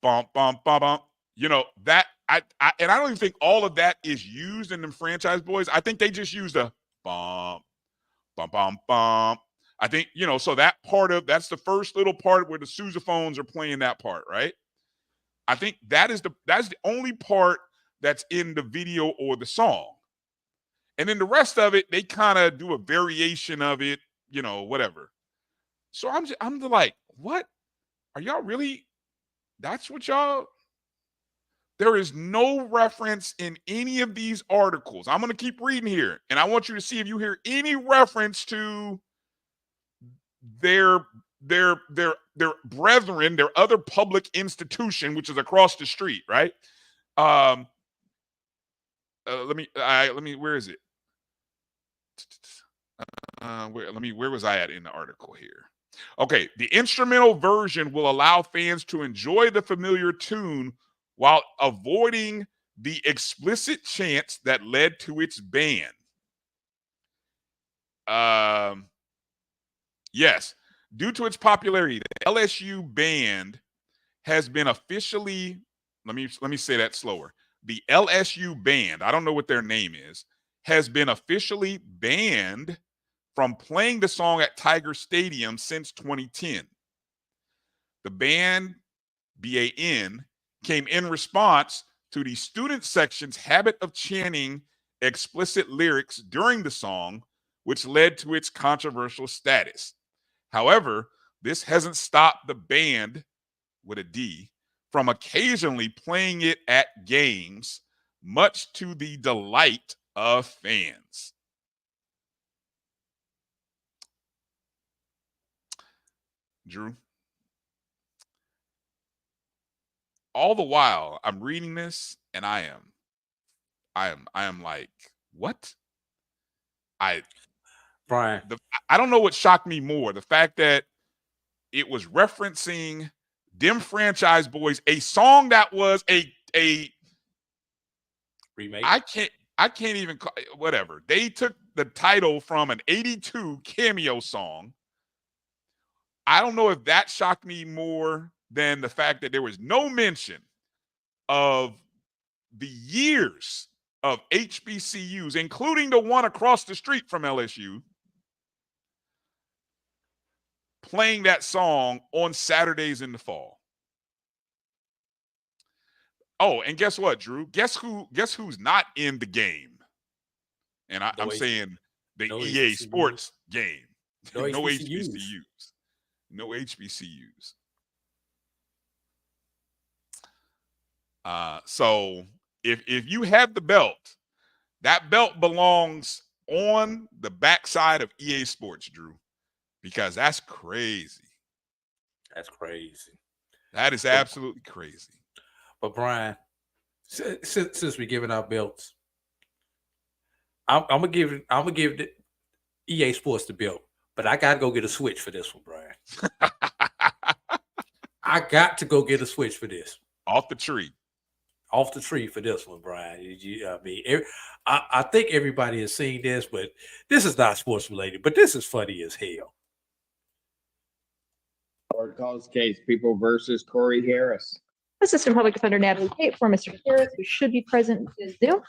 bum bum bum bum. You know that. And I don't even think all of that is used in them Franchise Boys. I think they just used a bum, bum, bum, bum. I think, so that's the first little part where the sousaphones are playing that part, right? I think that's the only part that's in the video or the song. And then the rest of it, they kind of do a variation of it, whatever. So I'm like, what? Are y'all really? That's what y'all? There is no reference in any of these articles. I'm going to keep reading here, and I want you to see if you hear any reference to their brethren, their other public institution, which is across the street, right? Let me. Where is it? Where was I at in the article here? Okay, the instrumental version will allow fans to enjoy the familiar tune while avoiding the explicit chants that led to its ban. Yes, due to its popularity, the LSU band has been officially, let me say that slower. The LSU band, I don't know what their name is, has been officially banned from playing the song at Tiger Stadium since 2010. The band, BAN, came in response to the student section's habit of chanting explicit lyrics during the song, which led to its controversial status. However, this hasn't stopped the band, with a D, from occasionally playing it at games, much to the delight of fans. Drew? All the while I'm reading this and I am like, what? Brian, I don't know what shocked me more. The fact that it was referencing them Franchise Boys, a song that was a remake. I can't even call it, whatever. They took the title from an 82 Cameo song. I don't know if that shocked me more than the fact that there was no mention of the years of HBCUs, including the one across the street from LSU, playing that song on Saturdays in the fall. Oh, and guess what, Drew? Guess who's not in the game? And I'm saying the EA Sports game. No HBCUs. No HBCUs. So if you have the belt, that belt belongs on the backside of EA Sports, Drew, because that's crazy. That's crazy. That is absolutely crazy. But Brian, since we're giving out belts, I'm gonna give the EA Sports the belt, but I gotta go get a Switch for this one, Brian. I got to go get a Switch for this. Off the tree For this one, Brian. I think everybody has seen this, but this is not sports related. But this is funny as hell. Court calls case People versus Corey Harris. Assistant Public Defender Natalie Tate for Mr. Harris, who should be present is due.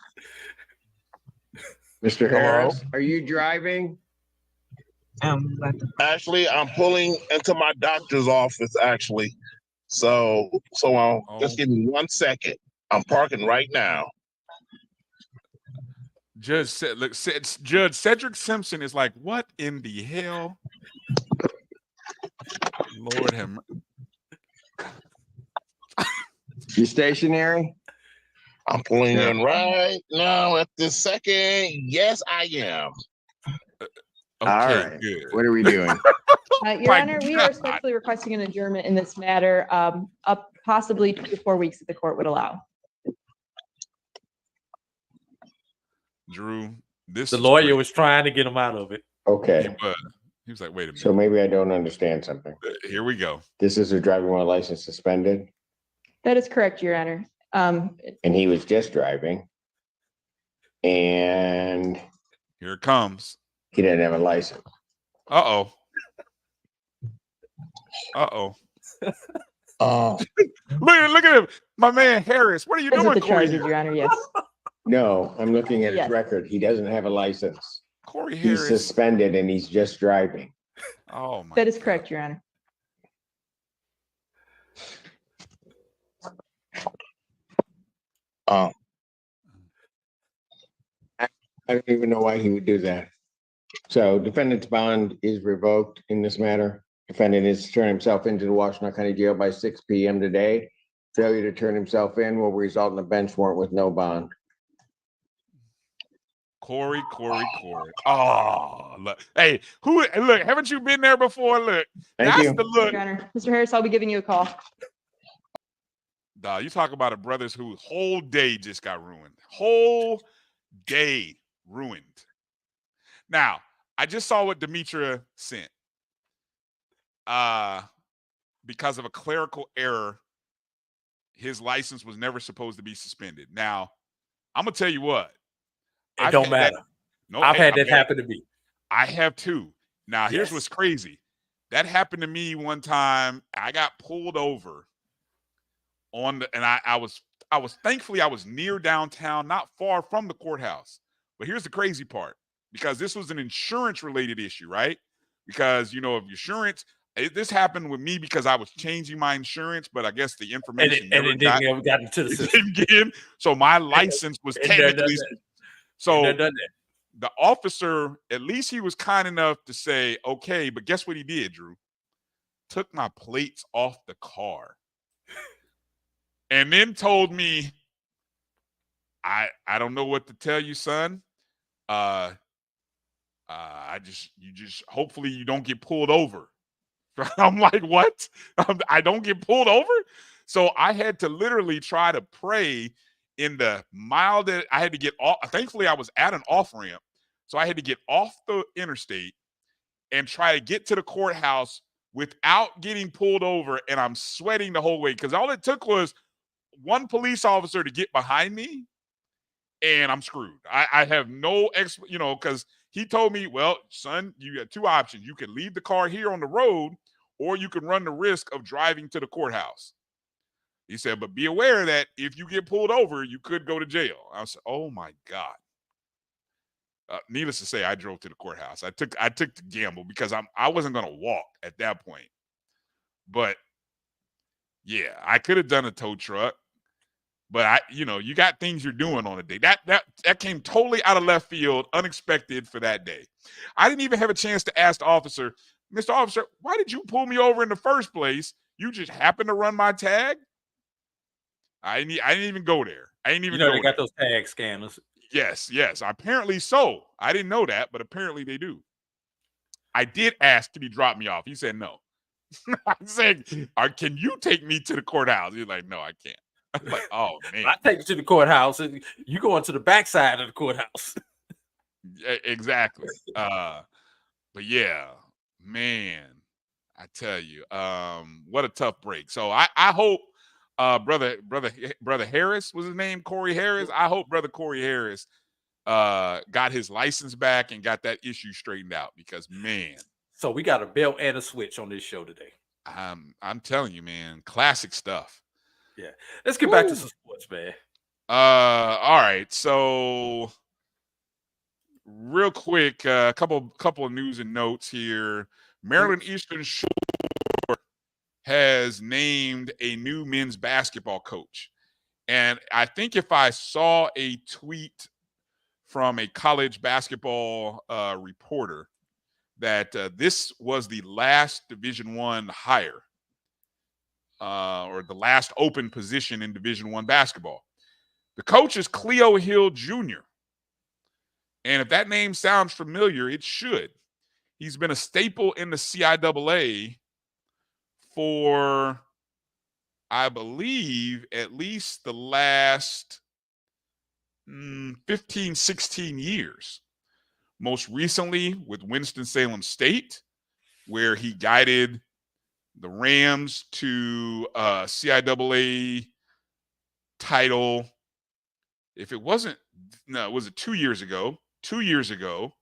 Mr. Harris, are you driving? Actually, I'm pulling into my doctor's office, actually. So just give me 1 second. I'm parking right now. Judge Cedric Simpson is like, what in the hell? Lord have mercy. You stationary? I'm pulling in right now at this second. Yes, I am. All right. Good. What are we doing? Your Honor, we are respectfully requesting an adjournment in this matter, up possibly 2 to 4 weeks that the court would allow. Drew, the lawyer was trying to get him out of it. Okay. He was like, wait a minute. So maybe I don't understand something. Here we go. This is a driving while license suspended, That is correct, Your Honor. and he was just driving, and here it comes. He didn't have a license. Uh-oh. Look at him. My man Harris. What are you Those are doing, the Corey? charges, Your Honor, yes. No, I'm looking at his Yes. record. He doesn't have a license. Corey He's Harris. suspended and he's just driving. Oh my. That is correct, Your Honor. I don't even know why he would do that. So defendant's bond is revoked in this matter. Defendant is to turn himself into the Washington County Jail by 6 p.m. today. Failure to turn himself in will result in a bench warrant with no bond. Corey. Oh, look. Hey, look, haven't you been there before? Look. Thank That's you. the look. Your Honor. Mr. Harris, I'll be giving you a call. You talk about a brothers whose whole day just got ruined. Whole day ruined. Now, I just saw what Demetra sent. Because of a clerical error, his license was never supposed to be suspended. Now, I'm gonna tell you what. It don't matter. I've had that happen to me. I have too. Now, here's what's crazy. That happened to me one time. I got pulled over and I was thankfully I was near downtown, not far from the courthouse. But here's the crazy part, because this was an insurance related issue, right? Because of insurance, this happened with me because I was changing my insurance, but I guess the information never got into the system. Didn't get in. So my license was technically. So the officer, at least he was kind enough to say, okay, but guess what he did, Drew? Took my plates off the car. And then told me, I don't know what to tell you, son. Hopefully you don't get pulled over. I'm like, what? I don't get pulled over? So I had to literally try to pray in the mile that I had to get off. Thankfully, I was at an off ramp. So I had to get off the interstate and try to get to the courthouse without getting pulled over. And I'm sweating the whole way because all it took was one police officer to get behind me and I'm screwed. I have no because he told me, well, son, you got two options. You can leave the car here on the road or you can run the risk of driving to the courthouse. He said, but be aware that if you get pulled over, you could go to jail. I said, oh my God. Needless to say, I drove to the courthouse. I took the gamble because I wasn't going to walk at that point. But yeah, I could have done a tow truck. But you got things you're doing on a day. That came totally out of left field, unexpected for that day. I didn't even have a chance to ask the officer, Mr. Officer, why did you pull me over in the first place? You just happened to run my tag? I didn't even go there. I didn't even go they got there. those tag scanners. Yes. Apparently so. I didn't know that, but apparently they do. I did ask, can he drop me off? He said no. I said, can you take me to the courthouse? He's like, no, I can't. I'm like, oh man. I take you to the courthouse and you go into the backside of the courthouse. Exactly. But yeah, man, I tell you, what a tough break. So I hope brother Harris was his name, Corey Harris. I hope brother Corey Harris got his license back and got that issue straightened out because man. So we got a belt and a switch on this show today. I'm telling you, man, classic stuff. Yeah. Let's get back to some sports, man. All right. So real quick, a couple of news and notes here. Maryland Eastern Shore has named a new men's basketball coach. And I think if I saw a tweet from a college basketball reporter that this was the last Division I hire or the last open position in Division I basketball. The coach is Cleo Hill Jr. And if that name sounds familiar, it should. He's been a staple in the CIAA for, I believe, at least the last 15, 16 years. Most recently with Winston-Salem State, where he guided the Rams to CIAA title. If it wasn't, no, was it 2 years ago? 2 years ago.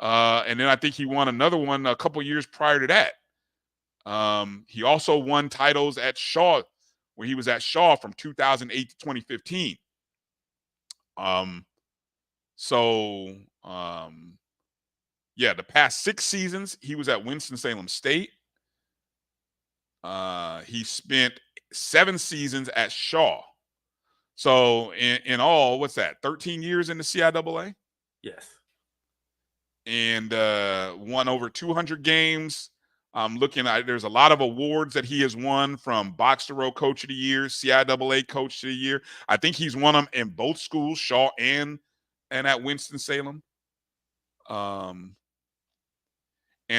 And then I think he won another one a couple years prior to that. He also won titles at Shaw, where he was at Shaw from 2008 to 2015. Yeah, the past 6 seasons, he was at Winston-Salem State. He spent 7 seasons at Shaw. So in all, what's that? 13 years in the CIAA? Yes. And won over 200 games. I'm looking at, there's a lot of awards that he has won, from Box to Row Coach of the Year, CIAA Coach of the Year. I think he's won them in both schools, Shaw and at Winston-Salem. And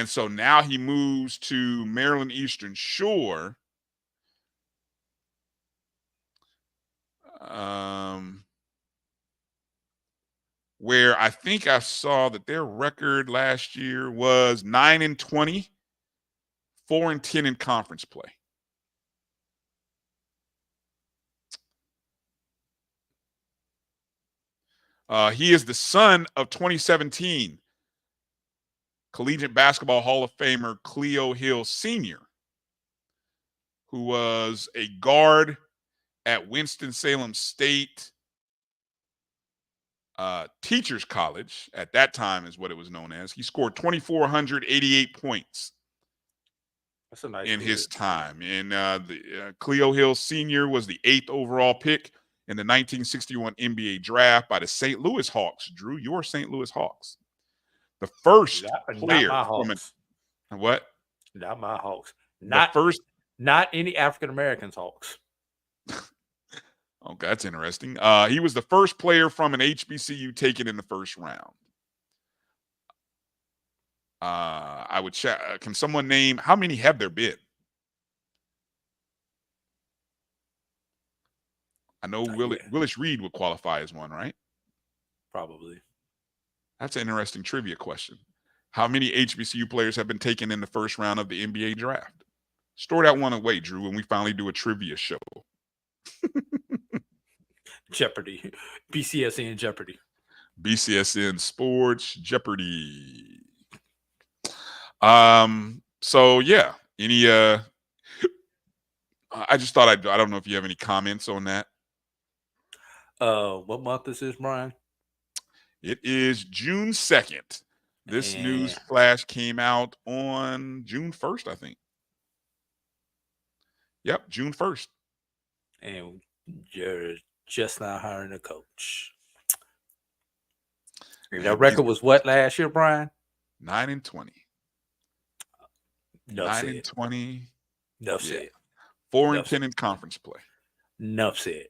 so now he moves to Maryland Eastern Shore. Where I think I saw that their record last year was 9-20, 4-10 in conference play. He is the son of 2017 Collegiate Basketball Hall of Famer Cleo Hill Sr., who was a guard at Winston-Salem State Teachers College. At that time is what it was known as. He scored 2,488 points. That's a nice in kid. his time. And Cleo Hill Sr. was the 8th overall pick in the 1961 NBA draft by the St. Louis Hawks. Drew, your St. Louis Hawks. The first player not my from Hawks. What? Not my Hawks. Not any African Americans Hawks. Okay, that's interesting. He was the first player from an HBCU taken in the first round. I would check. Can someone name how many have there been? I know Willis Reed would qualify as one, right? Probably. That's an interesting trivia question. How many HBCU players have been taken in the first round of the NBA draft? Store that one away, Drew, when we finally do a trivia show. Jeopardy. BCSN Jeopardy. BCSN Sports Jeopardy. So yeah, any I just thought I don't know if you have any comments on that. What month is this, Brian? It is June 2nd. This news flash came out on June 1st, I think. Yep, June 1st. And you're just now hiring a coach. And that record was what last year, Brian? 9-20. 9-20. Enough said. 4-10 in conference play. Enough said.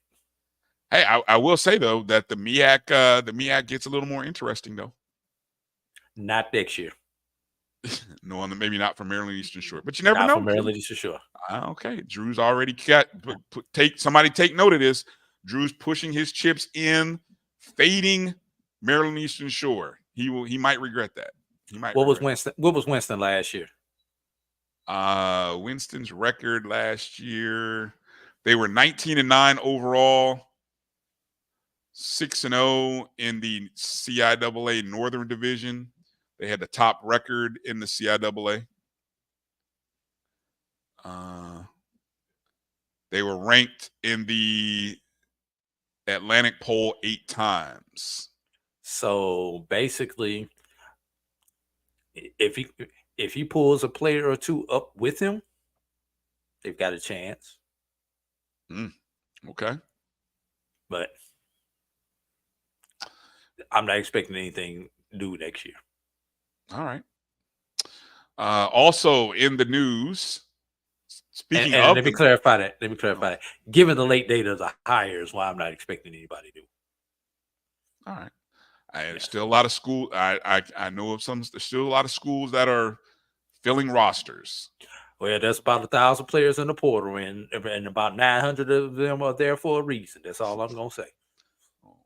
Hey, I will say though that the MEAC gets a little more interesting though. Not next year. No, maybe not for Maryland Eastern Shore, but you never know. Not for Maryland Eastern Shore. Okay, Drew's already got. Somebody take note of this. Drew's pushing his chips in, fading Maryland Eastern Shore. He might regret that. He might. What was Winston last year? Winston's record last year, they were 19-9 overall, 6-0 in the CIAA Northern Division. They had the top record in the CIAA. They were ranked in the Atlantic Poll 8 times. So basically, if he pulls a player or two up with him, they've got a chance. Okay. But I'm not expecting anything new next year. All right. Also in the news, speaking and of, let me clarify that. Given the late date of the hires, why I'm not expecting anybody new. All right. There's still a lot of school. I know of some. There's still a lot of schools that are filling rosters. Well, there's about 1,000 players in the portal, and about 900 of them are there for a reason. That's all I'm gonna say. Well,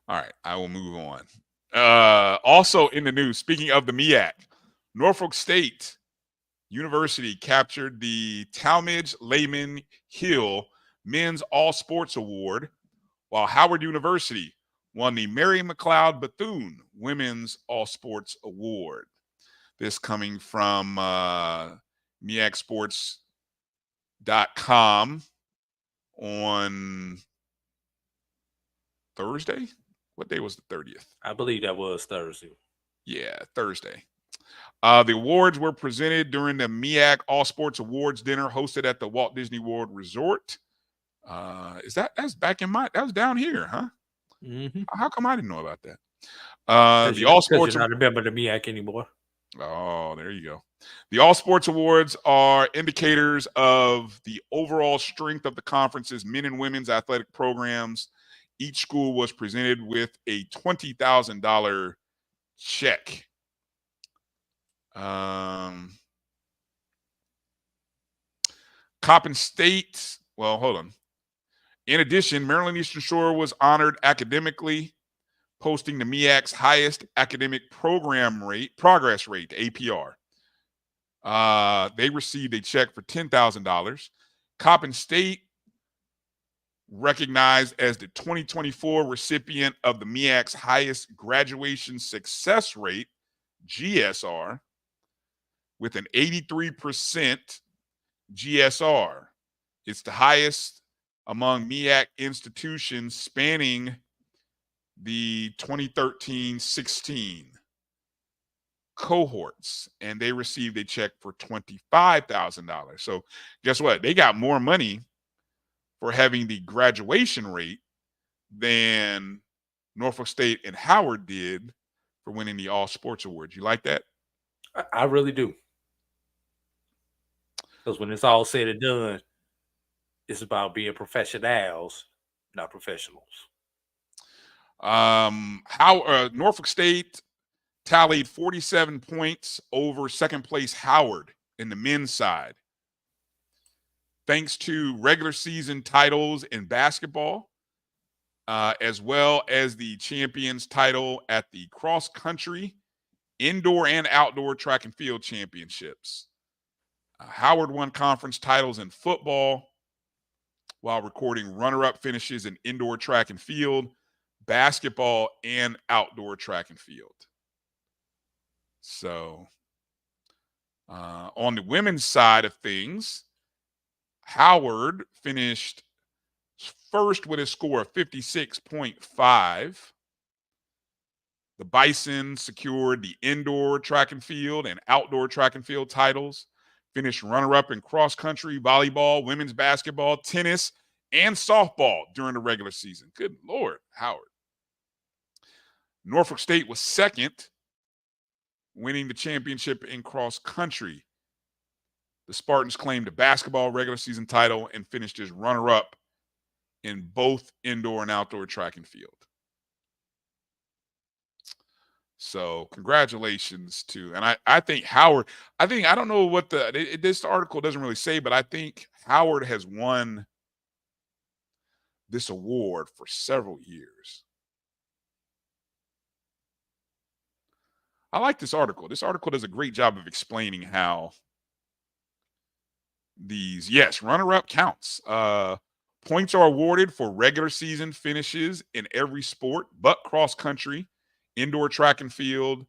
all right. I will move on. Also in the news, speaking of the MEAC, Norfolk State University captured the Talmadge Lehman Hill Men's All Sports Award, while Howard University won the Mary McLeod Bethune Women's All Sports Award. This coming from MEACsports.com on Thursday. What day was the 30th? I believe that was Thursday. Yeah, Thursday. The awards were presented during the MEAC All Sports Awards dinner hosted at the Walt Disney World Resort. That's back in that was down here, huh? Mm-hmm. How come I didn't know about that? The All All Sports. You're not a member of the MEAC anymore. Oh, there you go. The All Sports Awards are indicators of the overall strength of the conference's men and women's athletic programs. Each school was presented with a $20,000 check. Coppin State. Well, hold on. In addition, Maryland Eastern Shore was honored academically, posting the MEAC's highest academic progress rate, APR. They received a check for $10,000. Coppin State, recognized as the 2024 recipient of the MEAC's highest graduation success rate, GSR, with an 83% GSR. It's the highest among MEAC institutions spanning the 2013-16 cohorts, and they received a check for $25,000. So guess what? They got more money for having the graduation rate than Norfolk State and Howard did for winning the All Sports Awards. You like that? I really do. Because when it's all said and done, it's about being professionals, not professionals. Norfolk State tallied 47 points over second place Howard in the men's side, thanks to regular season titles in basketball, as well as the champions title at the cross country, indoor and outdoor track and field championships. Howard won conference titles in football while recording runner-up finishes in indoor track and field, basketball, and outdoor track and field. So on the women's side of things, Howard finished first with a score of 56.5. The Bison secured the indoor track and field and outdoor track and field titles, finished runner-up in cross-country, volleyball, women's basketball, tennis, and softball during the regular season. Good Lord, Howard. Norfolk State was second, winning the championship in cross-country. The Spartans claimed a basketball regular season title and finished as runner-up in both indoor and outdoor track and field. So congratulations to, and I think Howard, I don't know what this article doesn't really say, but I think Howard has won this award for several years. I like this article. This article does a great job of explaining how runner-up counts. Points are awarded for regular season finishes in every sport but cross-country, indoor track and field,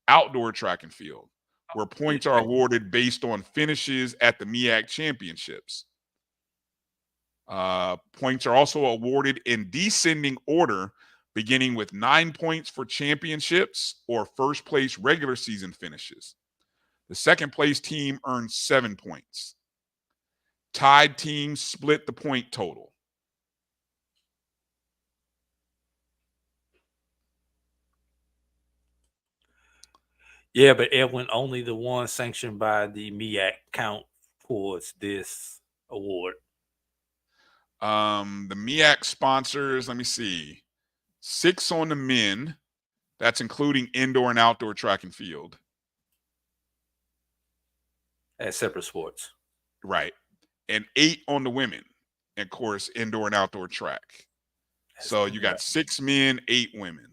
outdoor track and field, where points are awarded based on finishes at the MEAC championships. Points are also awarded in descending order, beginning with 9 points for championships or first place regular season finishes. The second place team earns 7 points. Tied teams split the point total. Yeah, but Edwin, only the one sanctioned by the MEAC count towards this award. The MEAC sponsors, let me see, 6 on the men. That's including indoor and outdoor track and field. As separate sports. Right. And 8 on the women. And of course, indoor and outdoor track. So you got 6 men, 8 women.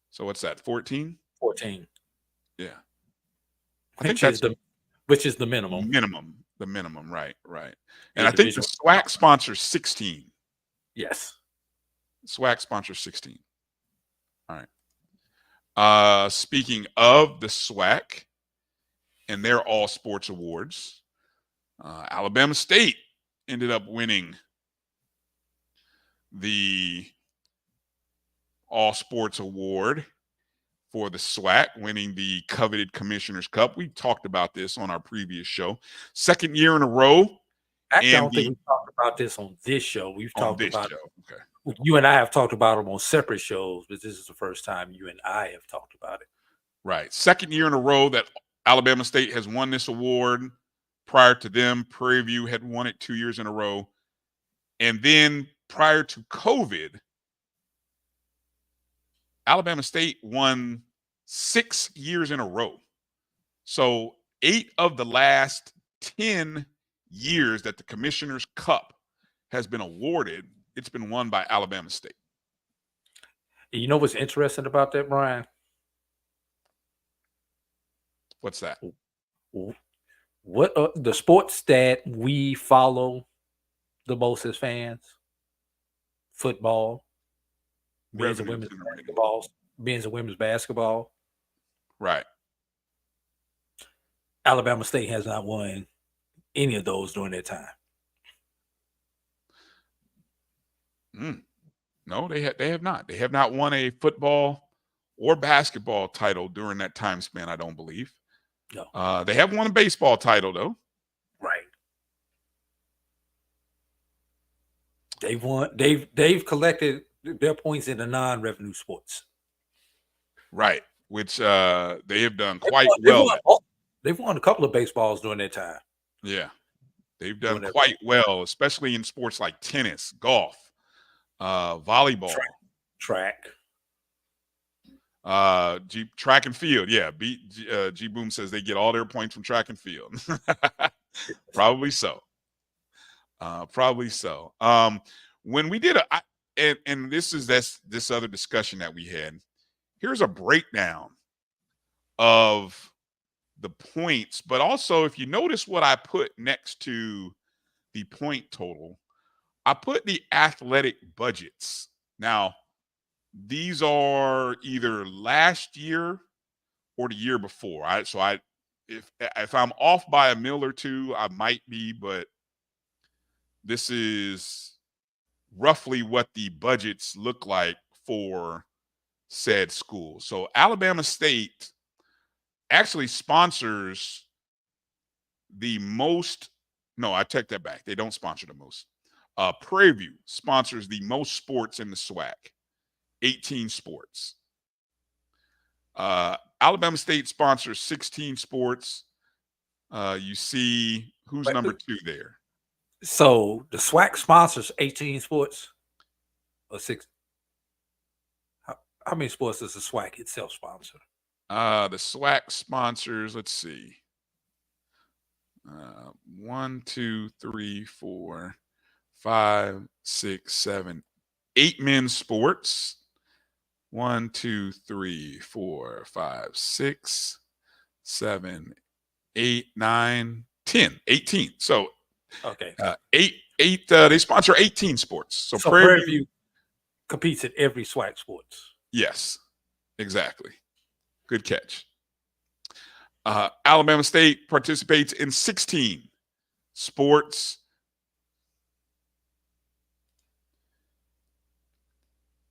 So what's that? 14? 14. Yeah. I think that's which is the minimum. The minimum, right. And I think the SWAC sponsors 16. Yes. SWAC sponsors 16. All right. Speaking of the SWAC and their all sports awards, Alabama State ended up winning the all sports award for the SWAC, winning the coveted Commissioner's Cup. We talked about this on our previous show. Second year in a row. Actually, I don't think we talked about this on this show. We've talked about it. Okay. You and I have talked about them on separate shows, but this is the first time you and I have talked about it. Right. Second year in a row that Alabama State has won this award. Prior to them, Prairie View had won it 2 years in a row. And then prior to COVID, Alabama State won 6 years in a row. So 8 of the last 10 years that the Commissioner's Cup has been awarded, it's been won by Alabama State. You know what's interesting about that, Brian? What's that? What the sports that we follow the most as fans? Football, men's and women's basketball, men's and women's basketball. Right. Alabama State has not won any of those during their time. No, they have not. They have not won a football or basketball title during that time span, I don't believe. No. They have won a baseball title, though. Right. They've won. They've collected their points in the non-revenue sports. Right. Which they have done quite well. They've won a couple of baseballs during their time. Yeah. They've done quite well, especially in sports like tennis, golf, volleyball, track, track and field. Yeah, G Boom says they get all their points from track and field. Probably so. When we did and this is this other discussion that we had. Here's a breakdown of the points, but also if you notice what I put next to the point total, I put the athletic budgets. Now, these are either last year or the year before. If I'm off by a mil or two, I might be, but this is roughly what the budgets look like for said school. So Alabama State actually sponsors the most. No, I take that back. They don't sponsor the most. Prairie View sponsors the most sports in the SWAC, 18 sports. Alabama State sponsors 16 sports. You see who's number 2 there. So the SWAC sponsors 18 sports or 6. How many sports does the SWAC itself sponsor? The SWAC sponsors, let's see. 1, 2, 3, 4, 5, 6, 7, 8 men's sports. 1, 2, 3, 4, 5, 6, 7, 8, 9, 10, 18. So okay, 8. They sponsor 18 sports. So Prairie View competes in every SWAC sports. Yes, exactly. Good catch. Alabama State participates in 16 sports.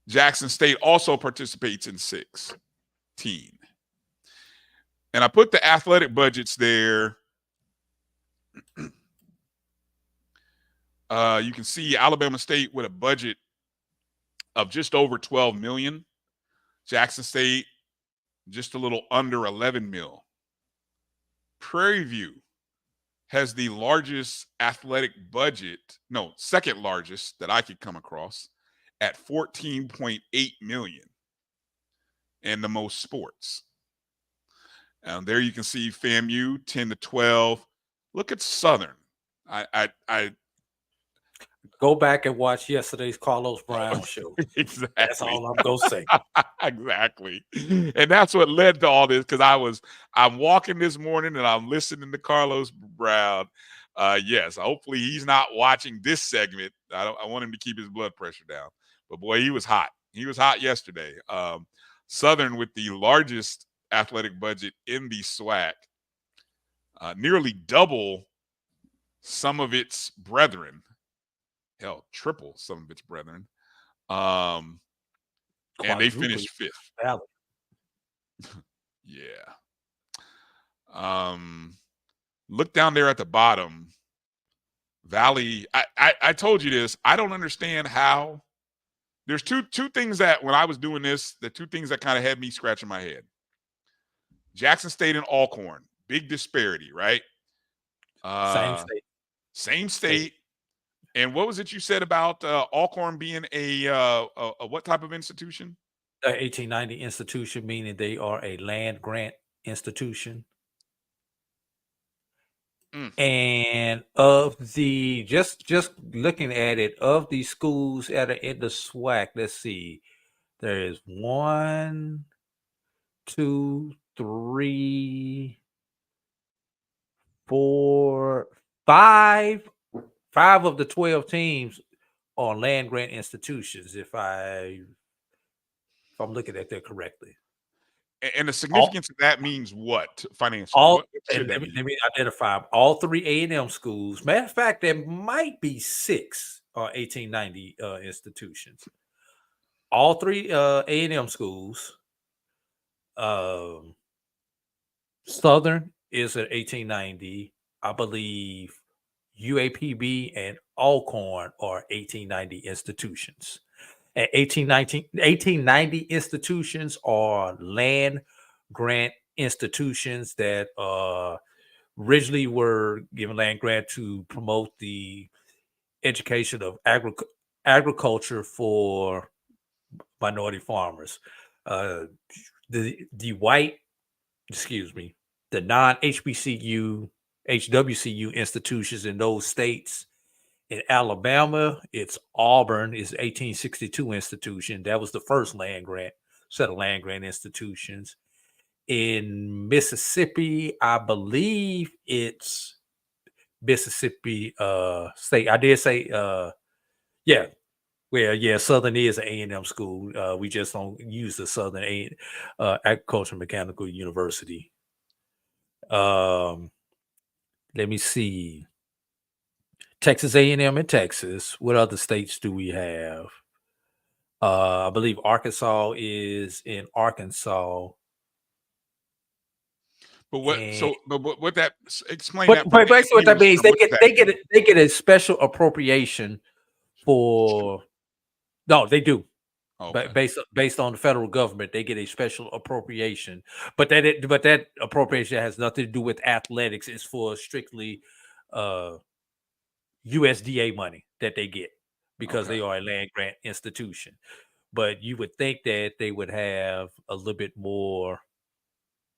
Jackson State also participates in 16. And I put the athletic budgets there. You can see Alabama State with a budget of just over 12 million. Jackson State just a little under 11 mil. Prairie View has the largest athletic budget, no, second largest that I could come across at 14.8 million, and the most sports. There you can see FAMU 10 to 12. Look at Southern. I go back and watch yesterday's Carlos Brown show. Exactly. That's all I'm gonna say. Exactly. And that's what led to all this, because I'm walking this morning and I'm listening to Carlos Brown. Yes, hopefully he's not watching this segment. I want him to keep his blood pressure down. But boy, he was hot. He was hot yesterday. Southern with the largest athletic budget in the SWAC, nearly double some of its brethren. Hell, triple some of its brethren. And they finished 5th. Yeah. Look down there at the bottom. Valley. I told you this. I don't understand how. There's two things that when I was doing this, the two things that kind of had me scratching my head. Jackson State and Alcorn. Big disparity, right? Same state. And what was it you said about Alcorn being a what type of institution? 1890 institution, meaning they are a land grant institution. And of the just looking at it, of the schools that are in the SWAC, let's see, there is 1, 2, 3, 4, 5 of the 12 teams are land grant institutions, if I'm looking at that correctly. And the significance of that means what financially? Let me identify all 3 A&M schools. Matter of fact, there might be 6 1890 institutions. All 3 A&M schools. Southern is at 1890. I believe UAPB and Alcorn are 1890 institutions. At 1890 institutions are land grant institutions that originally were given land grant to promote the education of agriculture for minority farmers. The non-HBCU, HWCU institutions in those states. In Alabama, it's Auburn, is 1862 institution. That was the first set of land grant institutions. In Mississippi, I believe it's Mississippi State. I did say, Southern is an A&M school. We just don't use the Southern Agriculture Mechanical University. Let me see. Texas A&M in Texas. What other states do we have? I believe Arkansas is in Arkansas. But what? But what that explain that? But basically, what that means, they get a special appropriation for. No, they do. Okay. Based on the federal government, they get a special appropriation. But that appropriation has nothing to do with athletics. It's for strictly USDA money that they get because they are a land grant institution. But you would think that they would have a little bit more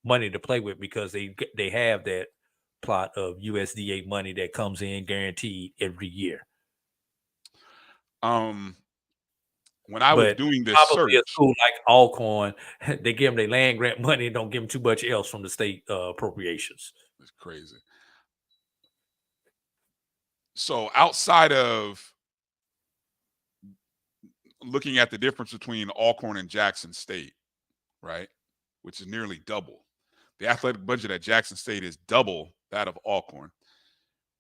money to play with because they have that plot of USDA money that comes in guaranteed every year. When I was doing this search, a school like Alcorn, they give them their land grant money and don't give them too much else from the state appropriations. It's crazy. So outside of looking at the difference between Alcorn and Jackson State, right, which is nearly double, the athletic budget at Jackson State is double that of Alcorn.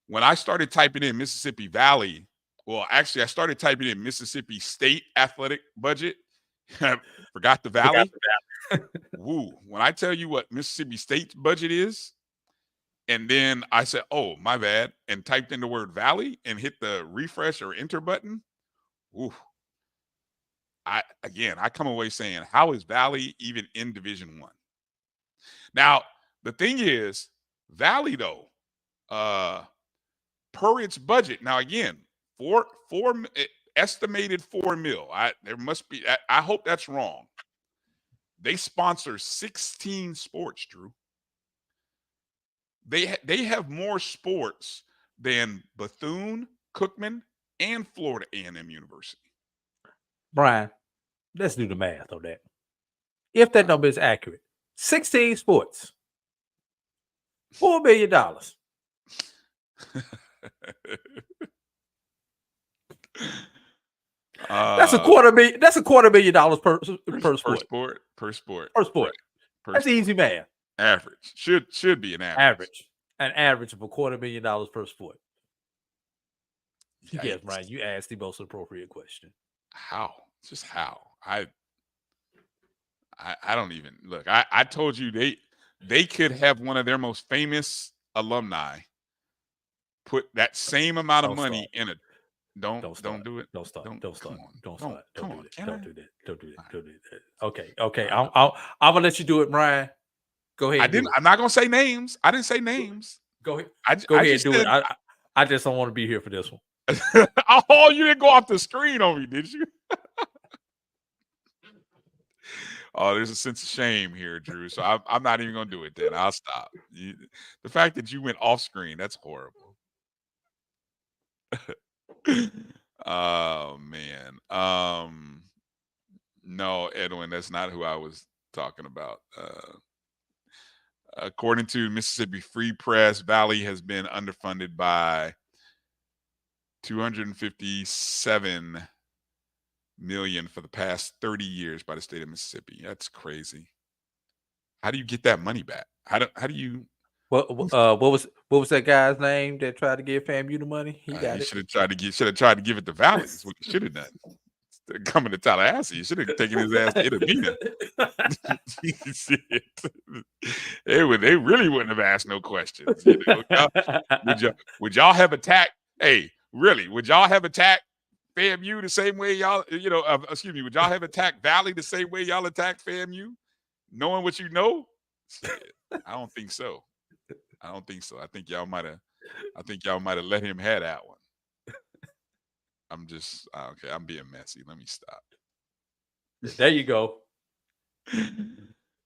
When I started typing in Mississippi Valley, well, actually, I started typing in Mississippi State athletic budget, Forgot the Valley. Woo! When I tell you what Mississippi State's budget is, and then I said, "Oh, my bad," and typed in the word Valley and hit the refresh or enter button. Woo! I come away saying, "How is Valley even in Division I?" Now, the thing is, Valley though, per its budget. Now, again, estimated $4 million. There must be. I hope that's wrong. They sponsor 16 sports, Drew. They have more sports than Bethune, Cookman, and Florida A&M University. Brian, let's do the math on that. If that number is accurate, 16 sports, $4 million. That's $250 million per sport. Per sport. That's easy math. Average should be an average. An average of $250,000 per sport. Yikes. Yes, Brian, you asked the most appropriate question. How? Just how? I don't even look. I told you they could have one of their most famous alumni put that same amount of money in a. Don't do it. Don't start. Don't start. Don't do that. Okay. I'm gonna let you do it, Brian. Go ahead. I'm not gonna say names. I didn't say names. Go ahead. Go ahead and do it. I just don't want to be here for this one. Oh, you didn't go off the screen on me, did you? Oh, there's a sense of shame here, Drew. So I'm not even gonna do it then. I'll stop. The fact that you went off screen, that's horrible. Oh man. No, Edwin, that's not who I was talking about. According to Mississippi Free Press, Valley has been underfunded by $257 million for the past 30 years by the state of Mississippi. That's crazy. How do you get that money back? How do you? What was that guy's name that tried to give FAMU the money? He got it. Should have tried to give it to Valley. That's what he should have done. Coming to Tallahassee, he should have taken his ass to Itabena. They really wouldn't have asked no questions. You know? Would y'all have attacked? Hey, really? Would y'all have attacked FAMU the same way y'all? Would y'all have attacked Valley the same way y'all attacked FAMU, knowing what you know? Shit, I don't think so. I think y'all might have let him have that one. I'm just okay. I'm being messy. Let me stop. There you go.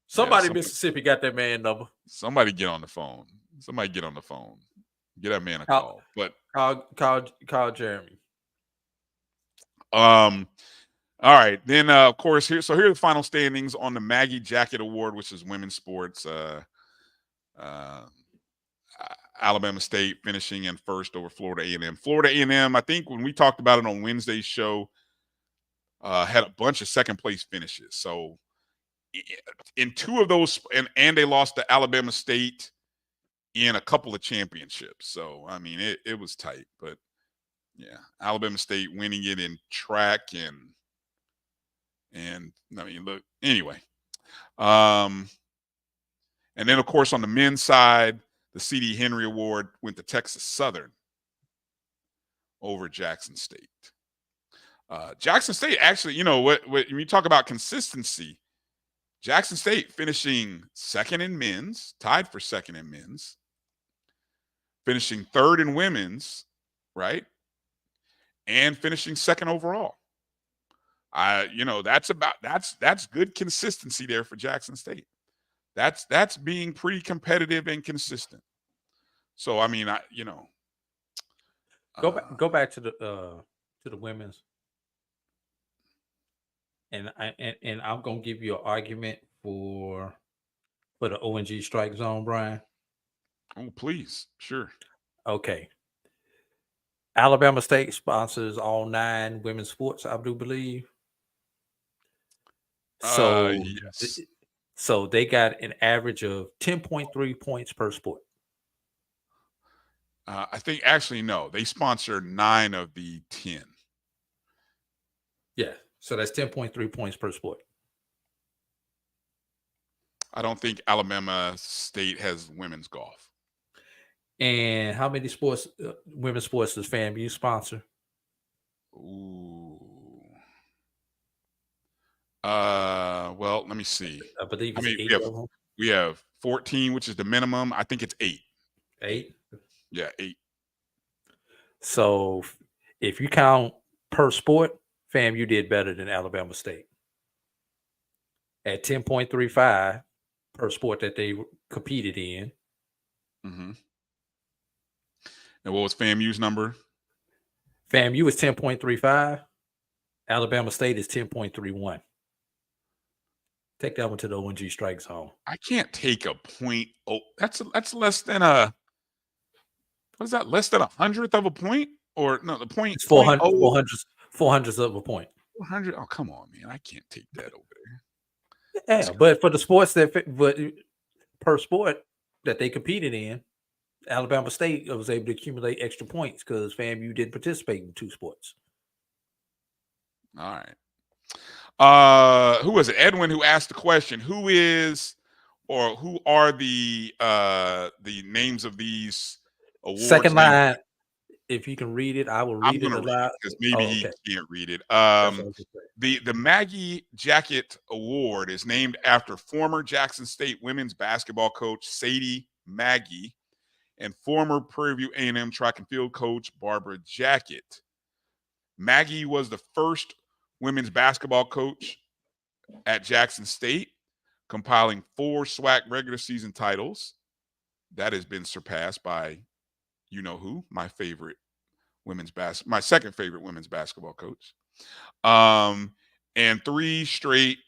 Somebody in Mississippi got that man number. Somebody get on the phone. Get that man a call. But call Jeremy. All right. Then of course here are the final standings on the Maggie Jacket Award, which is women's sports. Alabama State finishing in first over Florida A&M. Florida A&M, I think when we talked about it on Wednesday's show, had a bunch of second place finishes. So in two of those, and they lost to Alabama State in a couple of championships. So, I mean, it was tight. But, yeah, Alabama State winning it in track and I mean, look, anyway. And then, of course, on the men's side, the C.D. Henry Award went to Texas Southern over Jackson State. Jackson State actually, when you talk about consistency, Jackson State finishing second in men's, tied for second in men's, finishing third in women's, right? And finishing second overall. That's good consistency there for Jackson State. That's being pretty competitive and consistent. So I mean, go back to the women's, and I'm gonna give you an argument for the ONG strike zone, Brian. Oh, please, sure. Okay. Alabama State sponsors all 9 women's sports, I do believe. So yes. So they got an average of 10.3 points per sport. I think actually, no, they sponsor 9 of the 10. Yeah. So that's 10.3 points per sport. I don't think Alabama State has women's golf. And how many sports, women's sports, does FAMU sponsor? Ooh. Well, let me see. I believe it's 8 of them. We have 14, which is the minimum. I think it's 8. 8? Yeah, 8. So if you count per sport, FAMU did better than Alabama State at 10.35 per sport that they competed in. Mm-hmm. And what was FAMU's number? FAMU is 10.35. Alabama State is 10.31. Take that one to the ONG strike zone. I can't take a point. Oh, that's less than a. What is that? Less than 100th of a point, or no? The point. It's 400 of a point. 400. Oh, come on, man! I can't take that over there. Yeah, but for the sports but per sport that they competed in, Alabama State was able to accumulate extra points because FAMU didn't participate in 2 sports. All right. Who was it? Edwin, who asked the question. Who are the names of these awards? Second line. If you can read it, I will read it aloud. Because maybe he can't read it. The Maggie Jacket Award is named after former Jackson State women's basketball coach Sadie Maggie and former Prairie View A&M track and field coach Barbara Jacket. Maggie was the first women's basketball coach at Jackson State, compiling 4 SWAC regular season titles. That has been surpassed by you know who, my second favorite women's basketball coach. And 3 straight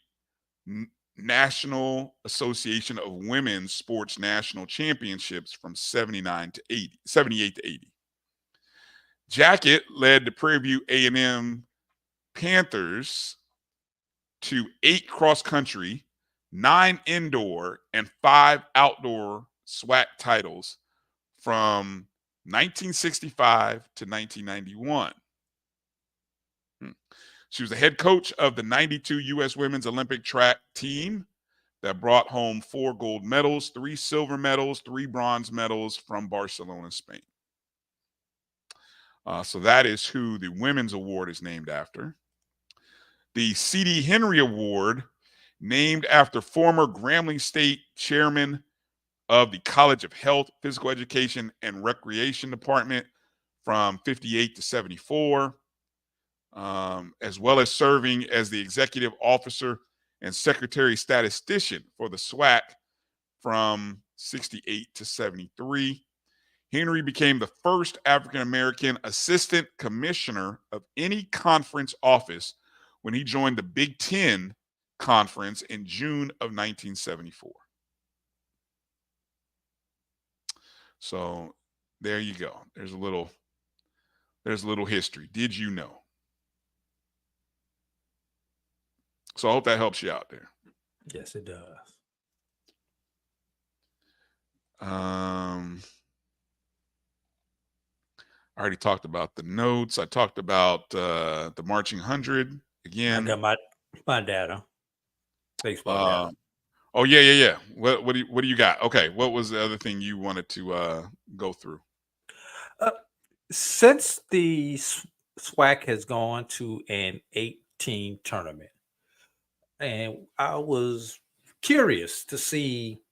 National Association of Women's Sports National Championships from 78 to 80. Jacket led the Prairie View A&M Panthers to 8 cross-country, 9 indoor, and 5 outdoor SWAC titles from 1965 to 1991. She was the head coach of the 92 U.S. Women's Olympic track team that brought home 4 gold medals, 3 silver medals, 3 bronze medals from Barcelona, Spain. So that is who the women's award is named after. The C.D. Henry Award, named after former Grambling State chairman of the College of Health, Physical Education, and Recreation Department from 58 to 74, as well as serving as the executive officer and secretary statistician for the SWAC from 68 to 73. Henry became the first African-American assistant commissioner of any conference office when he joined the Big Ten Conference in June of 1974. So there you go. There's a little history. Did you know? So I hope that helps you out there. Yes, it does. I already talked about the notes. I talked about the marching 100 again. I got my data. Baseball data. Oh yeah. What do you got? Okay, what was the other thing you wanted to go through? Since the SWAC has gone to an 8-team tournament, and I was curious to see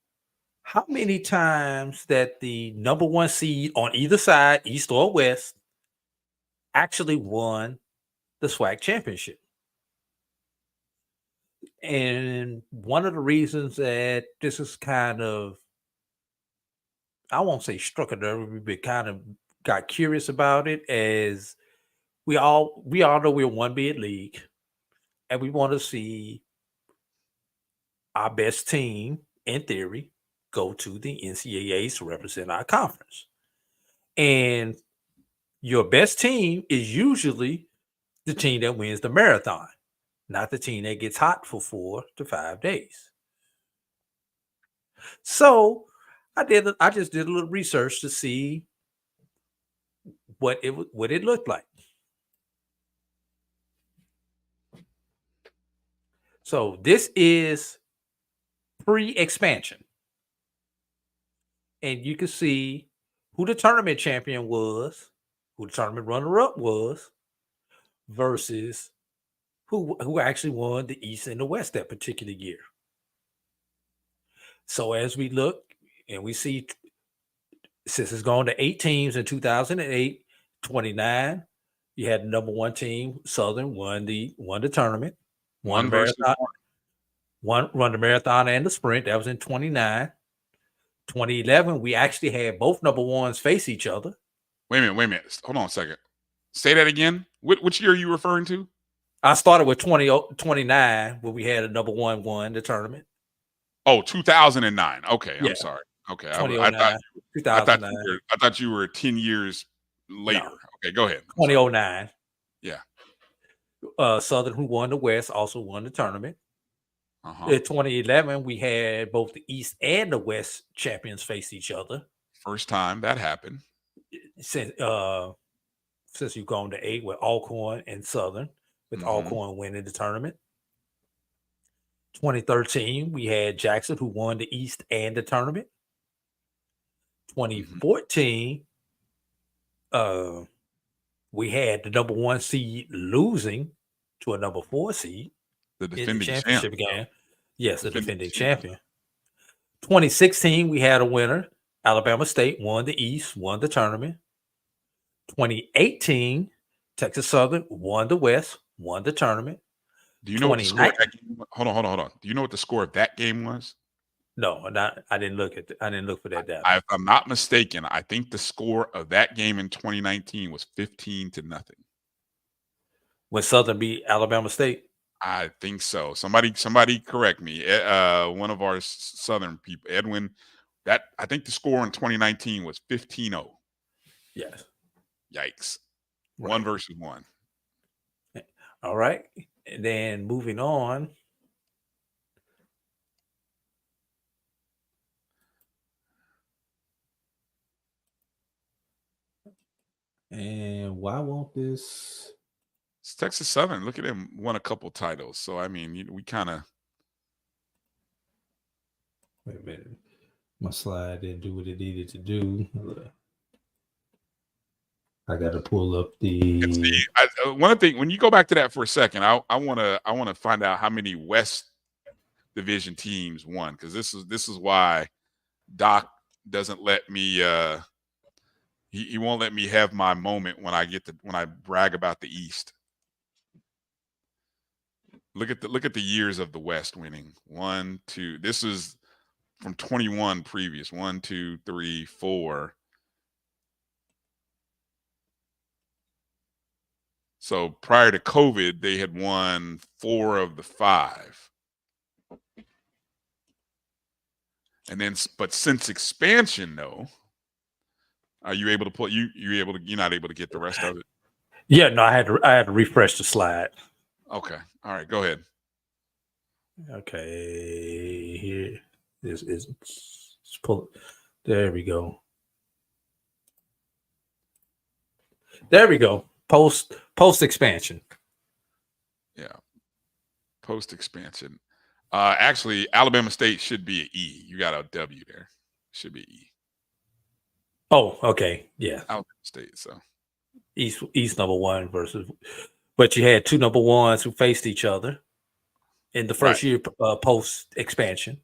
how many times that the number 1 seed on either side, East or West, actually won the SWAC championship. And one of the reasons that this is kind of, I won't say struck a nerve, but kind of got curious about it, as we all know we're one bid league, and we want to see our best team, in theory, go to the NCAAs to represent our conference. And your best team is usually the team that wins the marathon, not the team that gets hot for 4 to 5 days. So I just did a little research to see what it looked like. So this is pre-expansion. And you can see who the tournament champion was, who the tournament runner-up was, versus who actually won the East and the West that particular year. So as we look and we see, since it's gone to 8 teams in 2008, 29, you had the number 1 team, Southern, won the tournament, won the marathon, run the marathon and the sprint. That was in 29. 2011, we actually had both number 1s face each other. Wait a minute. Hold on a second. Say that again. Which year are you referring to? I started with 29 when we had a number 1 won the tournament. Oh, 2009. Okay, Yeah. I'm sorry. Okay, 2009, 2009. I thought you were 10 years later. No. Okay, go ahead. 2009. Yeah. Southern, who won the West, also won the tournament. In 2011, we had both the East and the West champions face each other. First time that happened. Since you've gone to 8 with Alcorn and Southern, with Alcorn winning the tournament. 2013, we had Jackson, who won the East and the tournament. 2014, we had the number 1 seed losing to a number 4 seed. The defending championship champion. game. Yes, the defending champion. 2016, we had a winner. Alabama State won the East, won the tournament. 2018, Texas Southern won the West, won the tournament. Do you know what the score of that game was? Hold on. Do you know what the score of that game was? No, I didn't look at I didn't look for that data. If I'm not mistaken, I think the score of that game in 2019 was 15-0. When Southern beat Alabama State? I think so. Somebody correct me. One of our Southern people, Edwin. I think the score in 2019 was 15-0. Yes. Yikes. Right. 1 versus 1. All right. And then moving on. And why won't this? It's Texas Southern. Look at him, won a couple titles. So I mean, we kind of. Wait a minute, my slide didn't do what it needed to do. I got to pull up the. One thing, when you go back to that for a second, I want to find out how many West Division teams won, because this is why Doc doesn't let me. He won't let me have my moment when I brag about the East. Look at the years of the West winning. 1, 2. This is from 21 previous. 1, 2, 3, 4. So prior to COVID, they had won 4 of the 5. And then, but since expansion, though, are you able to pull? You're not able to get the rest of it. Yeah, no, I had to refresh the slide. Okay, all right, go ahead. Okay, here is pull. There we go. There we go. Post expansion. Yeah, post expansion. Actually, Alabama State should be an E. You got a W there. Should be E. Oh, okay. Yeah. Alabama State. So East number 1 versus, but you had 2 number 1s who faced each other in the first year post expansion.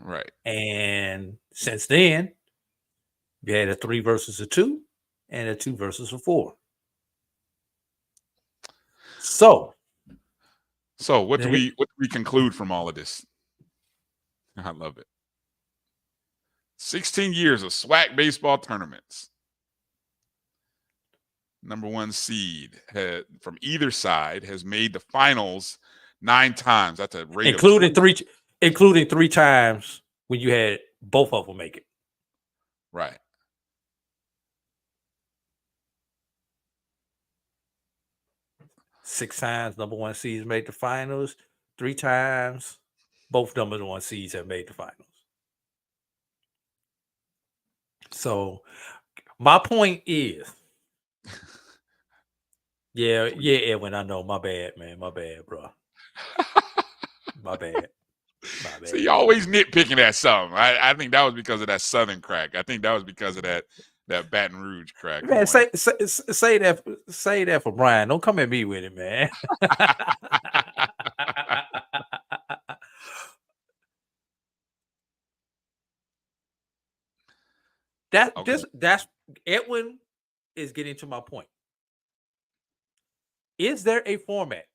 Right. And since then, you had a 3 versus a 2 and a 2 versus a 4. So what do we conclude from all of this? I love it. 16 years of SWAC baseball tournaments. Number 1 seed from either side has made the finals 9 times. That's a rate including 3 times when you had both of them make it. Right. Six times number 1 seeds made the finals. 3 times both number 1 seeds have made the finals. So my point is, yeah, Edwin, I know. My bad, man. My bad, bro. My bad. So you always nitpicking at something. I think that was because of that Southern crack. I think that was because of that Baton Rouge crack. Man, say that for Bryan. Don't come at me with it, man. That's Edwin is getting to my point. Is there a format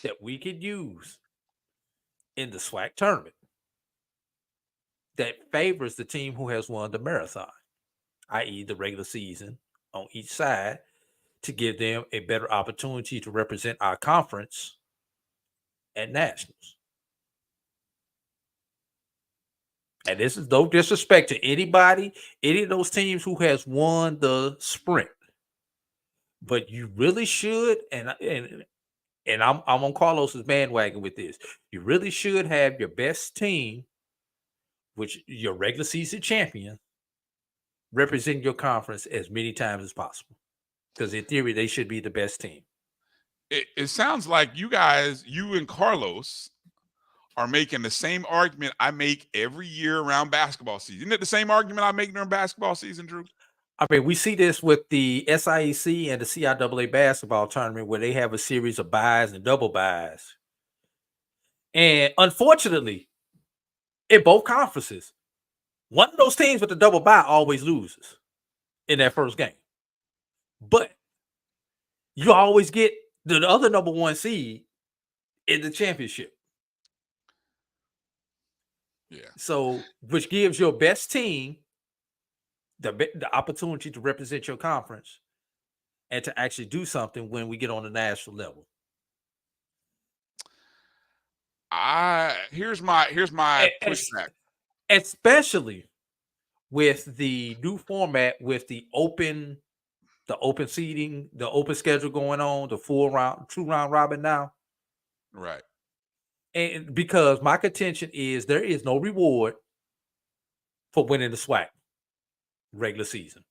that we could use in the SWAC tournament that favors the team who has won the marathon, i.e. the regular season on each side, to give them a better opportunity to represent our conference at nationals? And this is no disrespect to anybody, any of those teams who has won the sprint, but you really should, and I'm on Carlos's bandwagon with this. You really should have your best team, which your regular season champion, represent your conference as many times as possible. Because in theory, they should be the best team. It sounds like you and Carlos are making the same argument I make every year around basketball season. Isn't it the same argument I make during basketball season, Drew? I mean, we see this with the SIAC and the CIAA basketball tournament where they have a series of buys and double buys. And unfortunately, in both conferences, one of those teams with the double bye always loses in that first game. But you always get the other number one seed in the championship. Yeah. So, which gives your best team the opportunity to represent your conference and to actually do something when we get on the national level. Here's my pushback. Especially with the new format, with the open seating, the open schedule going on, the 2-round robin now. Right. And because my contention is there is no reward for winning the SWAC regular season.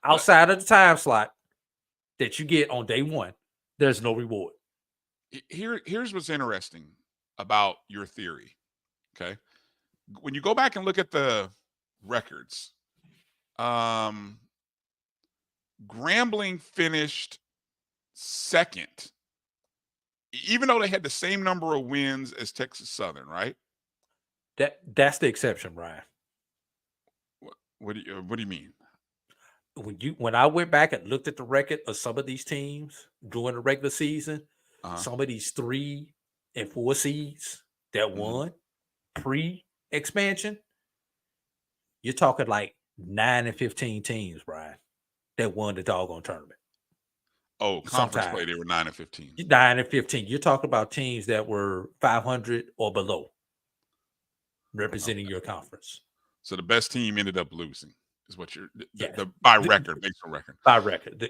Outside of the time slot that you get on day one, there's no reward. Here's what's interesting about your theory. Okay. When you go back and look at the records, Grambling finished second, even though they had the same number of wins as Texas Southern, right? That's the exception, Brian. What do you mean? When I went back and looked at the record of some of these teams during the regular season, some of these 3 and 4 seeds that won pre-expansion, you're talking like 9 and 15 teams, Brian, that won the doggone tournament. Oh, conference play, they were 9 and 15. 9 and 15. You're talking about teams that were 500 or below representing your conference. So the best team ended up losing, is what you're by record, based on record. By record.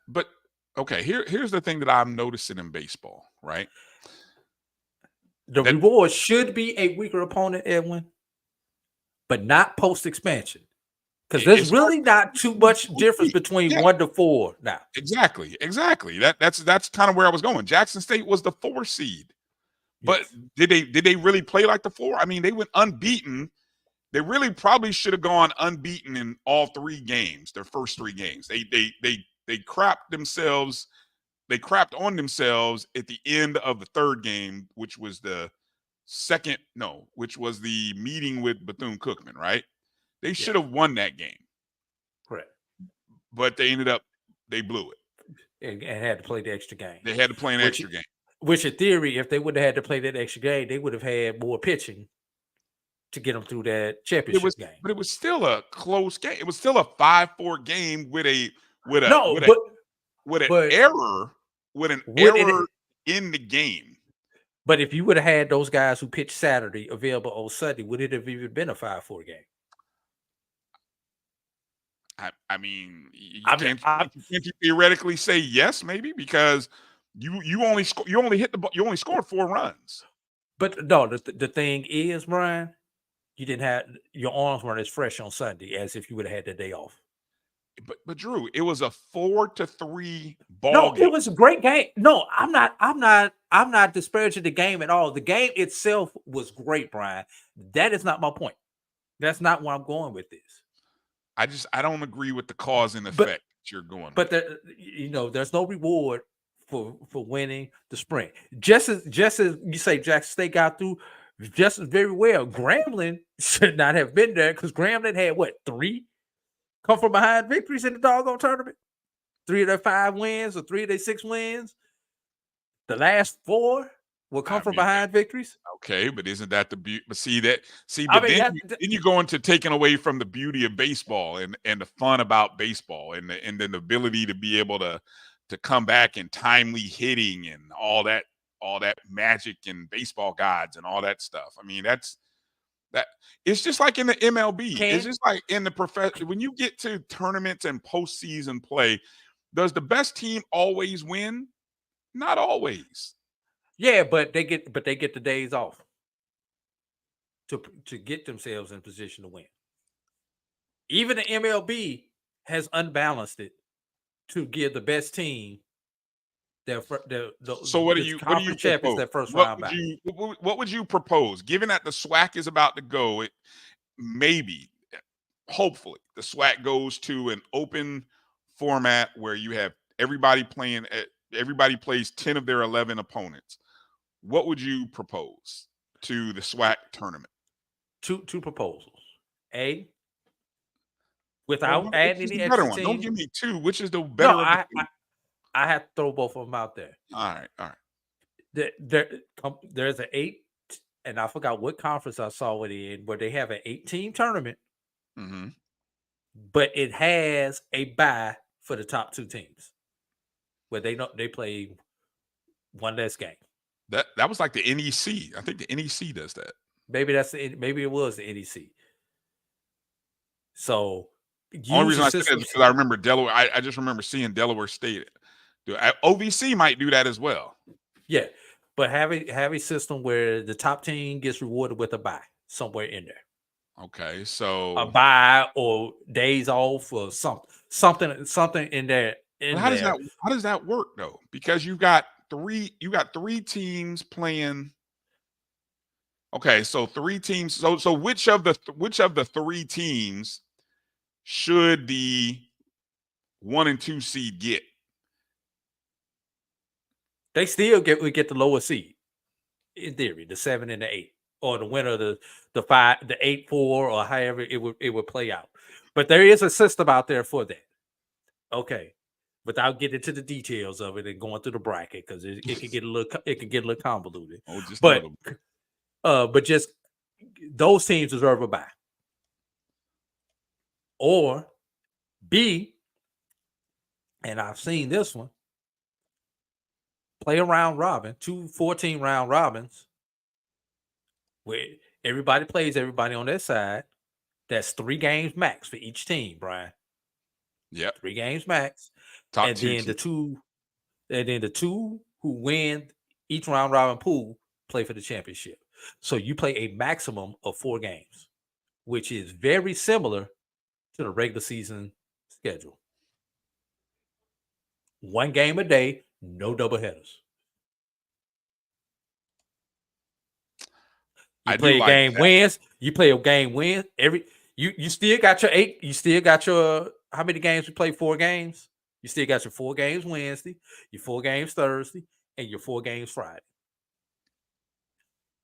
But okay, here's the thing that I'm noticing in baseball, right? The reward should be a weaker opponent, Edwin, but not post-expansion. Because there's really not too much difference between 1 to 4 now. Exactly. That's kind of where I was going. Jackson State was the 4 seed. But did they really play like the 4? I mean, they went unbeaten. They really probably should have gone unbeaten in all 3 games, their first 3 games. They crapped themselves. They crapped on themselves at the end of the 3rd game, which was the meeting with Bethune-Cookman, right? They should have won that game. Correct. But they blew it. And had to play the extra game. They had to play an extra game. Which, in theory, if they would have had to play that extra game, they would have had more pitching to get them through that championship game. But it was still a close game. It was still a 5-4 game with an error in the game. But if you would have had those guys who pitched Saturday available on Sunday, would it have even been a 5-4 game? I mean, can't you theoretically say yes, maybe, because you only scored 4 runs. But no, the thing is, Brian, you didn't have your arms weren't as fresh on Sunday as if you would have had the day off. But Drew, it was a 4-3 ball No, game. it was a great game. No, I'm not disparaging the game at all. The game itself was great, Brian. That is not my point. That's not where I'm going with this. I don't agree with the cause and effect that you're going but with. There's no reward for winning the sprint. Just as you say Jackson State got through just as very well. Grambling should not have been there because Grambling had what, 3 come from behind victories in the doggone tournament? 3 of their 5 wins or 3 of their 6 wins. The last 4 will come from behind victories. Okay, but isn't that the beauty? But then you go into taking away from the beauty of baseball and the fun about baseball and then the ability to be able to come back and timely hitting and all that magic and baseball gods and all that stuff. I mean, that it's just like in the MLB. It's just like in the profession. When you get to tournaments and postseason play, does the best team always win? Not always. Yeah, but they get the days off to get themselves in position to win. Even the MLB has unbalanced it to give the best team so what do you propose? That first round back. What would you propose? Given that the SWAC is about to go, hopefully, the SWAC goes to an open format where you have everybody playing. Everybody plays 10 of their 11 opponents. What would you propose to the SWAC tournament? Two proposals. A, without adding any extra teams. Don't give me 2. Which is the better? No, I have to throw both of them out there. All right. There's an 8, and I forgot what conference I saw it in, where they have an 8-team tournament, but it has a bye for the top 2 teams, where they play one less game. That was like the NEC. I think the NEC does that. Maybe it was the NEC. So only reason I said that is because I remember Delaware. I just remember seeing Delaware State. OVC might do that as well. Yeah, but have a system where the top team gets rewarded with a bye somewhere in there. Okay, so a bye or days off or something in there. How does that work though? Because you got 3 teams playing. Okay, so 3 teams. So which of the 3 teams should the 1 and 2 seed get? They still get the lower seed, in theory, the 7 and the 8, or the winner of the 5, the 8-4, or however it would play out. But there is a system out there for that. Okay, without getting into the details of it and going through the bracket, because it can get a little convoluted. But just those teams deserve a bye. Or B, and I've seen this one. Play a round robin, 2 14 round robins, where everybody plays everybody on their side. That's 3 games max for each team, Brian. Yep. 3 games max. Top and 2 then the two who win each round robin pool play for the championship. So you play a maximum of 4 games, which is very similar to the regular season schedule. 1 game a day. No doubleheaders. You play a game wins. You play a game win. You still got your 8. You still got your how many games we play? 4 games. You still got your 4 games Wednesday, your 4 games Thursday, and your 4 games Friday.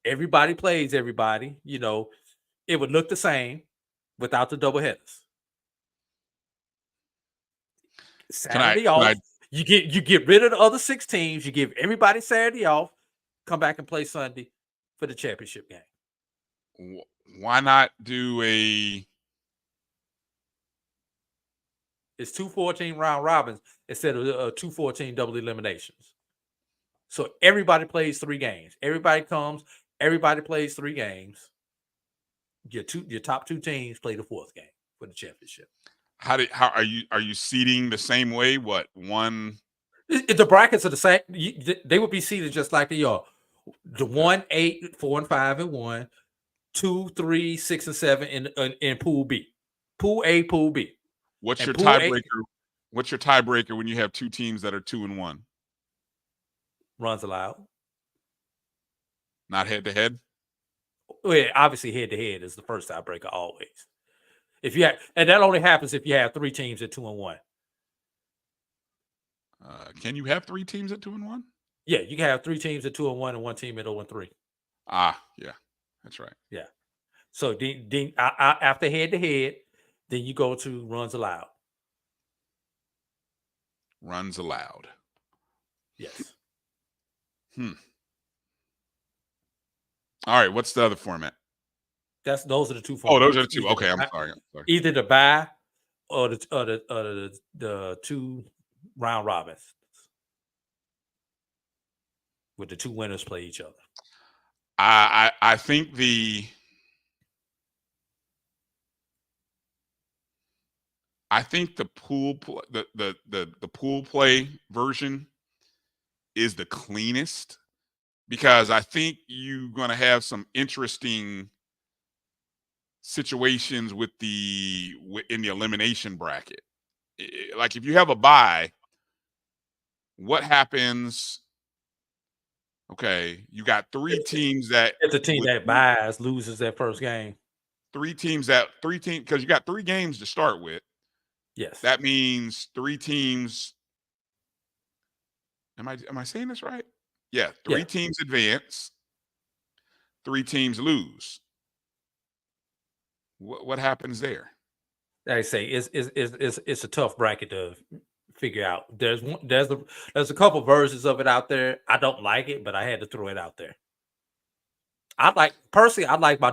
Everybody plays everybody. It would look the same without the doubleheaders. Saturday off. You get rid of the other 6 teams. You give everybody Saturday off. Come back and play Sunday for the championship game. Why not do a? It's 2 14 round robins instead of 2 14 double eliminations. So everybody plays 3 games. Everybody comes. Everybody plays 3 games. Your top 2 teams play the 4th game for the championship. How are you seeding the same way? What, 1? The brackets are the same. They would be seeded just like they are. The 1, 8, 4, and 5, and 1, 2, 3, 6, and 7 in Pool B, Pool A, Pool B. What's And your Pool A tiebreaker? What's your tiebreaker when you have two teams that are 2-1? runs allowed. Not head to head. Well, yeah, obviously head to head is the first tiebreaker always. If you have, and that only happens if you have three teams at 2-1. Can you have three teams at 2-1? Yeah, you can have three teams at 2-1 and one team at 0-3. Yeah, that's right. Yeah. So then after head to head, then you go to runs allowed. Runs allowed. Yes. All right. What's the other format? Those are the two formats. Oh, those are the two. Okay, I'm sorry. Either the bye or the two round robins, with the two winners play each other. I think the pool the pool play version is the cleanest, because I think you're going to have some interesting situations in the elimination bracket. Like if you have a bye, what happens? Okay, you got three teams that it's a team that buys loses that first game. Three teams because you got 3 games to start with. Yes, that means 3 teams. Am I saying this right? Yeah, 3 teams advance, 3 teams lose. What happens there? I say it's a tough bracket to figure out. There's a couple versions of it out there. I don't like it, but I had to throw it out there. I like my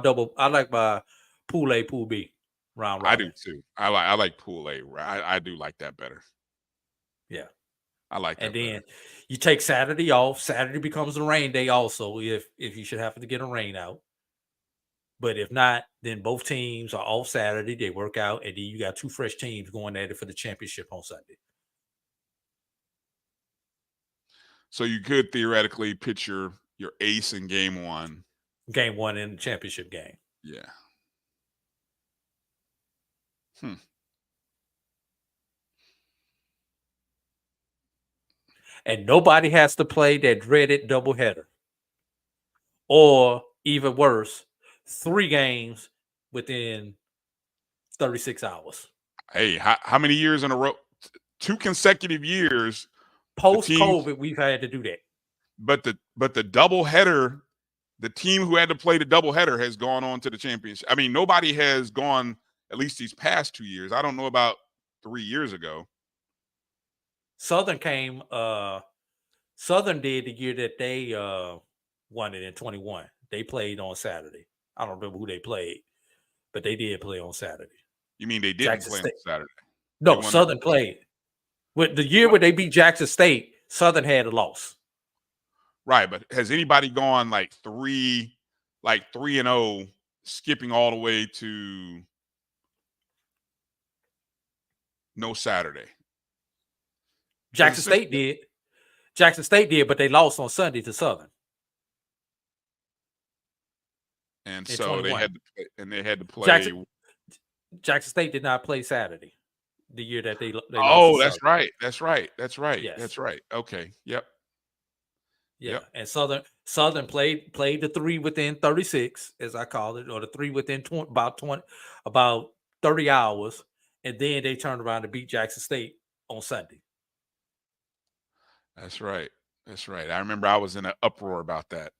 pool A, pool B round robin. I do too. I like pool A. I do like that better. Yeah, I like that. And then you take Saturday off. Saturday becomes a rain day also if you should happen to get a rain out. But if not, then both teams are off Saturday. They work out, and then you got 2 fresh teams going at it for the championship on Sunday. So you could theoretically pitch your ace in game 1. Game 1 in the championship game. Yeah. And nobody has to play that dreaded doubleheader. Or even worse, 3 games within 36 hours. Hey, how many years in a row? 2 consecutive years. Post-COVID, we've had to do that. But the doubleheader, the team who had to play the doubleheader has gone on to the championship. I mean, nobody has gone, at least these past 2 years. I don't know about 3 years ago. Southern did the year that they won it in 21. They played on Saturday. I don't remember who they played, but they did play on Saturday. You mean they didn't play on Saturday? No, Southern played. With the year where they beat Jackson State, Southern had a loss. Right, but has anybody gone like 3-0, skipping all the way to no Saturday? Jackson State did. Jackson State did, but they lost on Sunday to Southern. And so 21. they had to play. Jackson State did not play Saturday. The year that they oh, that's right. That's right. Yes. That's right. Okay. Yep. Yeah. Yep. And Southern played the 3 within 36, as I call it, or the 3 within about 30 hours, and then they turned around to beat Jackson State on Sunday. That's right. I remember I was in an uproar about that.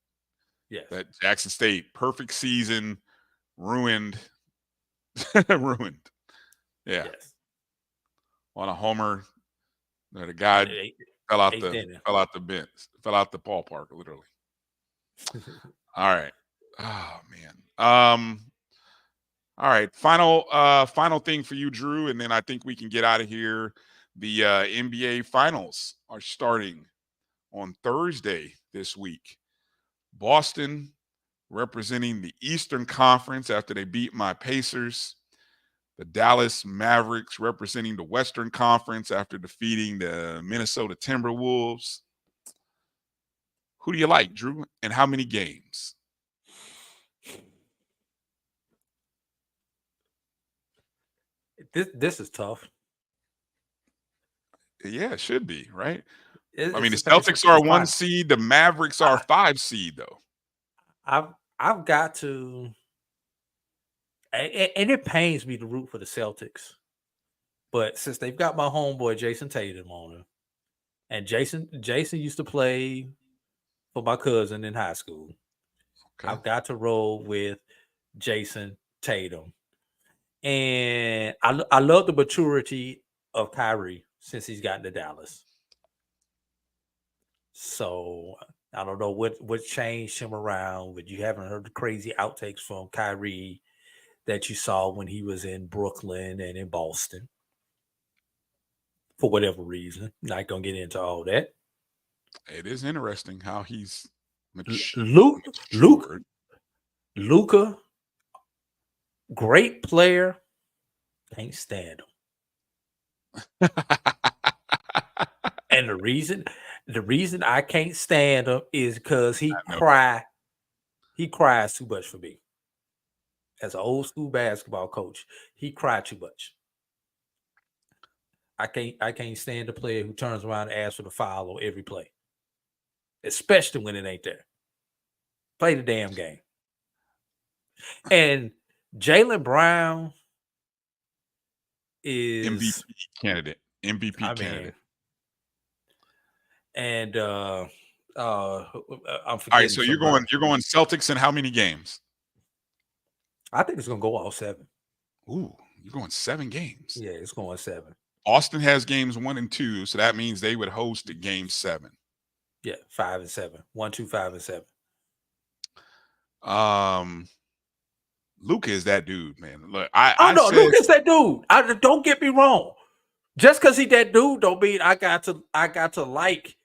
Yes. That Jackson State perfect season ruined. Ruined. Yeah. Yes. On a homer, the guy fell out the bench, fell out the ballpark, literally. All right. Oh man. All right. Final thing for you, Drew, and then I think we can get out of here. The NBA Finals are starting on Thursday this week. Boston representing the Eastern Conference after they beat my Pacers. The Dallas Mavericks representing the Western Conference after defeating the Minnesota Timberwolves. Who do you like, Drew, and how many games? This is tough. Yeah, it should be, right? It- I mean, the it's a- it's- Celtics are it's 1 fine. seed. The Mavericks are 5 seed, though. I've got to, and it pains me to root for the Celtics, but since they've got my homeboy Jason Tatum on them, and Jason used to play for my cousin in high school, I've got to roll with Jason Tatum, and I love the maturity of Kyrie since he's gotten to Dallas. So I don't know what changed him around, but you haven't heard the crazy outtakes from Kyrie that you saw when he was in Brooklyn and in Boston. For whatever reason, not gonna get into all that. It is interesting how he's Luka, great player, can't stand him. And the reason I can't stand him is because he cries too much for me. As an old school basketball coach, he cried too much. I can't stand a player who turns around and asks for the foul on every play, especially when it ain't there. Play the damn game. And Jaylen Brown is MVP candidate. Candidate. And I'm forgetting. All right, so you're going Celtics in how many games? I think it's gonna go all 7. Ooh, you're going 7 games. Yeah, it's going 7. Austin has games 1 and 2, so that means they would host at game 7. Yeah, 5 and 7. 1, 2, 5 and 7. Luka is that dude, man. Look, Luka is that dude. Don't get me wrong. Just because he that dude don't mean I got to like.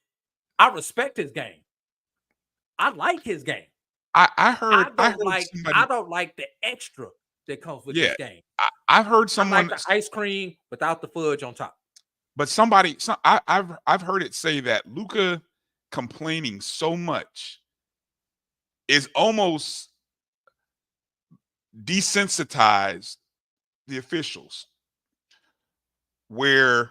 I respect his game. I like his game. I don't like the extra that comes with this game. I've heard someone I like the ice cream without the fudge on top. But I've heard it say that Luka complaining so much is almost desensitized the officials, where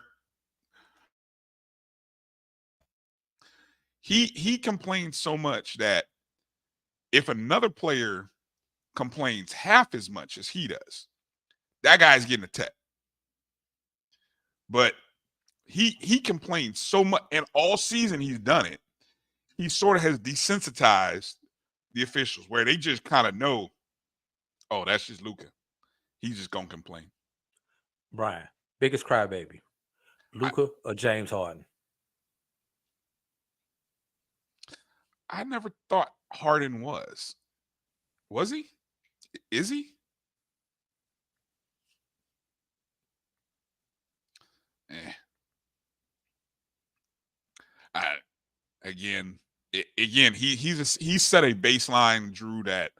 he complains so much that if another player complains half as much as he does, that guy's getting a tech. But he complains so much, and all season he's done it. He sort of has desensitized the officials, where they just kind of know, oh, that's just Luka. He's just gonna complain. Bryan, biggest crybaby, Luka or James Harden? I never thought Harden was. Was he? Is he? He set a baseline, Drew, that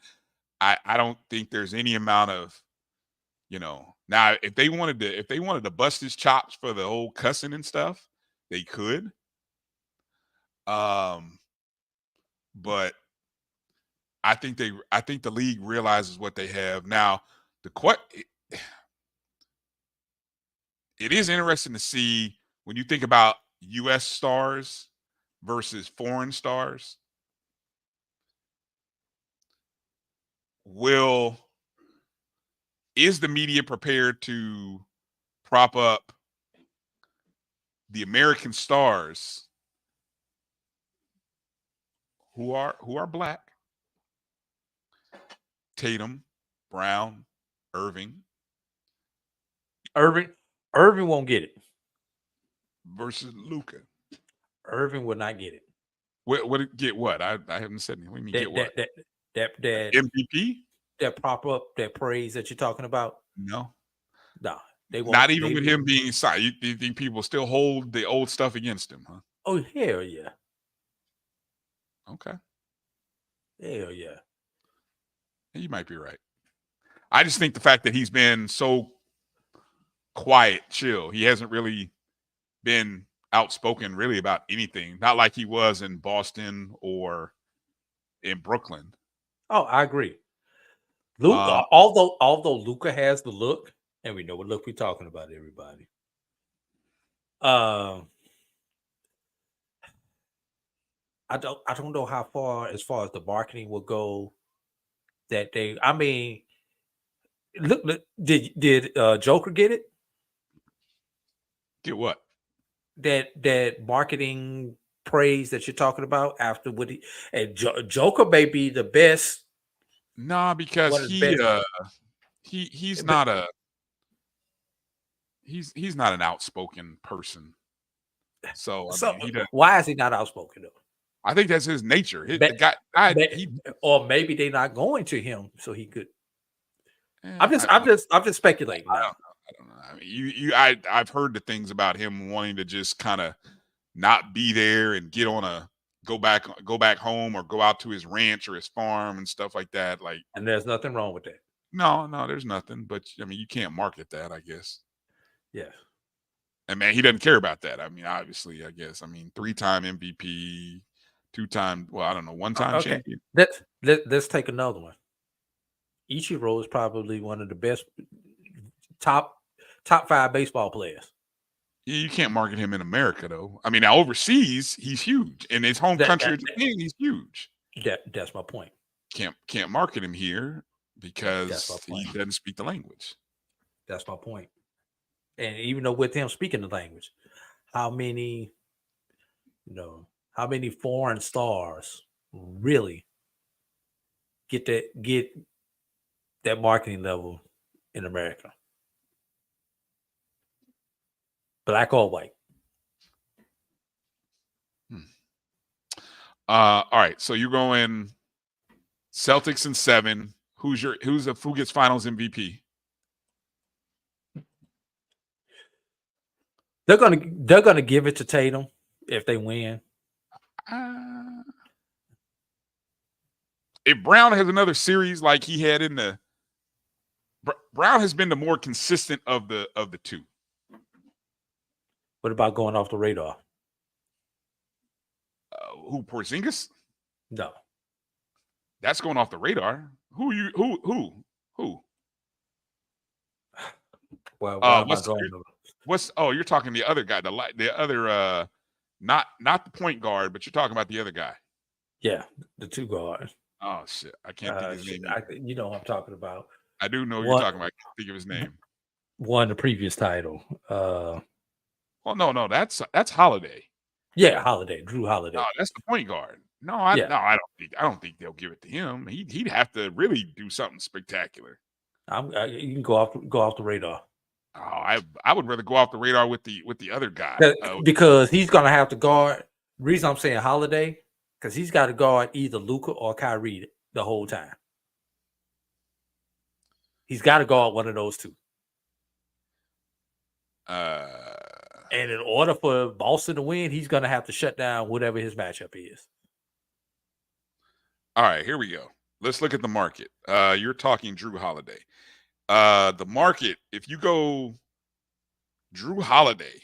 I don't think there's any amount of, now if they wanted to bust his chops for the whole cussing and stuff, they could. But I think the league realizes what they have now. It is interesting to see when you think about U.S. stars versus foreign stars. Is the media prepared to prop up the American stars who are black? Tatum, Brown, Irving. Irving won't get it. Versus Luka. Irving will not get it. What get what? I haven't said anything. What do you mean get what? That MVP? That prop up, that praise that you're talking about? No, they won't. Not even with him being signed. You think people still hold the old stuff against him, huh? Oh, hell yeah. Okay. Hell yeah. You might be right. I just think the fact that he's been so quiet, chill, he hasn't really been outspoken really about anything. Not like he was in Boston or in Brooklyn. Oh, I agree. Luka, although Luka has the look And we know what look we're talking about, everybody. I don't know how far as the marketing will go that day. I mean, look did Joker get it? Get what? That marketing praise that you're talking about after what Joker may be the best. Nah, because he's not an outspoken person. So I mean, why is he not outspoken though? I think that's his nature. Or maybe they're not going to him, so he could. I'm just speculating. I don't know. I mean, I've heard the things about him wanting to just kind of not be there and go back home or go out to his ranch or his farm and stuff like that. Like, and there's nothing wrong with that. No, there's nothing. But I mean, you can't market that, I guess. Yeah. And man, he doesn't care about that. I mean, obviously, I guess. I mean, 3-time MVP, 2-time, well, I don't know, 1-time champion. Let's take another one. Ichiro is probably one of the best top 5 baseball players. Yeah, you can't market him in America, though. I mean, now overseas, he's huge. In his home country of Japan, he's huge. That's my point. Can't market him here because he doesn't speak the language. That's my point. And even though with him speaking the language, how many foreign stars really get that marketing level in America? Black or white? All right. So you're going Celtics in 7. Who gets Finals MVP? They're gonna give it to Tatum if they win. If Brown has another series like he had Brown has been the more consistent of the two. What about going off the radar? Who, Porzingis? No, that's going off the radar. Who? Well, you're talking the other guy, the other, not the point guard, but you're talking about the other guy. Yeah, the 2 guards. Oh shit, I can't think of his name. You know what I'm talking about. I do know what you're talking about. I can't think of his name. Won the previous title. Well, no, that's Holiday. Yeah, Holiday, Drew Holiday. No, that's the point guard. I don't think they'll give it to him. He'd have to really do something spectacular. You can go off the radar. Oh, I would rather go off the radar with the other guy because he's gonna have to guard. The reason I'm saying Holiday because he's got to guard either Luka or Kyrie the whole time. He's got to guard one of those two. And in order for Boston to win, he's going to have to shut down whatever his matchup is. All right, here we go. Let's look at the market. You're talking Drew Holiday. The market, if you go Drew Holiday,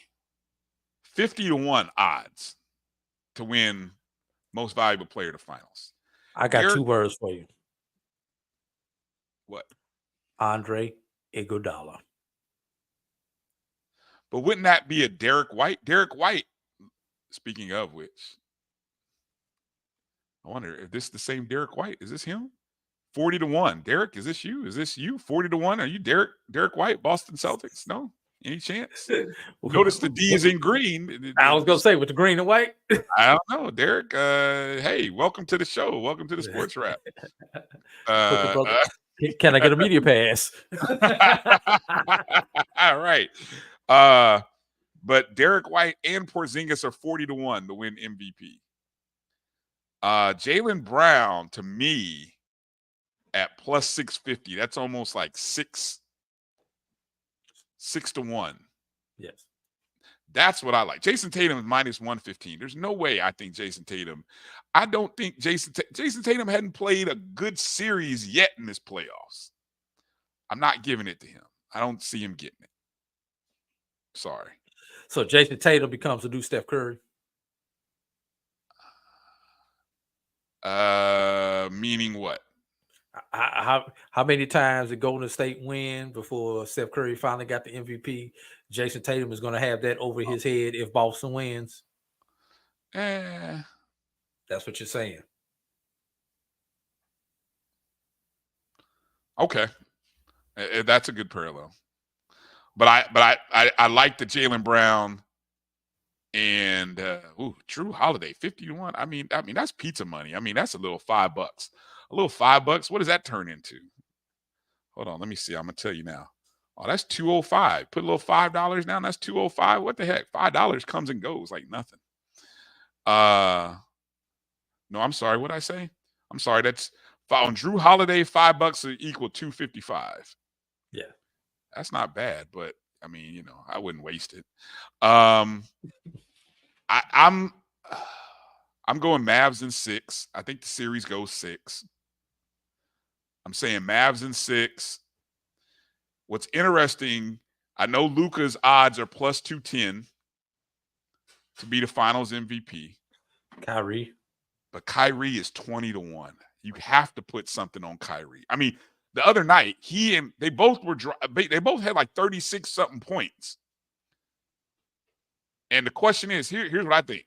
50-1 odds to win most valuable player to finals. I got 2 words for you. What? Andre Iguodala. But wouldn't that be a Derek White? Derek White, speaking of which, I wonder if this is the same Derek White. Is this him? 40-1. Derek, is this you? 40-1? Are you Derek White, Boston Celtics? No? Any chance? Notice the D is in green. I was going to say with the green and white. I don't know, Derek. Hey, welcome to the show. Welcome to the SportsWrap. Can I get a media pass? All right. But Derek White and Porzingis are 40-1 to win MVP. Jaylen Brown, to me, at plus 650. That's almost like 6 to 1. Yes. That's what I like. Jason Tatum is minus 115. There's no way I think Jason Tatum. I don't think Jason Tatum hadn't played a good series yet in this playoffs. I'm not giving it to him. I don't see him getting it. Sorry. So Jason Tatum becomes the new Steph Curry? Meaning what? How many times did Golden State win before Steph Curry finally got the MVP? Jason Tatum is going to have that over his head if Boston wins. That's what you're saying. Okay, that's a good parallel. But I like the Jaylen Brown and Drew Holiday 50-1. I mean that's pizza money. I mean that's a little $5. A little $5. What does that turn into? Hold on, let me see. I'm gonna tell you now. Oh, that's $205. Put a little $5 down. That's $205. What the heck? $5 comes and goes like nothing. No, I'm sorry. What did I say? I'm sorry. That's on Drew Holiday. $5 equal $255. Yeah, that's not bad. But I mean, I wouldn't waste it. I'm going Mavs in 6. I think the series goes 6. I'm saying Mavs in 6. What's interesting, I know Luka's odds are plus 210 to be the Finals MVP. Kyrie. But Kyrie is 20-1. You have to put something on Kyrie. I mean, the other night, they both had like 36 something points. And the question is, here's what I think.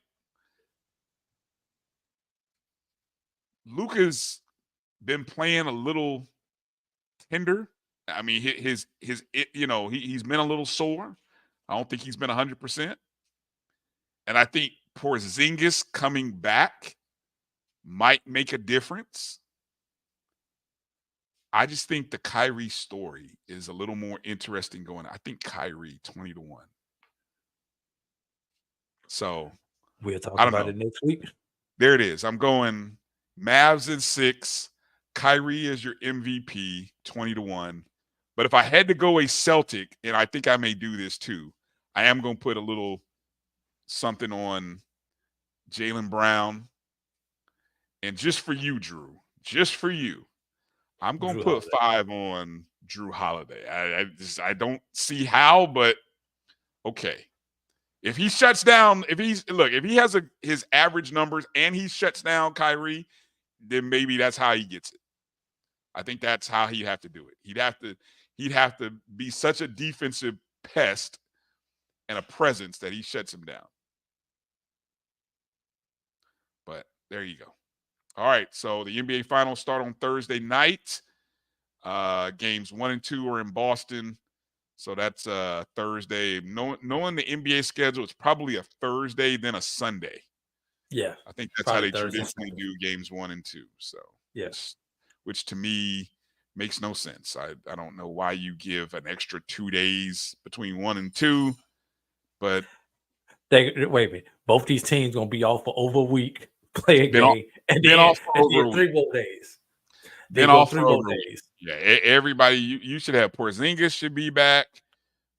Luka's been playing a little tender. I mean, he's been a little sore. I don't think he's been 100%. And I think Porzingis coming back might make a difference. I just think the Kyrie story is a little more interesting going. I think Kyrie 20-1. So we'll talk about it next week. There it is. I'm going Mavs in 6. Kyrie is your MVP, 20-1. But if I had to go a Celtic, and I think I may do this too, I am going to put a little something on Jaylen Brown. And just for you, Drew, just for you, I'm going to put 5 on Drew Holiday. I don't see how, but okay. If he shuts down, if he has his average numbers and he shuts down Kyrie, then maybe that's how he gets it. I think that's how he'd have to do it. He'd have to be such a defensive pest and a presence that he shuts him down. But there you go. All right, so the NBA Finals start on Thursday night. Games 1 and 2 are in Boston. So that's Thursday. Knowing the NBA schedule, it's probably a Thursday, then a Sunday. Yeah. I think that's how they traditionally do games 1 and 2. So yes, which to me makes no sense. I don't know why you give an extra 2 days between 1 and 2, but wait a minute. Both these teams gonna be off for over a week, play a game, and then 3 more days. Then off 3 more days. Yeah, everybody. You should have Porzingis should be back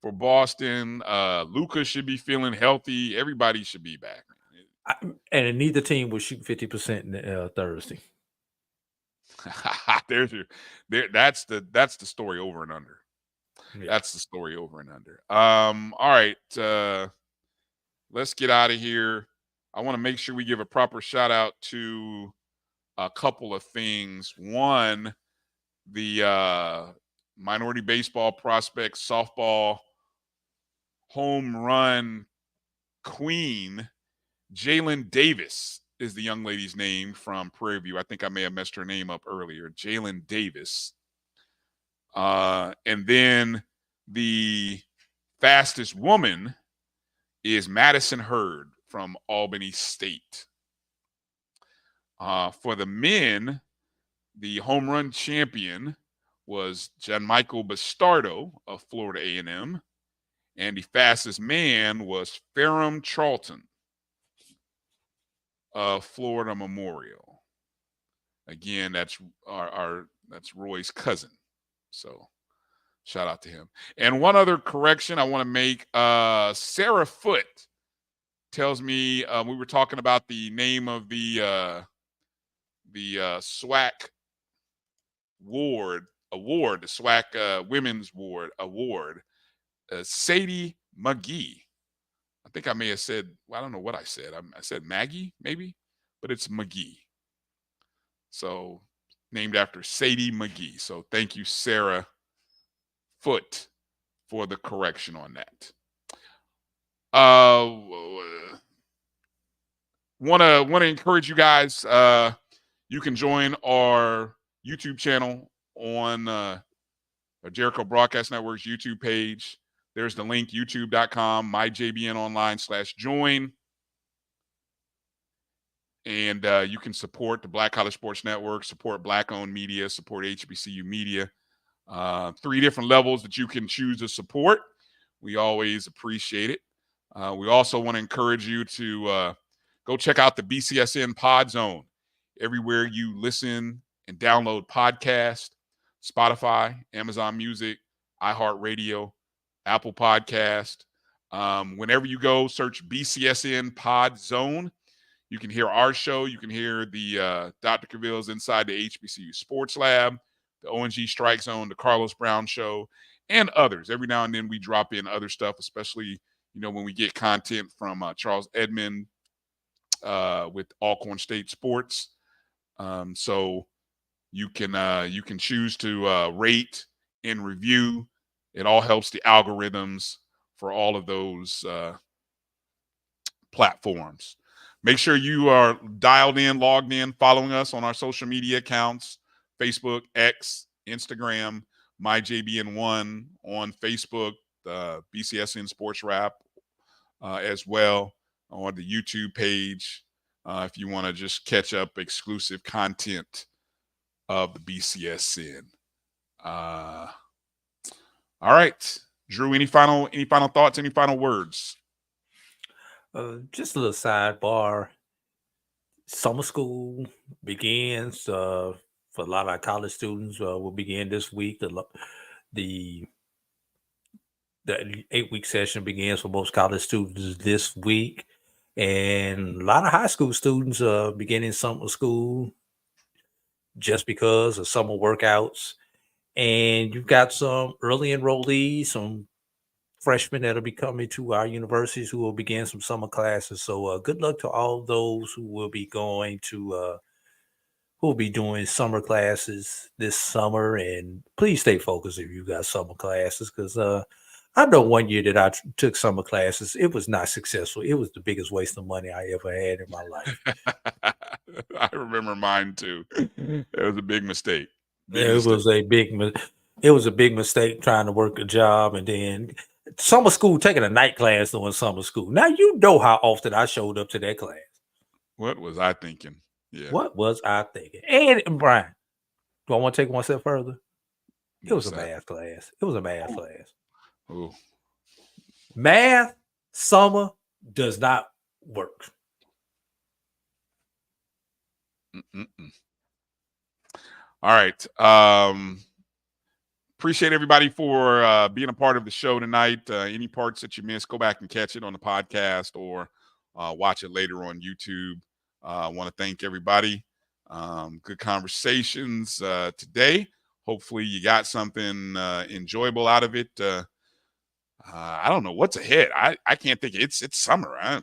for Boston. Luka should be feeling healthy. Everybody should be back. And neither team will shoot 50% Thursday. That's the story over and under. Yeah. That's the story over and under. All right. Let's get out of here. I want to make sure we give a proper shout out to a couple of things. One, the minority baseball prospect softball home run queen, Jalen Davis is the young lady's name from Prairie View. I think I may have messed her name up earlier. Jalen Davis. And then the fastest woman is Madison Hurd from Albany State. For the men, the home run champion was Gianmichael Bastardo of Florida A&M. And the fastest man was Ferrum Charlton of Florida Memorial. Again, that's that's Roy's cousin. So shout out to him. And one other correction I want to make. Sarah Foote tells me we were talking about the name of the SWAC award, the SWAC Women's Award. Sadie McGee. I think I may have said, well, I don't know what I said. I said Maggie, maybe, but it's McGee. So named after Sadie McGee. So thank you, Sarah Foote, for the correction on that. Want to encourage you guys. You can join our YouTube channel on Jericho Broadcast Network's YouTube page. There's the link, youtube.com, myjbnonline/join. And you can support the Black College Sports Network, support Black-owned media, support HBCU media. 3 different levels that you can choose to support. We always appreciate it. We also want to encourage you to go check out the BCSN Pod Zone. Everywhere you listen and download podcasts, Spotify, Amazon Music, iHeartRadio, Apple Podcast. Whenever you go, search BCSN Pod Zone. You can hear our show. You can hear the Dr. Cavill's Inside the HBCU Sports Lab, the ONG Strike Zone, the Carlos Brown Show, and others. Every now and then we drop in other stuff, especially, when we get content from Charles Edmond with Alcorn State Sports. So you can choose to rate and review. It all helps the algorithms for all of those platforms. Make sure you are dialed in, logged in, following us on our social media accounts, Facebook, X, Instagram, MyJBN1 on Facebook, BCSN SportsWrap as well, on the YouTube page if you want to just catch up exclusive content of the BCSN. All right, Drew, any final thoughts, any final words? Just a little sidebar. Summer school begins for a lot of our college students. Will begin this week. The 8-week session begins for most college students this week, and a lot of high school students are beginning summer school just because of summer workouts. And you've got some early enrollees, some freshmen that'll be coming to our universities who will begin some summer classes. So good luck to all those who will be going to who will be doing summer classes this summer. And please stay focused if you got summer classes, because I know one year that I took summer classes, it was not successful. It was the biggest waste of money I ever had in my life. I remember mine too. It was a big mistake. It was a big mistake trying to work a job, and then summer school, taking a night class during summer school. Now you know how often I showed up to that class. What was I thinking? Yeah. What was I thinking? And Brian, do I want to take one step further? It was a math class. It was a math class. Ooh. Math summer does not work. All right. Appreciate everybody for being a part of the show tonight. Any parts that you missed, go back and catch it on the podcast or watch it later on YouTube. I want to thank everybody. Good conversations today. Hopefully you got something enjoyable out of it. I don't know what's ahead. I can't think. It's summer. I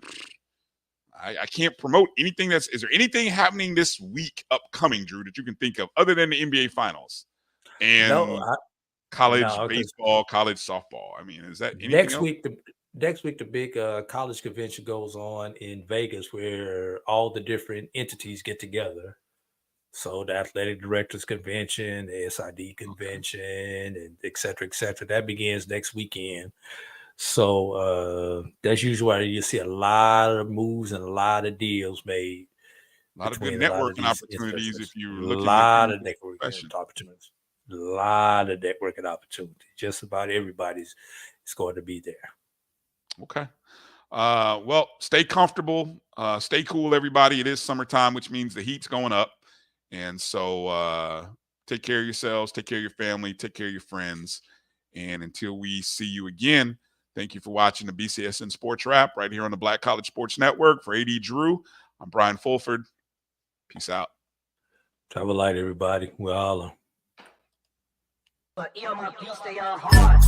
can't promote anything. Is there anything happening this week upcoming, Drew, that you can think of other than the NBA Finals and college baseball, college softball? I mean, is that anything next else? week? Next week, the big college convention goes on in Vegas, where all the different entities get together. So the Athletic Directors Convention, the SID Convention, and et cetera, et cetera. That begins next weekend. So that's usually where you see a lot of moves and a lot of deals made. A lot of good networking opportunities if you're looking a lot of networking opportunities. A lot of networking opportunities. Just about everybody's is going to be there. Okay. Well, stay comfortable. Stay cool, everybody. It is summertime, which means the heat's going up. And so take care of yourselves, take care of your family, take care of your friends. And until we see you again, thank you for watching the BCSN Sports Wrap right here on the Black College Sports Network. For A.D. Drew, I'm Brian Fulford. Peace out. Travel light, everybody. We're all on. But you stay hard.